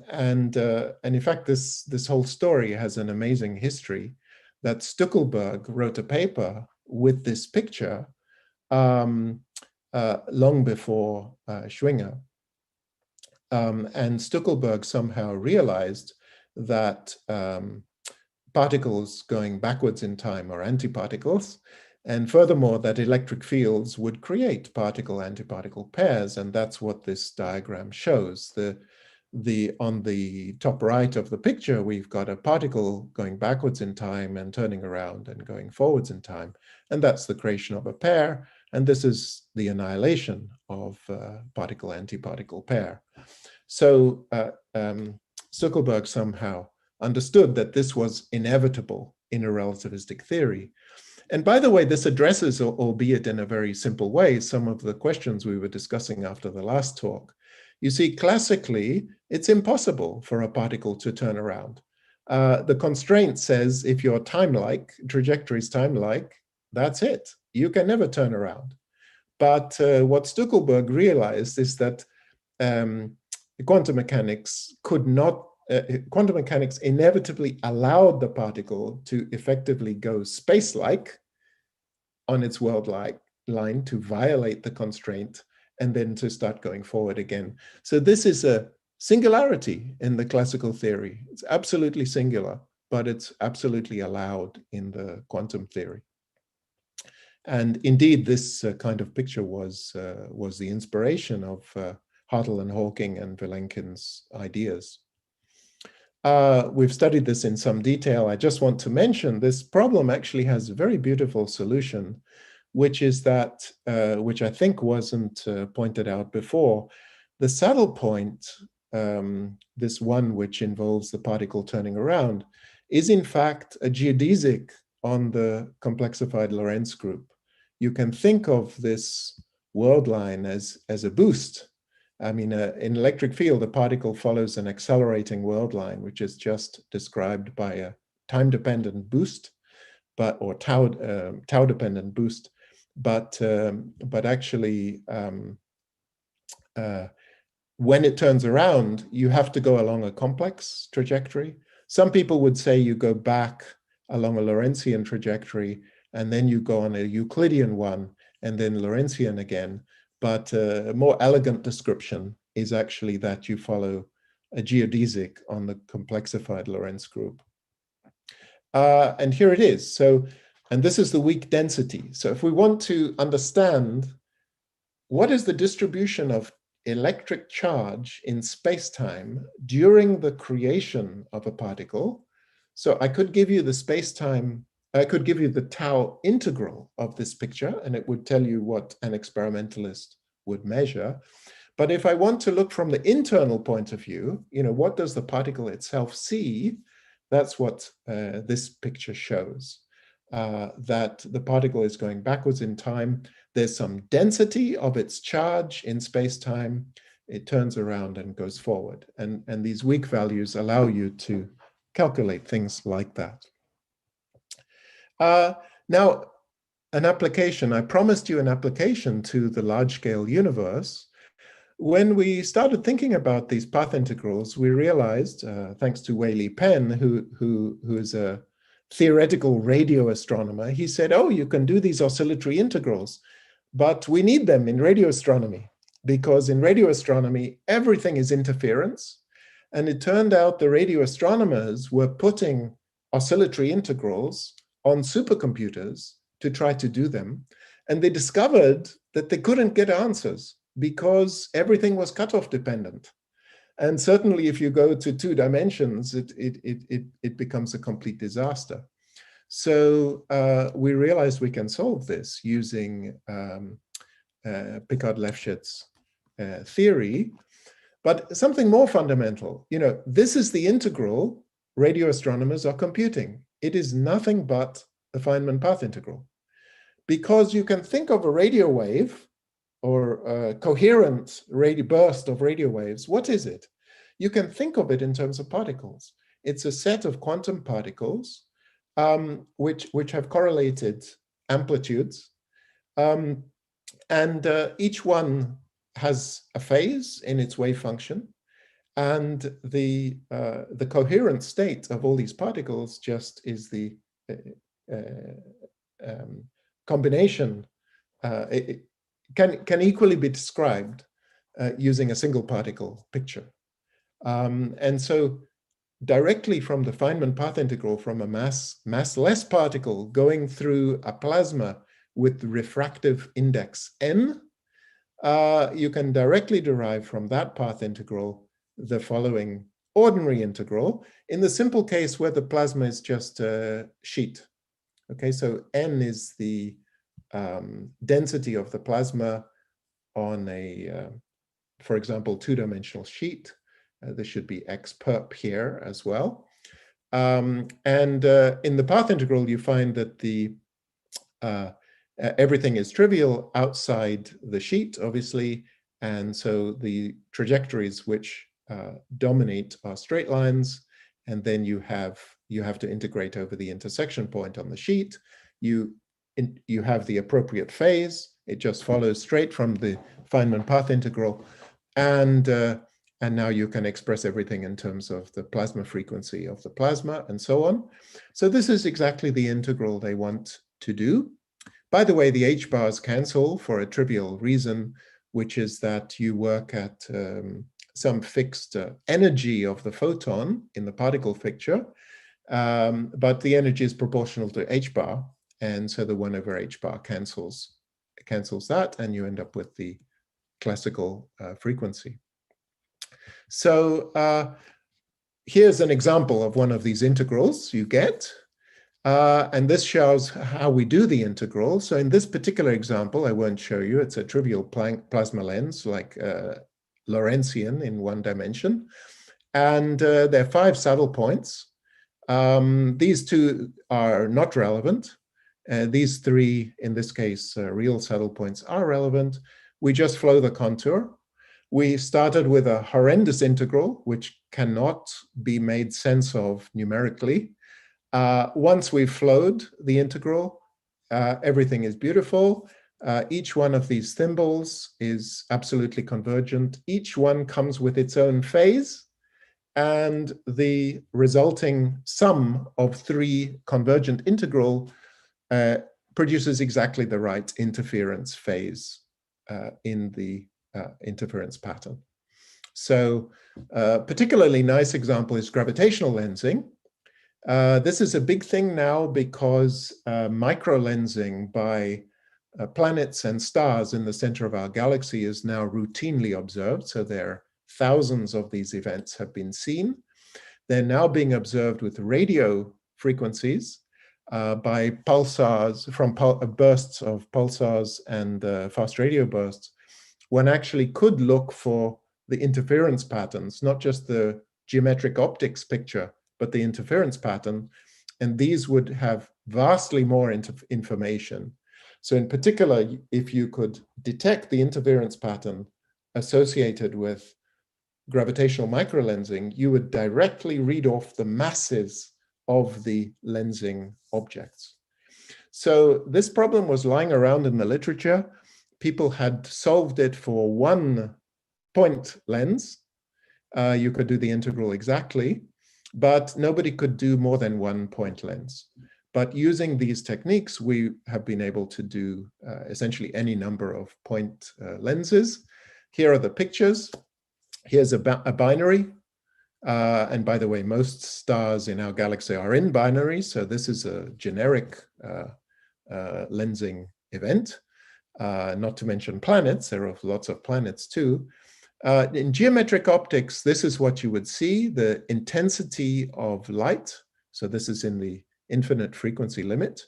in fact, this whole story has an amazing history, that Stuckelberg wrote a paper with this picture long before Schwinger. And Stuckelberg somehow realized that particles going backwards in time are antiparticles, and furthermore that electric fields would create particle-antiparticle pairs, and that's what this diagram shows. On the top right of the picture, we've got a particle going backwards in time and turning around and going forwards in time, and that's the creation of a pair, and this is the annihilation of particle-antiparticle pair. So Stuckelberg somehow understood that this was inevitable in a relativistic theory. And by the way, this addresses, albeit in a very simple way, some of the questions we were discussing after the last talk. You see, classically, it's impossible for a particle to turn around. The constraint says if your trajectory is time-like, that's it. You can never turn around. But what Stuckelberg realized is that quantum mechanics quantum mechanics inevitably allowed the particle to effectively go space-like on its world line to violate the constraint and then to start going forward again. So this is a singularity in the classical theory. It's absolutely singular, but it's absolutely allowed in the quantum theory. And indeed, this kind of picture was the inspiration of Hartle and Hawking and Vilenkin's ideas. We've studied this in some detail. I just want to mention this problem actually has a very beautiful solution, which is that, which I think wasn't pointed out before, the saddle point, this one which involves the particle turning around, is in fact a geodesic on the complexified Lorentz group. You can think of this world line as a boost. I mean, in electric field, a particle follows an accelerating world line, which is just described by a time-dependent boost, or tau-dependent boost. But actually, when it turns around, you have to go along a complex trajectory. Some people would say you go back along a Lorentzian trajectory, and then you go on a Euclidean one, and then Lorentzian again. But a more elegant description is actually that you follow a geodesic on the complexified Lorentz group. And here it is. So, and this is the weak density. So if we want to understand what is the distribution of electric charge in space-time during the creation of a particle, so I could give you the space-time, I could give you the tau integral of this picture, and it would tell you what an experimentalist would measure. But if I want to look from the internal point of view, what does the particle itself see? That's what this picture shows, that the particle is going backwards in time. There's some density of its charge in space-time. It turns around and goes forward. And these weak values allow you to calculate things like that. Now, an application, I promised you an application to the large-scale universe. When we started thinking about these path integrals, we realized, thanks to Wei Li Pen, who is a theoretical radio astronomer, he said, oh, you can do these oscillatory integrals, but we need them in radio astronomy, because in radio astronomy, everything is interference. And it turned out the radio astronomers were putting oscillatory integrals on supercomputers to try to do them. And they discovered that they couldn't get answers because everything was cutoff dependent. And certainly if you go to 2 dimensions, it becomes a complete disaster. So we realized we can solve this using Picard-Lefschetz theory. But something more fundamental, this is the integral radio astronomers are computing. It is nothing but a Feynman path integral. Because you can think of a radio wave or a coherent burst of radio waves. What is it? You can think of it in terms of particles. It's a set of quantum particles which have correlated amplitudes. And each one has a phase in its wave function. And the coherent state of all these particles just is the combination. It can equally be described using a single particle picture. And so directly from the Feynman path integral from a massless particle going through a plasma with refractive index n, you can directly derive from that path integral the following ordinary integral in the simple case where the plasma is just a sheet. Okay, so n is the density of the plasma on a, for example, two-dimensional sheet. This should be x perp here as well. In the path integral, you find that the everything is trivial outside the sheet, obviously, and so the trajectories which dominate are straight lines, and then you have to integrate over the intersection point on the sheet. You have the appropriate phase. It just follows straight from the Feynman path integral, and now you can express everything in terms of the plasma frequency of the plasma and so on. So this is exactly the integral they want to do. By the way, the h bars cancel for a trivial reason, which is that you work at some fixed energy of the photon in the particle picture, but the energy is proportional to h bar, and so the 1 over h bar cancels that, and you end up with the classical frequency. So here's an example of one of these integrals you get. And this shows how we do the integral. So in this particular example, I won't show you, it's a trivial plasma lens, like Lorentzian in one dimension. And there are 5 saddle points. These 2 are not relevant. These 3, in this case, real saddle points are relevant. We just flow the contour. We started with a horrendous integral, which cannot be made sense of numerically. Once we've flowed the integral, everything is beautiful. Each one of these thimbles is absolutely convergent. Each one comes with its own phase, and the resulting sum of 3 convergent integral produces exactly the right interference phase in the interference pattern. So a particularly nice example is gravitational lensing. This is a big thing now because microlensing by planets and stars in the center of our galaxy is now routinely observed. So there are thousands of these events have been seen. They're now being observed with radio frequencies by pulsars, from bursts of pulsars and fast radio bursts. One actually could look for the interference patterns, not just the geometric optics picture, but the interference pattern, and these would have vastly more information. So in particular, if you could detect the interference pattern associated with gravitational microlensing, you would directly read off the masses of the lensing objects. So this problem was lying around in the literature. People had solved it for 1 point lens. You could do the integral exactly, but nobody could do more than 1 point lens. But using these techniques, we have been able to do essentially any number of point lenses. Here are the pictures. Here's a binary. And by the way, most stars in our galaxy are in binary. So this is a generic lensing event, not to mention planets. There are lots of planets too. In geometric optics, this is what you would see, the intensity of light. So this is in the infinite frequency limit.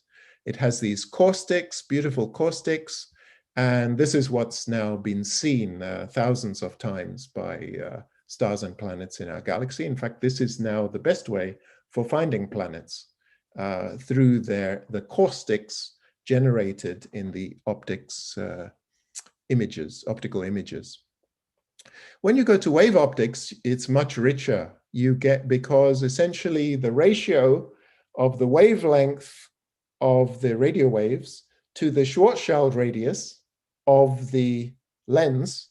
It has these caustics, beautiful caustics, and this is what's now been seen thousands of times by stars and planets in our galaxy. In fact, this is now the best way for finding planets through the caustics generated in the optics optical images. When you go to wave optics, it's much richer. You get, because essentially the ratio of the wavelength of the radio waves to the Schwarzschild radius of the lens,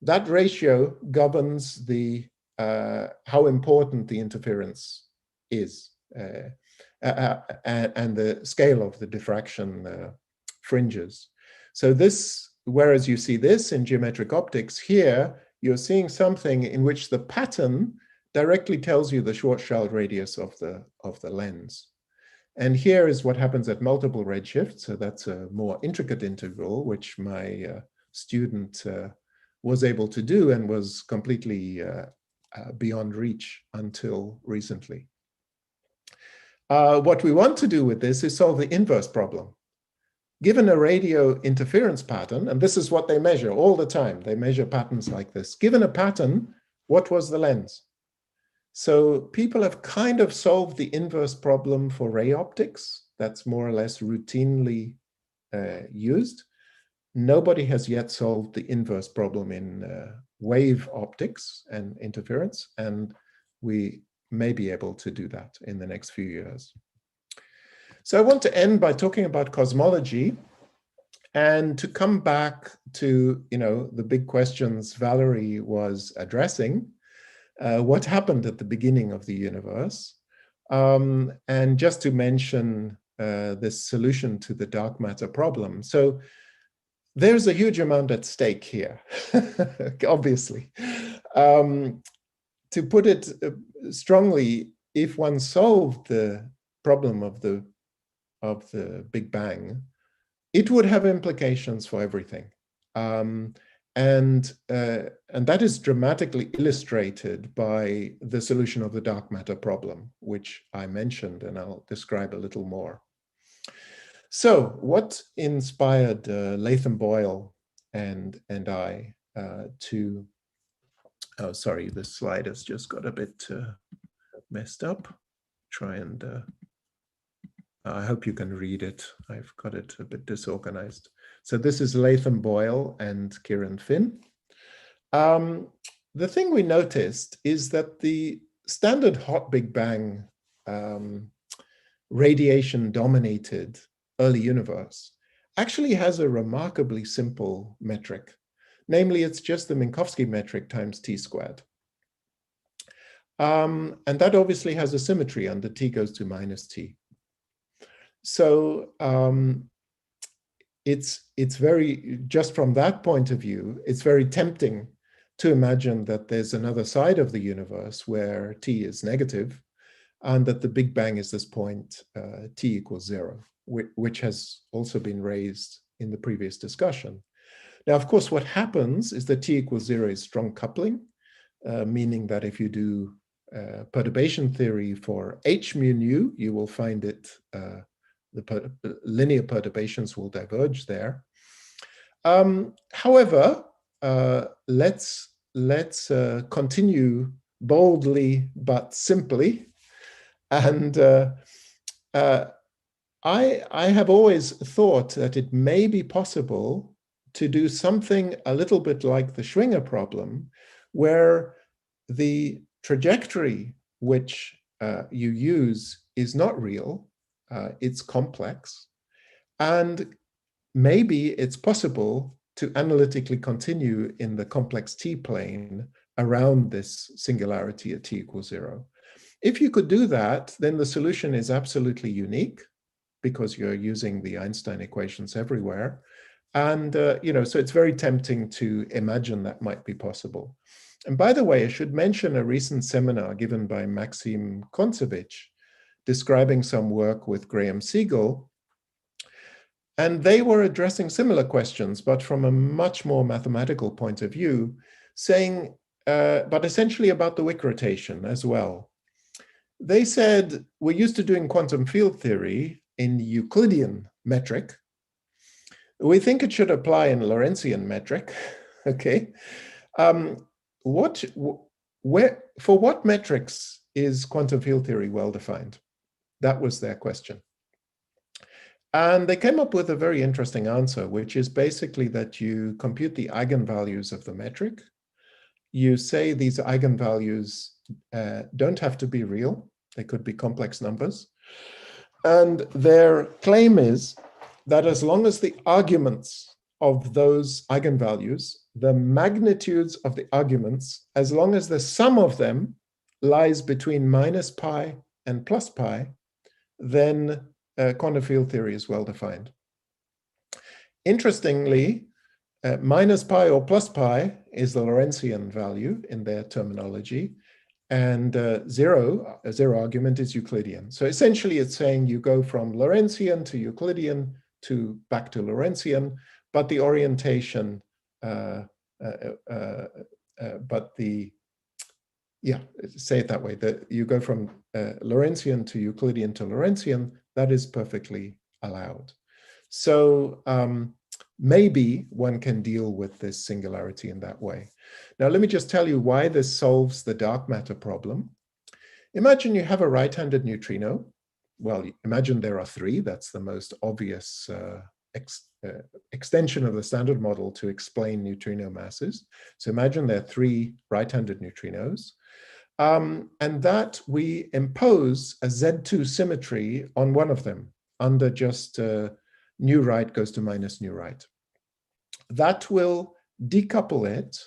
that ratio governs the how important the interference is and the scale of the diffraction fringes. So this, whereas you see this in geometric optics, here you're seeing something in which the pattern directly tells you the Schwarzschild radius of the lens. And here is what happens at multiple redshifts. So that's a more intricate integral, which my student was able to do and was completely beyond reach until recently. What we want to do with this is solve the inverse problem. Given a radio interference pattern, and this is what they measure all the time, they measure patterns like this. Given a pattern, what was the lens? So people have kind of solved the inverse problem for ray optics. That's more or less routinely used. Nobody has yet solved the inverse problem in wave optics and interference, and we may be able to do that in the next few years. So I want to end by talking about cosmology and to come back to, the big questions Valerie was addressing. What happened at the beginning of the universe? And just to mention this solution to the dark matter problem. So there's a huge amount at stake here, obviously. To put it strongly, if one solved the problem of the Big Bang, it would have implications for everything. And that is dramatically illustrated by the solution of the dark matter problem, which I mentioned, and I'll describe a little more. So what inspired Latham Boyle and I to, oh, sorry, this slide has just got a bit messed up. Try and, I hope you can read it. I've got it a bit disorganized. So this is Latham Boyle and Kieran Finn. The thing we noticed is that the standard hot Big Bang radiation-dominated early universe actually has a remarkably simple metric. Namely, it's just the Minkowski metric times t squared. And that obviously has a symmetry under t goes to minus t. So it's very, just from that point of view, it's very tempting to imagine that there's another side of the universe where t is negative, and that the Big Bang is this point t equals 0, which has also been raised in the previous discussion. Now, of course, what happens is that t equals 0 is strong coupling, meaning that if you do perturbation theory for h mu nu, you will find it, the linear perturbations will diverge there. However, let's continue boldly but simply. And I have always thought that it may be possible to do something a little bit like the Schwinger problem, where the trajectory which you use is not real, it's complex, and maybe it's possible to analytically continue in the complex t plane around this singularity at t equals 0. If you could do that, then the solution is absolutely unique because you're using the Einstein equations everywhere. And, so it's very tempting to imagine that might be possible. And by the way, I should mention a recent seminar given by Maxim Kontsevich describing some work with Graham Siegel. And they were addressing similar questions, but from a much more mathematical point of view, saying, but essentially about the Wick rotation as well. They said, we're used to doing quantum field theory in Euclidean metric. We think it should apply in Lorentzian metric, okay? For what metrics is quantum field theory well-defined? That was their question. And they came up with a very interesting answer, which is basically that you compute the eigenvalues of the metric. You say these eigenvalues don't have to be real. They could be complex numbers. And their claim is that as long as the arguments of those eigenvalues, the magnitudes of the arguments, as long as the sum of them lies between minus pi and plus pi, then quantum field theory is well-defined. Interestingly, minus pi or plus pi is the Lorentzian value in their terminology, And a zero argument is Euclidean. So essentially it's saying you go from Lorentzian to Euclidean to back to Lorentzian, but the orientation, say it that way, that you go from Lorentzian to Lorentzian, that is perfectly allowed. So maybe one can deal with this singularity in that way. Now, let me just tell you why this solves the dark matter problem. Imagine you have a right-handed neutrino. Well, imagine there are three. That's the most obvious extension of the standard model to explain neutrino masses. So imagine there are three right-handed neutrinos. And that we impose a Z2 symmetry on one of them under just nu right goes to minus nu right. That will decouple it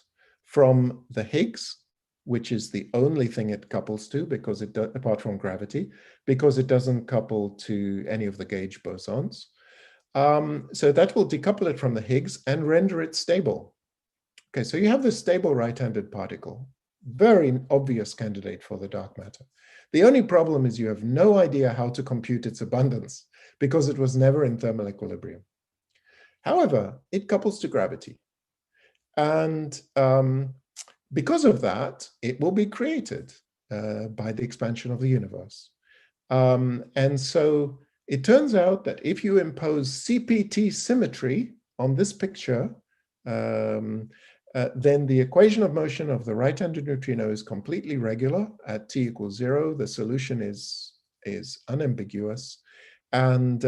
from the Higgs, which is the only thing it couples to, because it apart from gravity, because it doesn't couple to any of the gauge bosons. So that will decouple it from the Higgs and render it stable. Okay, so you have this stable right-handed particle, very obvious candidate for the dark matter. The only problem is you have no idea how to compute its abundance because it was never in thermal equilibrium. However, it couples to gravity. And because of that, it will be created by the expansion of the universe. And so it turns out that if you impose CPT symmetry on this picture, then the equation of motion of the right-handed neutrino is completely regular at t equals 0. The solution is unambiguous. And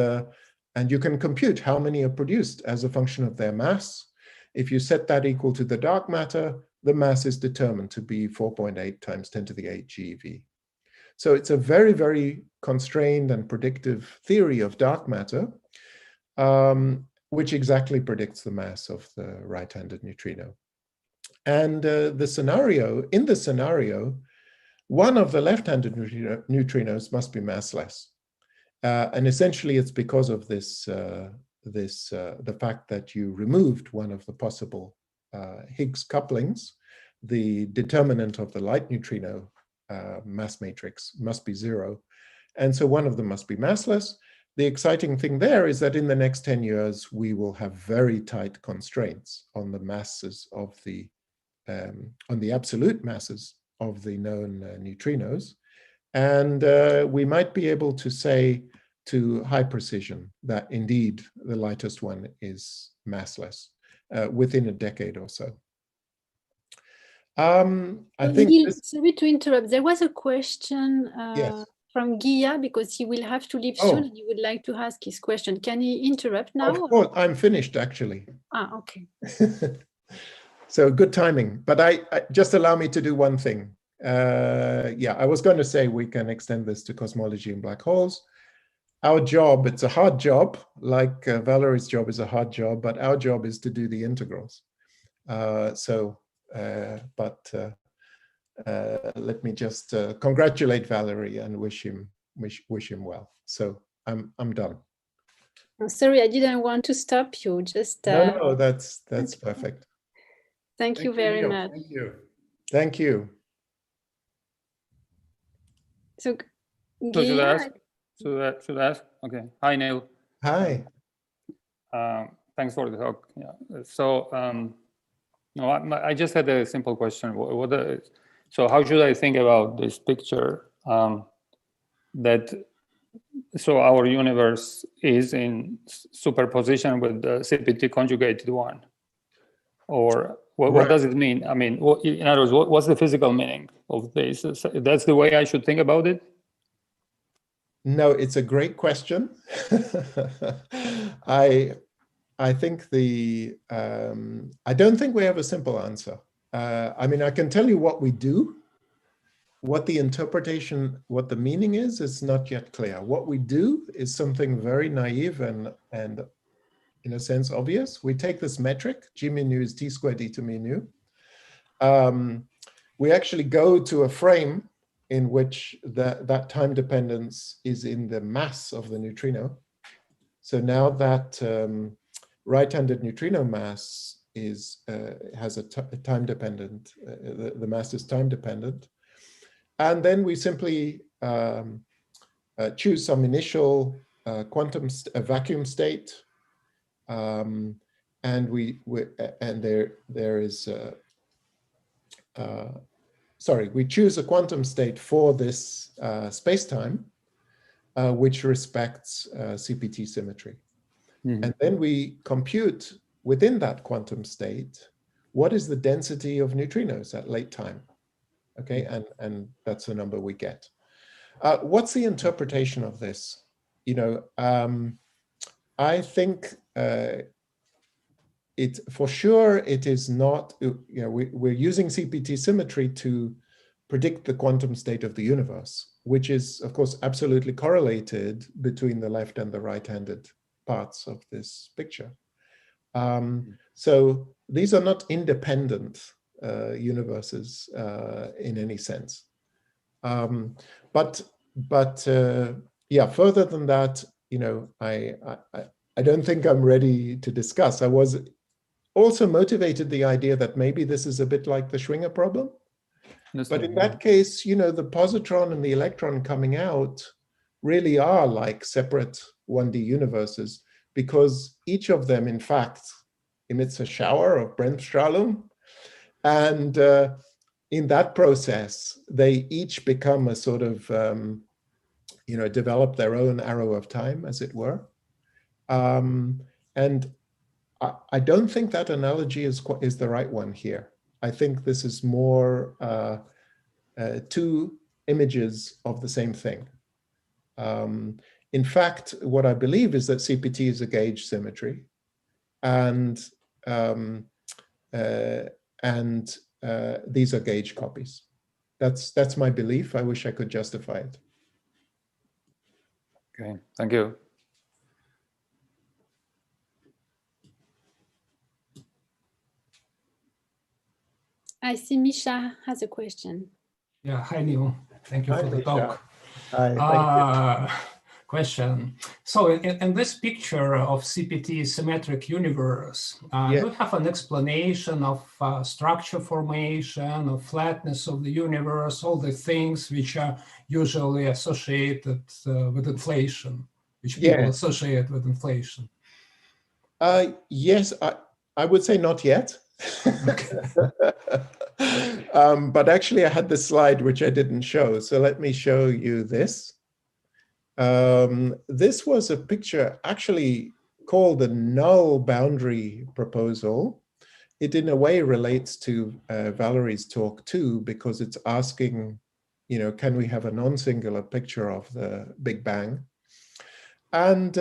you can compute how many are produced as a function of their mass. If you set that equal to the dark matter, the mass is determined to be 4.8 times 10 to the 8 GeV. So it's a very, very constrained and predictive theory of dark matter, which exactly predicts the mass of the right-handed neutrino. And in the scenario, one of the left-handed neutrinos must be massless. And essentially it's because of this, the fact that you removed one of the possible Higgs couplings, the determinant of the light neutrino mass matrix must be 0. And so one of them must be massless. The exciting thing there is that in the next 10 years, we will have very tight constraints on the masses of the, on the absolute masses of the known neutrinos. And we might be able to say to high precision that indeed the lightest one is massless within a decade or so. I think sorry to interrupt. There was a question yes. from Gia, because he will have to leave soon and he would like to ask his question. Can he interrupt now? Of course, I'm finished actually. Ah, okay. So good timing, but I just allow me to do one thing. Yeah, I was going to say we can extend this to cosmology and black holes. Our job, it's a hard job, like Valerie's job is a hard job, but our job is to do the integrals. Let me just congratulate Valerie and wish him well. So I'm done. Oh, sorry, I didn't want to stop you. Just no, that's perfect. Thank you very much. Thank you. Thank you. So, should I ask? Okay. Hi, Neil. Hi. Thanks for the talk. Yeah. So, no, I just had a simple question. So how should I think about this picture so our universe is in superposition with the CPT conjugated one? Or what does it mean? I mean, in other words, what's the physical meaning of this? That's the way I should think about it? No, it's a great question. I think I don't think we have a simple answer. I mean, I can tell you what we do. What the interpretation, what the meaning is not yet clear. What we do is something very naive and in a sense obvious. We take this metric, G mu nu is T squared eta mu nu. We actually go to a frame in which that time dependence is in the mass of the neutrino. So now that right-handed neutrino mass has a time dependent, the mass is time dependent. And then we simply choose some initial vacuum state, and we choose a quantum state for this space-time, which respects CPT symmetry. And then we compute within that quantum state, what is the density of neutrinos at late time? Okay, and that's the number we get. What's the interpretation of this? You know, I think for sure it is not, you know, we're using CPT symmetry to predict the quantum state of the universe, which is, of course, absolutely correlated between the left and the right-handed parts of this picture. So these are not independent universes in any sense. But yeah, further than that, you know, I don't think I'm ready to discuss. I was also motivated the idea that maybe this is a bit like the Schwinger problem. But in that case, you know, the positron and the electron coming out really are like separate 1D universes, because each of them, in fact, emits a shower of Bremsstrahlung. And in that process, they each become a sort of, you know, develop their own arrow of time, as it were. And I don't think that analogy is the right one here. I think this is more two images of the same thing. In fact, what I believe is that CPT is a gauge symmetry, and these are gauge copies. That's my belief. I wish I could justify it. Okay, thank you. I see Misha has a question. Yeah, hi Neil. Thank you for the talk. Hi, thank you. Question. So in this picture of CPT symmetric universe, you have an explanation of structure formation, of flatness of the universe, all the things which are usually associated with inflation, which people associate with inflation. Yes, I would say not yet. But actually I had this slide which I didn't show. So let me show you this. This was a picture actually called the null boundary proposal. It in a way relates to Valerie's talk too, because it's asking, you know, can we have a non-singular picture of the Big Bang? And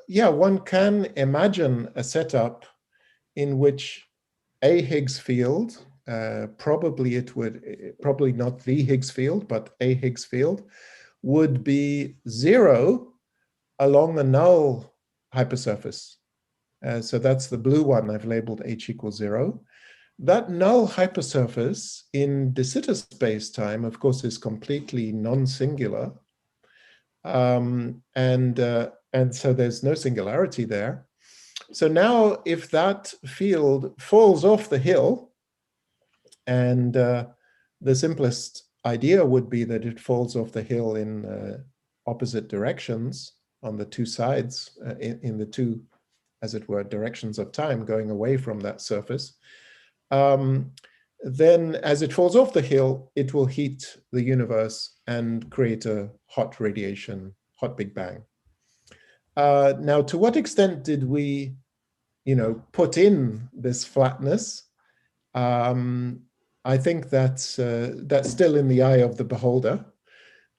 yeah, one can imagine a setup in which a Higgs field, probably not the Higgs field, but a Higgs field, would be 0 along the null hypersurface. So that's the blue one I've labeled H equals 0. That null hypersurface in de Sitter space-time, of course, is completely non-singular. And so there's no singularity there. So now if that field falls off the hill, and the simplest idea would be that it falls off the hill in opposite directions on the two sides, in the two, as it were, directions of time going away from that surface. Then as it falls off the hill, it will heat the universe and create a hot radiation, hot Big Bang. Now, to what extent did we, you know, put in this flatness? I think that's still in the eye of the beholder.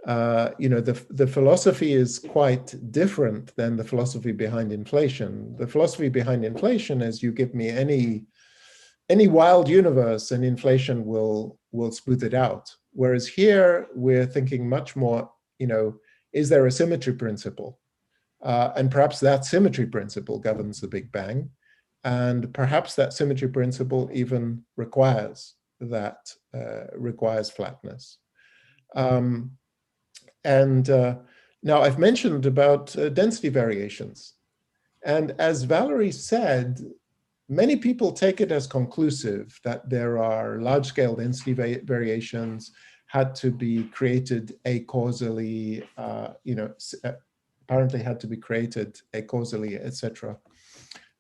You know, the philosophy is quite different than the philosophy behind inflation. The philosophy behind inflation is you give me any wild universe and inflation will smooth it out. Whereas here we're thinking much more, you know, is there a symmetry principle? And perhaps that symmetry principle governs the Big Bang. And perhaps that symmetry principle even requires flatness. Now I've mentioned about density variations. And as Valerie said, many people take it as conclusive that there are large-scale density variations had to be created acausally, apparently had to be created acausally, etc.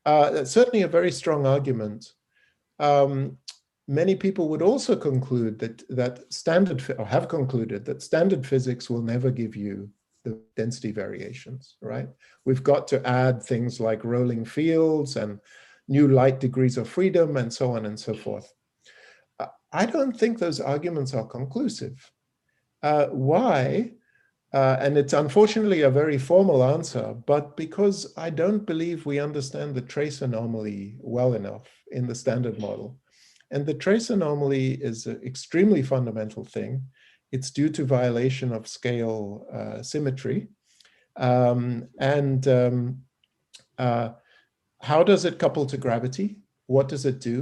That's certainly a very strong argument. Many people would also conclude have concluded that standard physics will never give you the density variations, right? We've got to add things like rolling fields and new light degrees of freedom and so on and so forth. I don't think those arguments are conclusive. Why? And it's unfortunately a very formal answer, but because I don't believe we understand the trace anomaly well enough in the standard model. And the trace anomaly is an extremely fundamental thing. It's due to violation of scale symmetry. How does it couple to gravity? What does it do?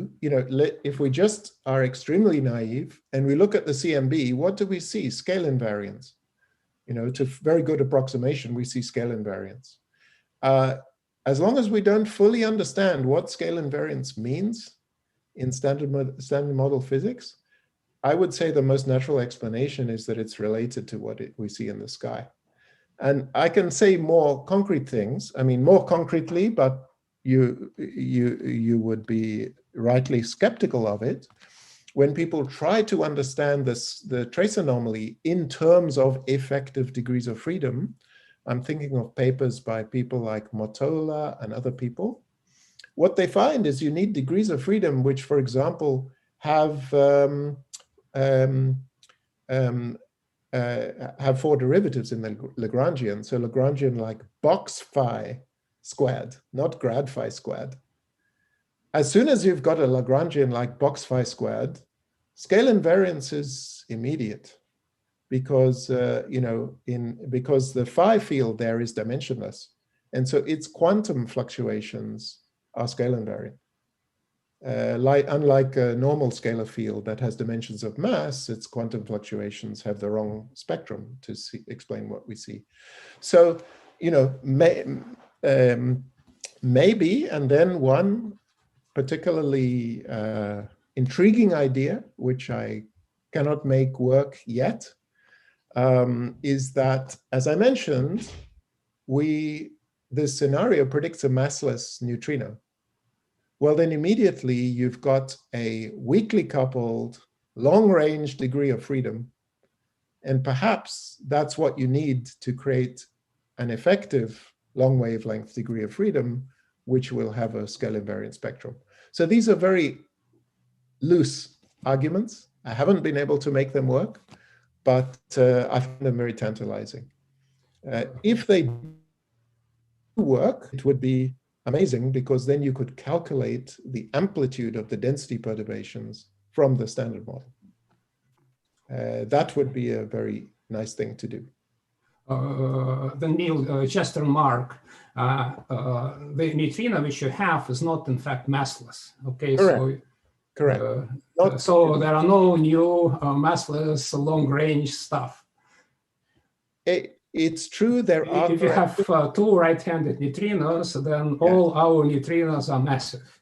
If we just are extremely naive and we look at the CMB, what do we see? Scale invariance. To very good approximation, we see scale invariance. As long as we don't fully understand what scale invariance means in standard model physics, I would say the most natural explanation is that it's related to what we see in the sky. And I can say more concrete things. I mean, more concretely, but you would be rightly skeptical of it. When people try to understand the trace anomaly in terms of effective degrees of freedom, I'm thinking of papers by people like Motola and other people. What they find is you need degrees of freedom which, for example, have 4 derivatives in the Lagrangian. So Lagrangian like box phi squared, not grad phi squared. As soon as you've got a Lagrangian like box phi squared, scale invariance is immediate because because the phi field there is dimensionless, and so its quantum fluctuations are scale invariant. Unlike a normal scalar field that has dimensions of mass, its quantum fluctuations have the wrong spectrum to explain what we see. So, maybe, and then one particularly intriguing idea, which I cannot make work yet, is that, as I mentioned, this scenario predicts a massless neutrino. Well, then immediately you've got a weakly coupled, long-range degree of freedom. And perhaps that's what you need to create an effective long wavelength degree of freedom, which will have a scale invariant spectrum. So these are very loose arguments. I haven't been able to make them work, but I find them very tantalizing. If they work, it would be amazing, because then you could calculate the amplitude of the density perturbations from the standard model. That would be a very nice thing to do. Then Neil, just a remark, the neutrino which you have is not in fact massless. Okay, correct. Correct. So there are no new massless long-range stuff. It's true there are. If you have 2 right-handed neutrinos, then all our neutrinos are massive.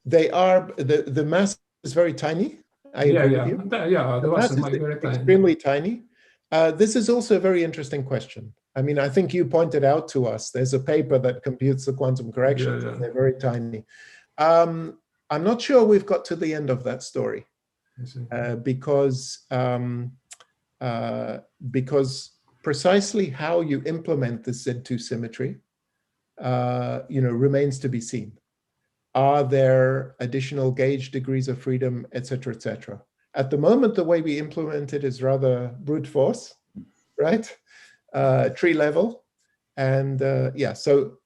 They are, the mass is very tiny. I agree with you. The mass is very tiny. Extremely tiny. This is also a very interesting question. I mean, I think you pointed out to us, there's a paper that computes the quantum corrections, and they're very tiny. I'm not sure we've got to the end of that story, because precisely how you implement the Z2 symmetry, remains to be seen. Are there additional gauge degrees of freedom, et cetera, et cetera? At the moment, the way we implement it is rather brute force, right? Tree level. And so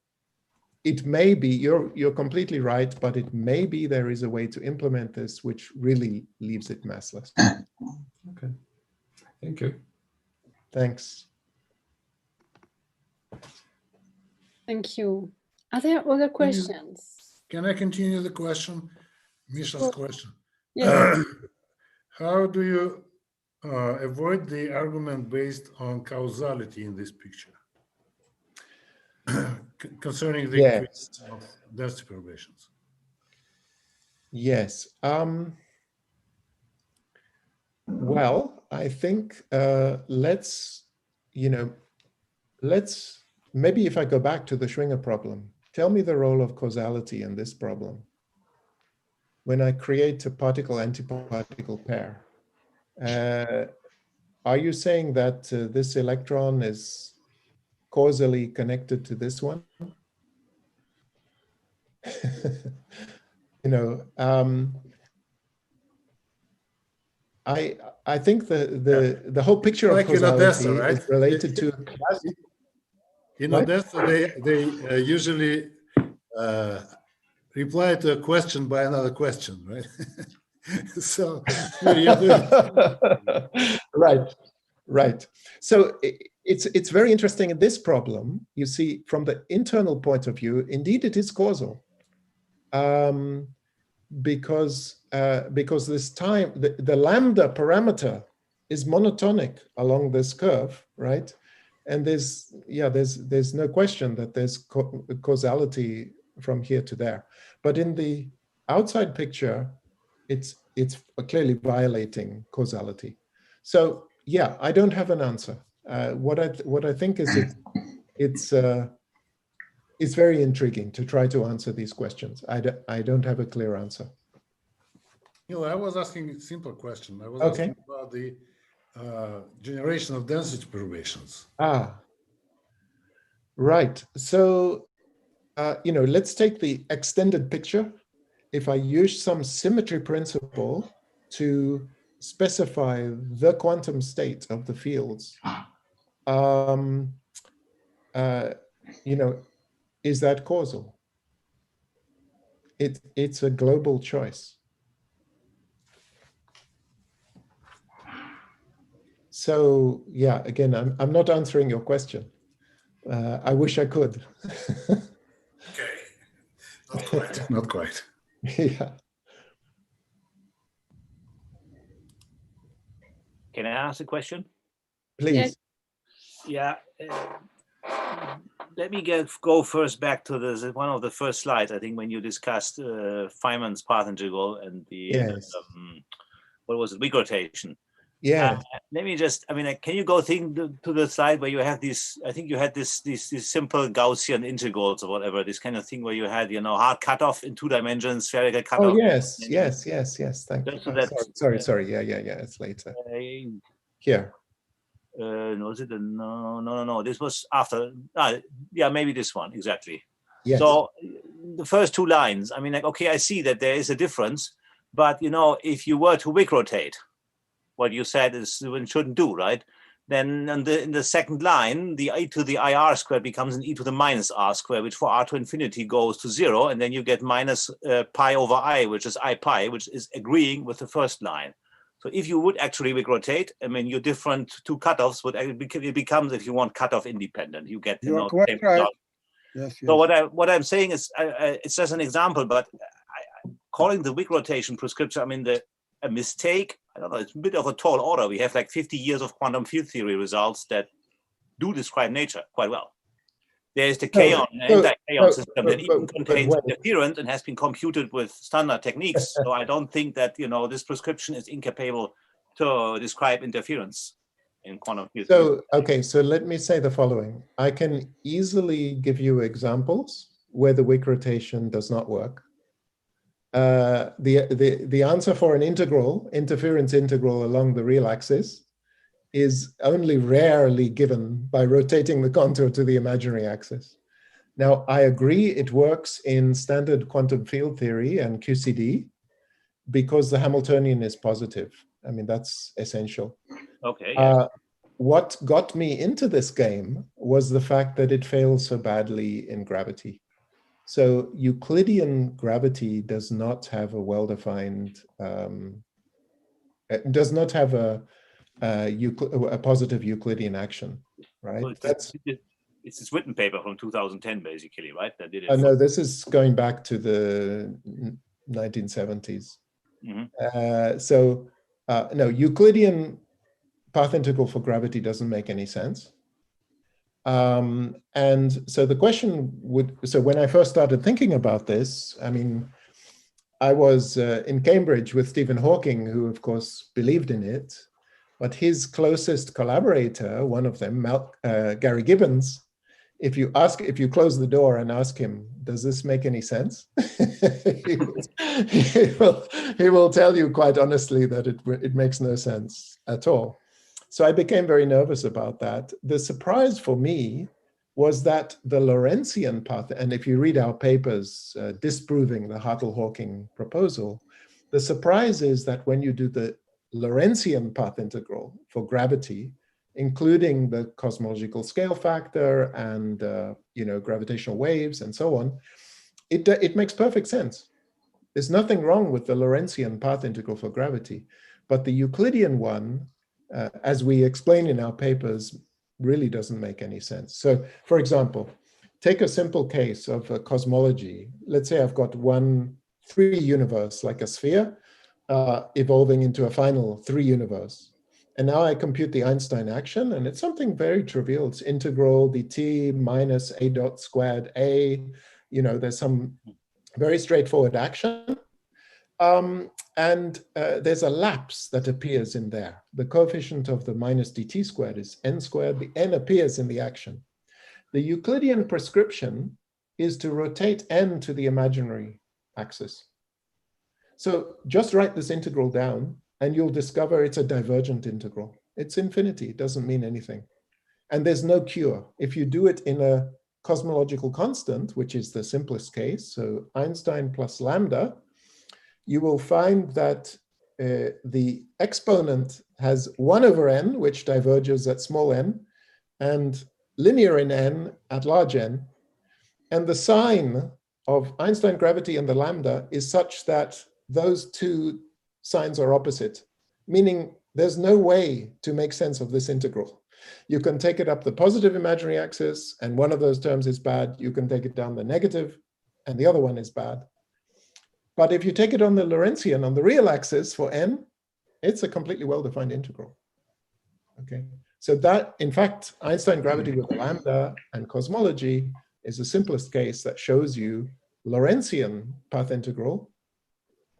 it may be, you're completely right, but it may be there is a way to implement this which really leaves it massless. Okay, thank you. Thanks. Thank you. Are there other questions? Can I continue the question? Misha's question. Yes. How do you avoid the argument based on causality in this picture? Concerning the increase of density perturbations. Yes. Well, I think let's maybe if I go back to the Schwinger problem, tell me the role of causality in this problem. When I create a particle-antiparticle pair, are you saying that this electron is causally connected to this one? I think the whole picture of causality is related to. In Odessa, they usually reply to a question by another question, right? So right. So it's very interesting in this problem. You see, from the internal point of view, indeed it is causal, because this time the lambda parameter is monotonic along this curve, right? And there's no question that there's causality from here to there. But in the outside picture, it's clearly violating causality. So yeah, I don't have an answer. What I think is it's very intriguing to try to answer these questions. I don't have a clear answer. I was asking a simple question. I was asking about the generation of density perturbations. Right. So, let's take the extended picture. If I use some symmetry principle to specify the quantum state of the fields, is that causal? It's a global choice. So yeah, again, I'm not answering your question. I wish I could. Okay, not quite. Not quite. Yeah. Can I ask a question? Please. Yeah. Let me go first back to one of the first slides. I think when you discussed Feynman's path integral and the what was it, weak rotation. Yeah. Let me just, can you go to the slide where you have these, I think you had these simple Gaussian integrals or whatever, this kind of thing where you had, hard cutoff in 2 dimensions, spherical cutoff. Oh, yes. Thank you. Sorry. Yeah. It's later. Here. No, is it? No. This was after. Yeah, maybe this one, exactly. Yes. So the first 2 lines, okay, I see that there is a difference, but, if you were to weak rotate, what you said is one shouldn't do, right? Then in the second line, the e to the IR squared becomes an e to the minus r squared, which for r to infinity goes to 0, and then you get minus pi over I, which is I pi, which is agreeing with the first line. So if you would actually weak rotate, your different 2 cutoffs would it becomes, if you want, cutoff independent. You get You're quite same right. result. Yes. So what I'm saying is, it's just an example, but calling the weak rotation prescription, a mistake, I don't know, it's a bit of a tall order. We have like 50 years of quantum field theory results that do describe nature quite well. There's the kaon, anti-kaon system that even contains interference and has been computed with standard techniques. So I don't think that, this prescription is incapable to describe interference in quantum field theory. So let me say the following. I can easily give you examples where the weak rotation does not work. The answer for an interference integral along the real axis is only rarely given by rotating the contour to the imaginary axis. Now, I agree it works in standard quantum field theory and QCD because the Hamiltonian is positive. That's essential. Okay. Yeah. What got me into this game was the fact that it fails so badly in gravity. So Euclidean gravity does not have a well-defined, does not have a positive Euclidean action, right? Well, it's this written paper from 2010, basically, right? That did it. No, this is going back to the 1970s. Mm-hmm. No, Euclidean path integral for gravity doesn't make any sense. And so the question so when I first started thinking about this, I was in Cambridge with Stephen Hawking, who of course believed in it, but his closest collaborator, one of them, Gary Gibbons, if you close the door and ask him, does this make any sense? he will tell you quite honestly that it makes no sense at all. So I became very nervous about that. The surprise for me was that the Lorentzian path, and if you read our papers disproving the Hartle-Hawking proposal, the surprise is that when you do the Lorentzian path integral for gravity, including the cosmological scale factor and gravitational waves and so on, it makes perfect sense. There's nothing wrong with the Lorentzian path integral for gravity, but the Euclidean one, as we explain in our papers, really doesn't make any sense. So, for example, take a simple case of a cosmology. Let's say I've got 3 universe, like a sphere, evolving into a final 3 universe. And now I compute the Einstein action, and it's something very trivial. It's integral dt minus a dot squared a. There's some very straightforward action. There's a lapse that appears in there. The coefficient of the minus dt squared is n squared. The n appears in the action. The Euclidean prescription is to rotate n to the imaginary axis. So just write this integral down, and you'll discover it's a divergent integral. It's infinity. It doesn't mean anything. And there's no cure. If you do it in a cosmological constant, which is the simplest case, so Einstein plus lambda, you will find that the exponent has 1 over n, which diverges at small n, and linear in n at large n. And the sign of Einstein gravity and the lambda is such that those 2 signs are opposite, meaning there's no way to make sense of this integral. You can take it up the positive imaginary axis, and one of those terms is bad. You can take it down the negative, and the other one is bad. But if you take it on the Lorentzian, on the real axis for n, it's a completely well-defined integral. Okay, so that, in fact, Einstein gravity with the lambda and cosmology is the simplest case that shows you Lorentzian path integral,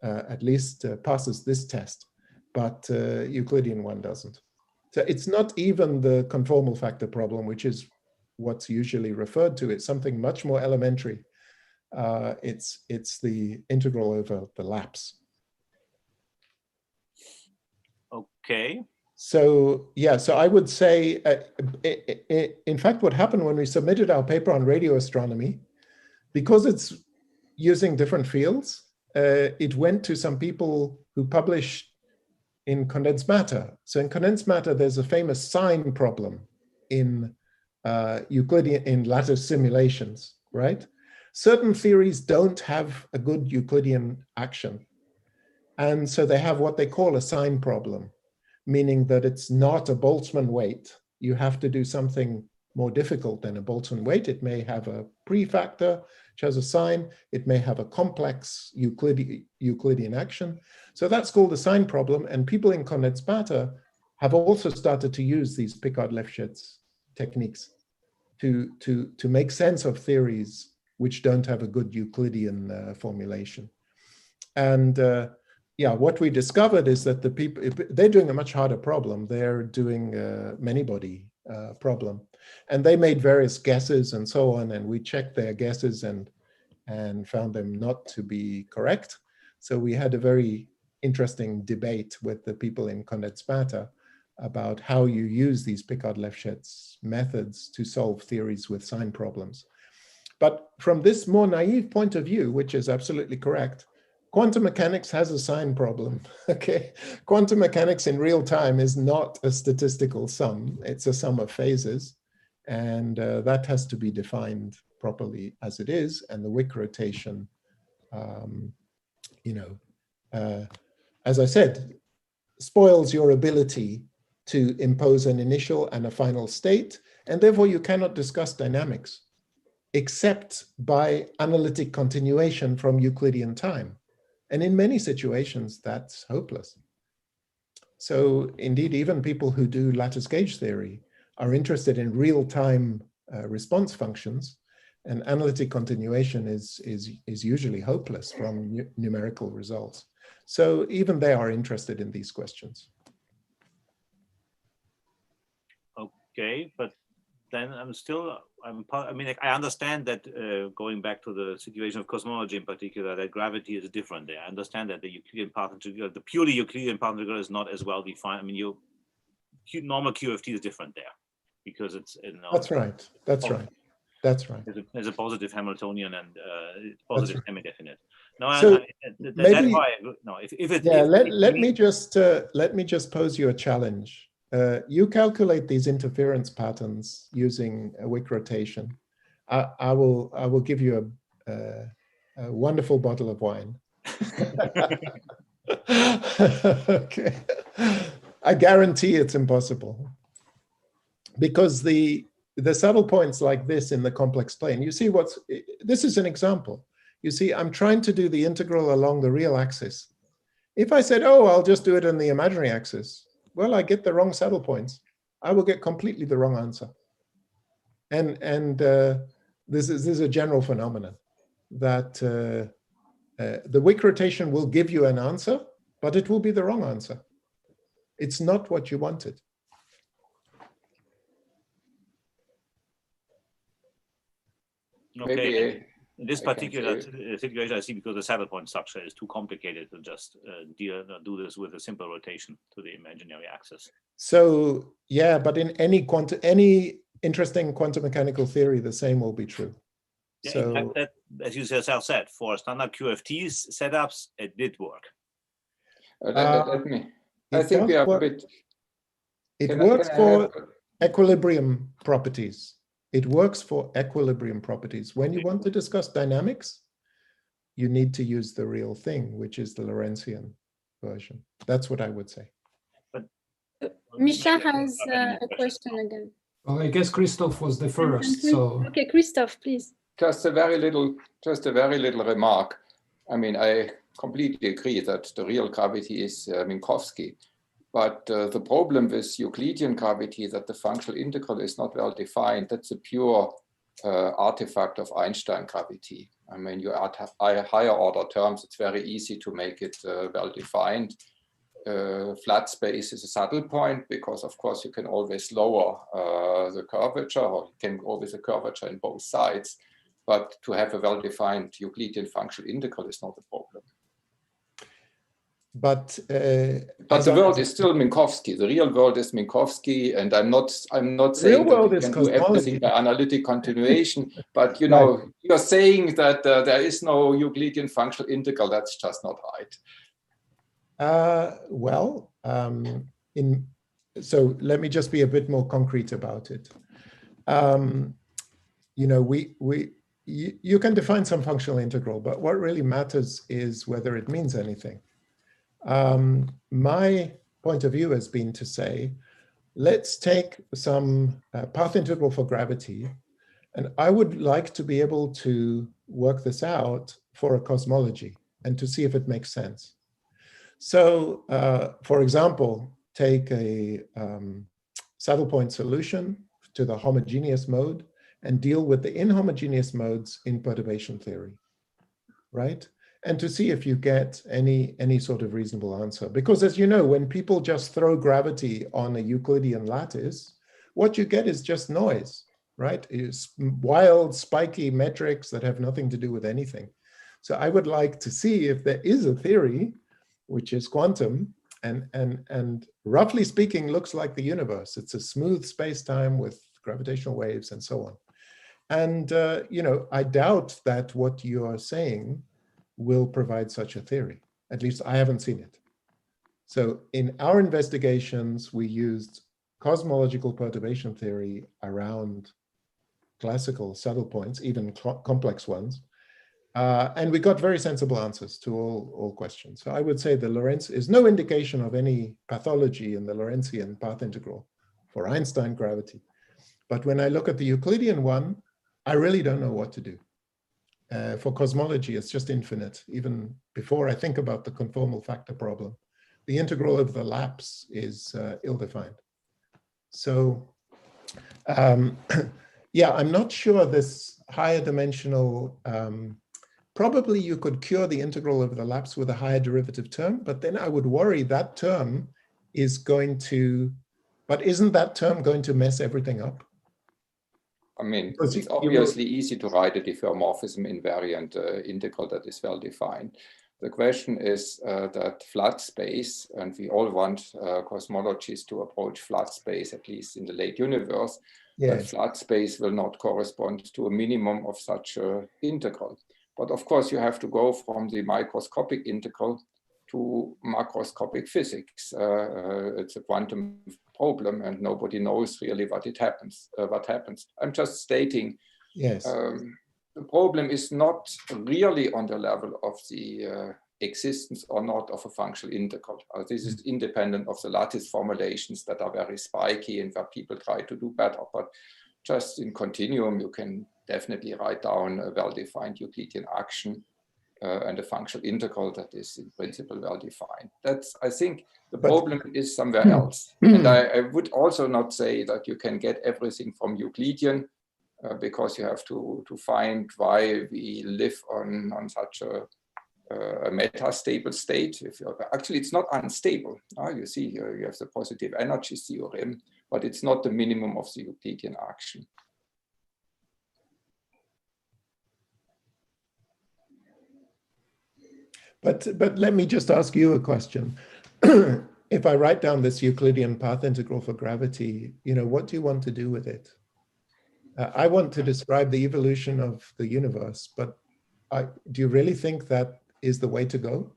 at least passes this test, but Euclidean one doesn't. So it's not even the conformal factor problem, which is what's usually referred to. It's something much more elementary. It's the integral over the lapse. Okay. So yeah, so I would say, in fact, what happened when we submitted our paper on radio astronomy, because it's using different fields, it went to some people who published in condensed matter. So in condensed matter, there's a famous sign problem in Euclidean, in lattice simulations, right? Certain theories don't have a good Euclidean action. And so they have what they call a sign problem, meaning that it's not a Boltzmann weight. You have to do something more difficult than a Boltzmann weight. It may have a prefactor, which has a sign. It may have a complex Euclidean action. So that's called a sign problem. And people in condensed matter have also started to use these Picard-Lefschetz techniques to make sense of theories which don't have a good Euclidean formulation. And yeah, what we discovered is that the people, they're doing a much harder problem. They're doing a many-body problem. And they made various guesses and so on, and we checked their guesses and found them not to be correct. So we had a very interesting debate with the people in condensed matter about how you use these Picard-Lefschetz methods to solve theories with sign problems. But from this more naive point of view, which is absolutely correct, quantum mechanics has a sign problem, okay? Quantum mechanics in real time is not a statistical sum. It's a sum of phases. And that has to be defined properly as it is. And the Wick rotation, as I said, spoils your ability to impose an initial and a final state. And therefore you cannot discuss dynamics except by analytic continuation from Euclidean time. And in many situations, that's hopeless. So indeed, even people who do lattice gauge theory are interested in real-time response functions, And analytic continuation is usually hopeless from numerical results. So even they are interested in these questions. Okay, but then I mean, I understand that going back to the situation of cosmology in particular, that gravity is different there. I understand that the Euclidean path integral, the purely Euclidean path integral is not as well defined. I mean, normal QFT is different there because it's, you know, That's right. That's right. That's right. There's a positive Hamiltonian and positive semi-definite. No, so that's maybe, why. No, if it's let me just pose you a challenge. You calculate these interference patterns using a Wick rotation. I will give you a wonderful bottle of wine. Okay, I guarantee it's impossible because the subtle points like this in the complex plane. You see this is an example. You see, I'm trying to do the integral along the real axis. If I said, oh, I'll just do it on the imaginary axis, well, I get the wrong saddle points. I will get completely the wrong answer. And this is a general phenomenon that the Wick rotation will give you an answer, but it will be the wrong answer. It's not what you wanted. Okay. Maybe in this particular situation, I see because the saddle point structure is too complicated to just do this with a simple rotation to the imaginary axis. So yeah, but in any interesting quantum mechanical theory, the same will be true. Yeah, so in fact, that, as you yourself said, for standard QFTs setups, it did work. I think we are a bit. It works for equilibrium properties. It works for equilibrium properties. When you want to discuss dynamics, you need to use the real thing, which is the Lorentzian version. That's what I would say. But Misha has a question again. Well, I guess Christoph was the first. So okay, Christoph, please. Just a very little remark. I mean, I completely agree that the real gravity is Minkowski. But the problem with Euclidean gravity that the functional integral is not well defined. That's a pure artifact of Einstein gravity. I mean, you add higher order terms, it's very easy to make it well defined. Flat space is a saddle point because, of course, you can always lower the curvature, or you can go with a curvature in both sides. But to have a well-defined Euclidean functional integral is not a problem. But the world is still Minkowski. The real world is Minkowski, and I'm not saying that you can do everything by analytic continuation. But you know, you're saying that there is no Euclidean functional integral. That's just not right. So let me just be a bit more concrete about it. You know, you can define some functional integral, but what really matters is whether it means anything. My point of view has been to say, let's take some path integral for gravity, and I would like to be able to work this out for a cosmology and to see if it makes sense. So, for example, take a saddle point solution to the homogeneous mode and deal with the inhomogeneous modes in perturbation theory, right? And to see if you get any sort of reasonable answer. Because as you know, when people just throw gravity on a Euclidean lattice, what you get is just noise, right? It's wild, spiky metrics that have nothing to do with anything. So I would like to see if there is a theory, which is quantum, and roughly speaking, looks like the universe. It's a smooth space-time with gravitational waves and so on. And, you know, I doubt that what you are saying will provide such a theory. At least I haven't seen it. So in our investigations, we used cosmological perturbation theory around classical saddle points, even complex ones. And we got very sensible answers to all questions. So I would say the Lorentz is no indication of any pathology in the Lorentzian path integral for Einstein gravity. But when I look at the Euclidean one, I really don't know what to do. For cosmology, it's just infinite. Even before I think about the conformal factor problem, the integral of the lapse is ill-defined. So, yeah, I'm not sure this higher dimensional, probably you could cure the integral over the lapse with a higher derivative term, but then I would worry that term is going to, but isn't that term going to mess everything up? I mean, it's obviously easy to write a diffeomorphism invariant integral that is well defined. The question is that flat space, and we all want cosmologies to approach flat space, at least in the late universe, that flat space will not correspond to a minimum of such an integral. But of course, you have to go from the microscopic integral to macroscopic physics. It's a quantum problem, and nobody knows really what happens. I'm just stating. Yes. The problem is not really on the level of the existence or not of a functional integral. This is independent of the lattice formulations that are very spiky and where people try to do better. But just in continuum, you can definitely write down a well-defined Euclidean action and a functional integral that is in principle well-defined. That's, I think, the problem is somewhere else. And I would also not say that you can get everything from Euclidean, because you have to find why we live on such a metastable state. Actually, it's not unstable. You see here, you have the positive energy theorem, but it's not the minimum of the Euclidean action. But let me just ask you a question. If I write down this Euclidean path integral for gravity, what do you want to do with it? I want to describe the evolution of the universe, but do you really think that is the way to go?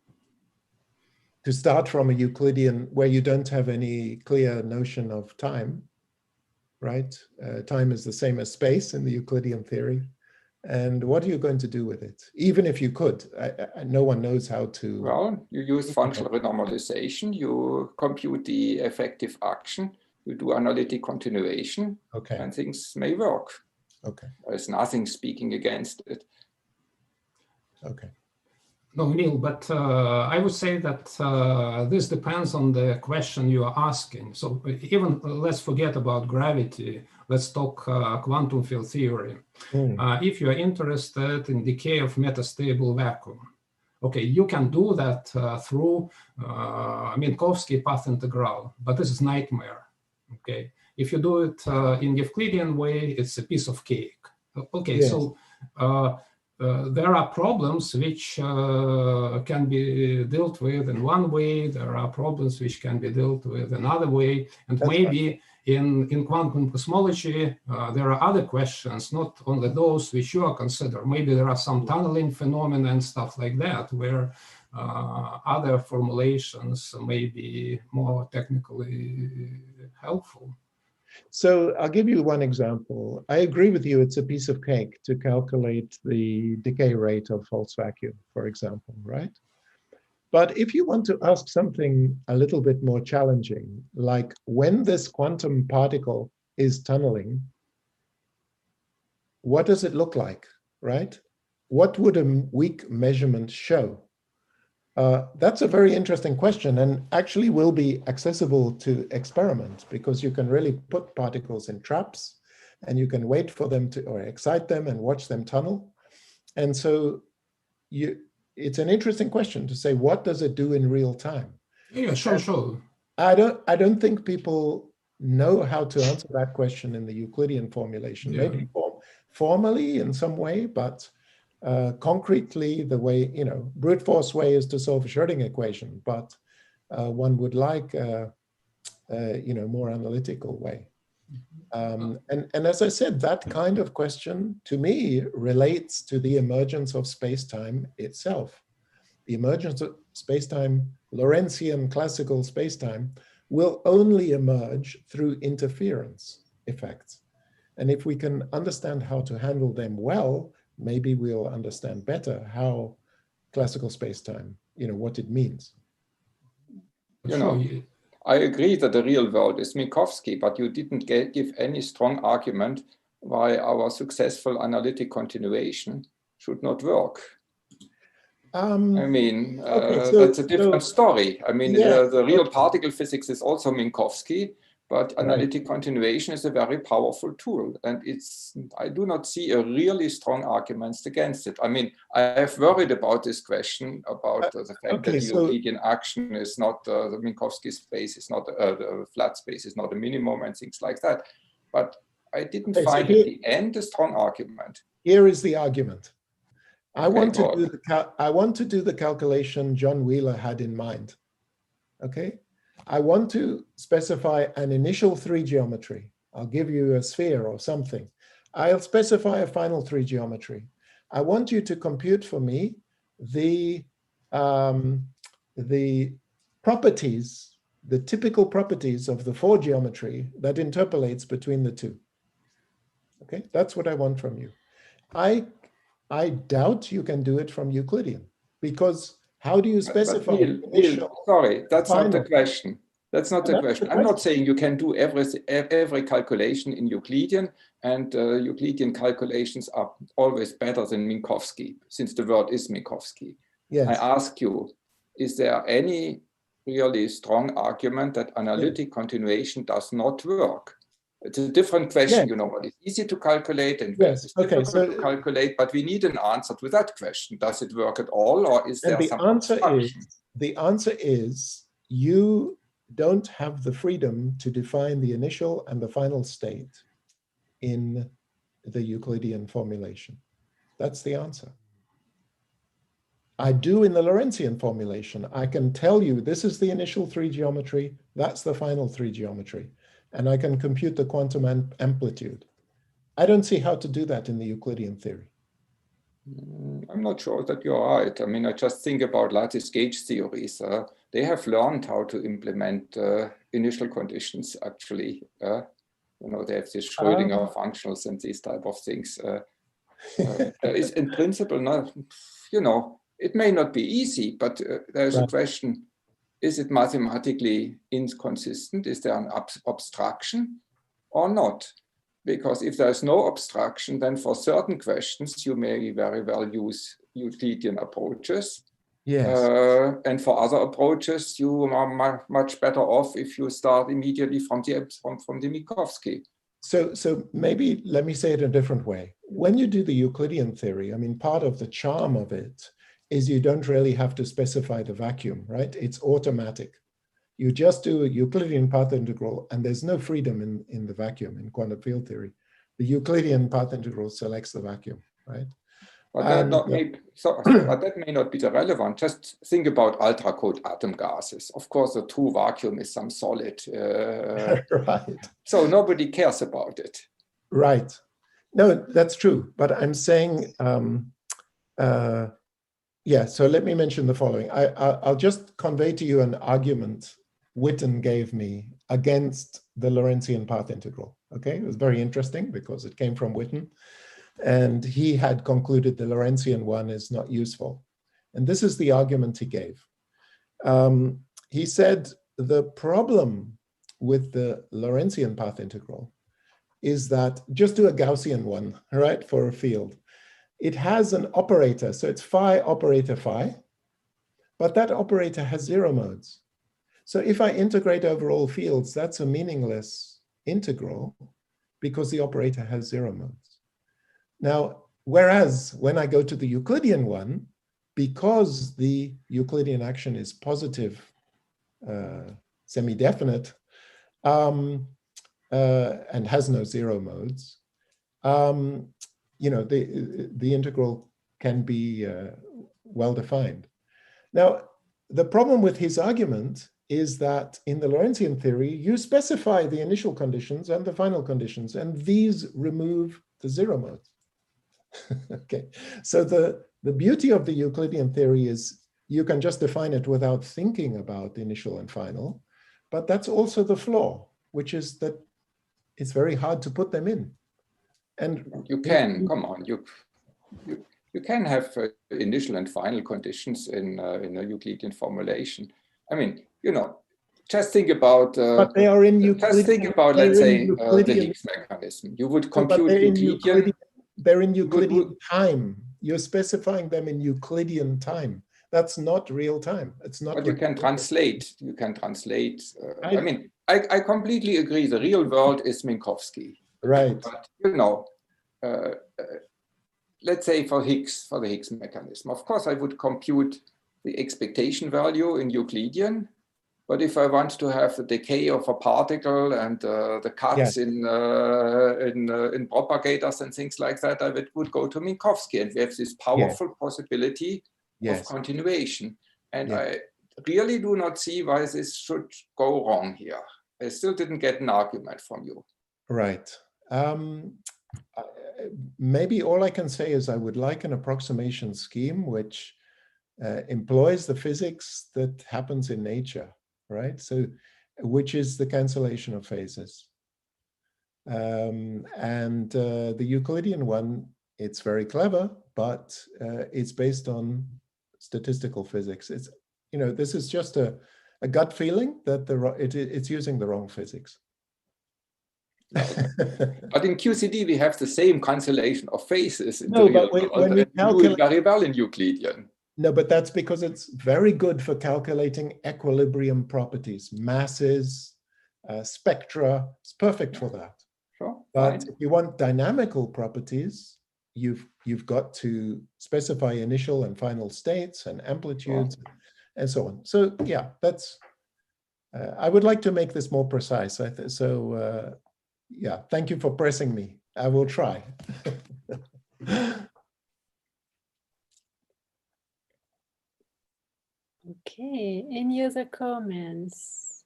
To start from a Euclidean where you don't have any clear notion of time, right? Time is the same as space in the Euclidean theory. And what are you going to do with it? Even if you could, no one knows how to. Well, you use functional renormalization, you compute the effective action, you do analytic continuation, and things may work. Okay. There's nothing speaking against it. Okay. No, Neil, but I would say that this depends on the question you are asking. So even let's forget about gravity. Let's talk quantum field theory. If you are interested in decay of metastable vacuum, okay, you can do that through Minkowski path integral, but this is nightmare. Okay, if you do it in Euclidean way, it's a piece of cake. Okay, so there are problems which can be dealt with in one way. There are problems which can be dealt with another way, and maybe in quantum cosmology there are other questions, not only those which you are considering. Maybe there are some tunneling phenomena and stuff like that, where other formulations may be more technically helpful. So I'll give you one example. I agree with you, it's a piece of cake to calculate the decay rate of false vacuum, for example, right? But if you want to ask something a little bit more challenging, like when this quantum particle is tunneling, what does it look like, right? What would a weak measurement show? That's a very interesting question, and actually will be accessible to experiment, because you can really put particles in traps and you can wait for them to, or excite them and watch them tunnel. And so it's an interesting question to say, what does it do in real time? Yeah, sure. I don't think people know how to answer that question in the Euclidean formulation. Maybe formally in some way, but concretely, the way, brute force way is to solve a Schrödinger equation, but one would like a more analytical way. And as I said, that kind of question to me relates to the emergence of space-time itself. The emergence of space-time, Lorentzian classical space-time, will only emerge through interference effects. And if we can understand how to handle them well, maybe we'll understand better how classical space-time, what it means. I agree that the real world is Minkowski, but you didn't give any strong argument why our successful analytic continuation should not work. That's a different story. The real particle physics is also Minkowski, But analytic continuation is a very powerful tool, and I do not see a really strong arguments against it. I mean, I have worried about this question about the fact that the Euclidean action is not the Minkowski space is not the flat space is not a minimum and things like that. But I didn't find at the end a strong argument. Here is the argument. I want to do the calculation John Wheeler had in mind. Okay. I want to specify an initial 3 geometry. I'll give you a sphere or something. I'll specify a final 3 geometry. I want you to compute for me the properties, the typical properties of the 4 geometry that interpolates between the 2. Okay, that's what I want from you. I doubt you can do it from Euclidean, because how do you specify? Neil, sorry, that's not the question. That's not the question. I'm not saying you can do every calculation in Euclidean, and Euclidean calculations are always better than Minkowski, since the word is Minkowski. Yes. I ask you, is there any really strong argument that analytic continuation does not work? It's a different question, you know, what is easy to calculate and what is difficult to calculate, but we need an answer to that question. Does it work at all, or is there some obstruction? The answer is you don't have the freedom to define the initial and the final state in the Euclidean formulation. That's the answer. I do in the Lorentzian formulation. I can tell you this is the initial 3 geometry, that's the final 3 geometry, and I can compute the quantum amplitude. I don't see how to do that in the Euclidean theory. I'm not sure that you're right. I mean, I just think about lattice gauge theories. They have learned how to implement initial conditions, actually. You know, they have these Schrödinger functionals and these type of things. There is, in principle, not, you know, it may not be easy, but there's a question, is it mathematically inconsistent? Is there an obstruction or not? Because if there's no obstruction, then for certain questions, you may very well use Euclidean approaches. Yes. And for other approaches, you are much better off if you start immediately from the Minkowski. So maybe let me say it in a different way. When you do the Euclidean theory, I mean, part of the charm of it is you don't really have to specify the vacuum, right? It's automatic. You just do a Euclidean path integral, and there's no freedom in the vacuum in quantum field theory. The Euclidean path integral selects the vacuum, right? But that may not be the relevant. Just think about ultra-cold atom gases. Of course, the true vacuum is some solid. Right. So nobody cares about it. Right. No, that's true. But I'm saying, yeah, so let me mention the following. I'll just convey to you an argument Witten gave me against the Lorentzian path integral. Okay, it was very interesting because it came from Witten. And he had concluded the Lorentzian one is not useful. And this is the argument he gave. He said the problem with the Lorentzian path integral is that, just do a Gaussian one, right, for a field. It has an operator, so it's phi operator phi, but that operator has 0 modes. So if I integrate over all fields, that's a meaningless integral because the operator has 0 modes. Now, whereas when I go to the Euclidean one, because the Euclidean action is positive, semi-definite, and has no 0 modes, you know, the integral can be well defined. Now, the problem with his argument is that in the Lorentzian theory, you specify the initial conditions and the final conditions, and these remove the 0 modes. Okay, so the beauty of the Euclidean theory is you can just define it without thinking about initial and final, but that's also the flaw, which is that it's very hard to put them in. And you can, come on, you can have initial and final conditions in a Euclidean formulation. I mean, you know, just think about. But they are in Euclidean. Just think about, let's say, the Higgs mechanism. You would compute Euclidean. They're in Euclidean time. You're specifying them in Euclidean time. That's not real time. It's not. But you can translate. You can translate. I mean, I completely agree. The real world is Minkowski. Right. But, you know, let's say for the Higgs mechanism, of course, I would compute the expectation value in Euclidean. But if I want to have the decay of a particle and the cuts in propagators and things like that, I would go to Minkowski, and we have this powerful possibility of continuation. And I really do not see why this should go wrong here. I still didn't get an argument from you. Right. Maybe all I can say is I would like an approximation scheme which employs the physics that happens in nature, right? So, which is the cancellation of phases. And the Euclidean one, it's very clever, but it's based on statistical physics. It's, you know, this is just a gut feeling that it's using the wrong physics. But in QCD, we have the same cancellation of phases. No, but when we do it very well in Euclidean. No, but that's because it's very good for calculating equilibrium properties, masses, spectra. It's perfect for that. Sure. But if you want dynamical properties, you've got to specify initial and final states and amplitudes and so on. So yeah, that's. I would like to make this more precise. Yeah, thank you for pressing me. I will try. Okay, any other comments?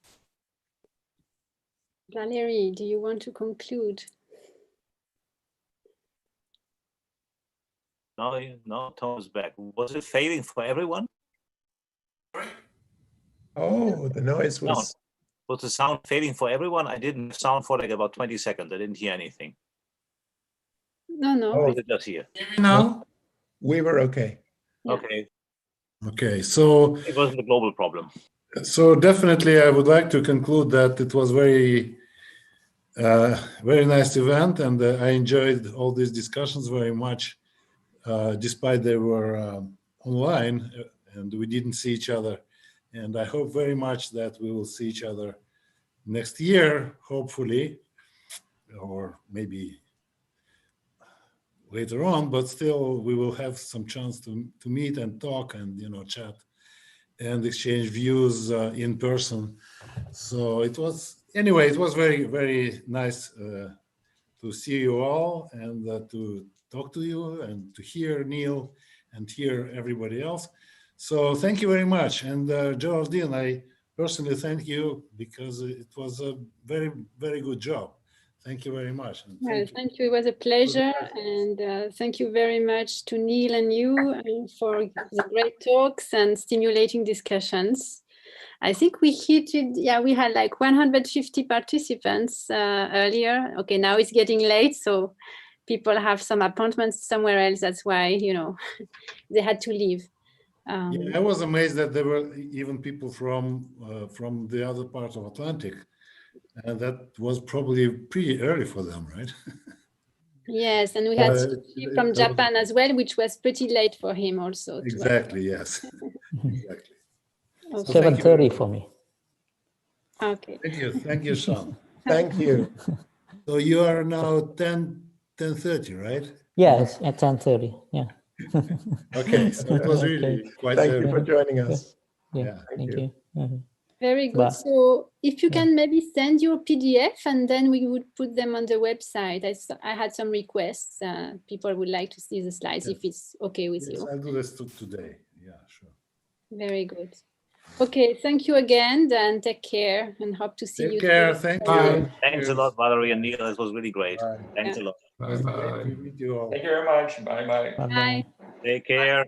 Valerie, do you want to conclude? No, Tom's back. Was it fading for everyone? Oh, the noise was... Was the sound fading for everyone? I didn't sound for like about 20 seconds. I didn't hear anything. No. Or was it just here? Now? We were okay. Okay. Okay, so... It wasn't a global problem. So definitely I would like to conclude that it was very nice event, and I enjoyed all these discussions very much, despite they were online and we didn't see each other. And I hope very much that we will see each other next year, hopefully, or maybe later on, but still we will have some chance to meet and talk and, you know, chat and exchange views in person. So it was, anyway, it was very, very nice to see you all and to talk to you and to hear Neil and hear everybody else. So thank you very much. And Geraldine, I personally thank you because it was a very, very good job. Thank you very much. Well, thank you. It was a pleasure. And thank you very much to Neil and you for the great talks and stimulating discussions. I think we hit it. Yeah, we had like 150 participants earlier. Okay, now it's getting late. So people have some appointments somewhere else. That's why, you know, they had to leave. Yeah, I was amazed that there were even people from the other part of Atlantic, and that was probably pretty early for them, right? Yes, and we had from Japan as well, which was pretty late for him also. Exactly, yes. Exactly. Okay. 7:30 for me. Okay. Thank you, Sean. Thank you. So you are now 10:30, right? Yes, at 10:30. Yeah. Okay, so it was really quite. Thank you for joining us. Yeah, thank you. Very good. Bye. So if you can maybe send your PDF and then we would put them on the website. I had some requests. People would like to see the slides if it's okay with you. I'll do this today. Yeah, sure. Very good. Okay, thank you again and take care and hope to see you. Take care. Thank you. Thanks a lot, Valerie and Neil. It was really great. Thanks a lot. Bye. Thank you very much. Bye-bye. Bye. Take care.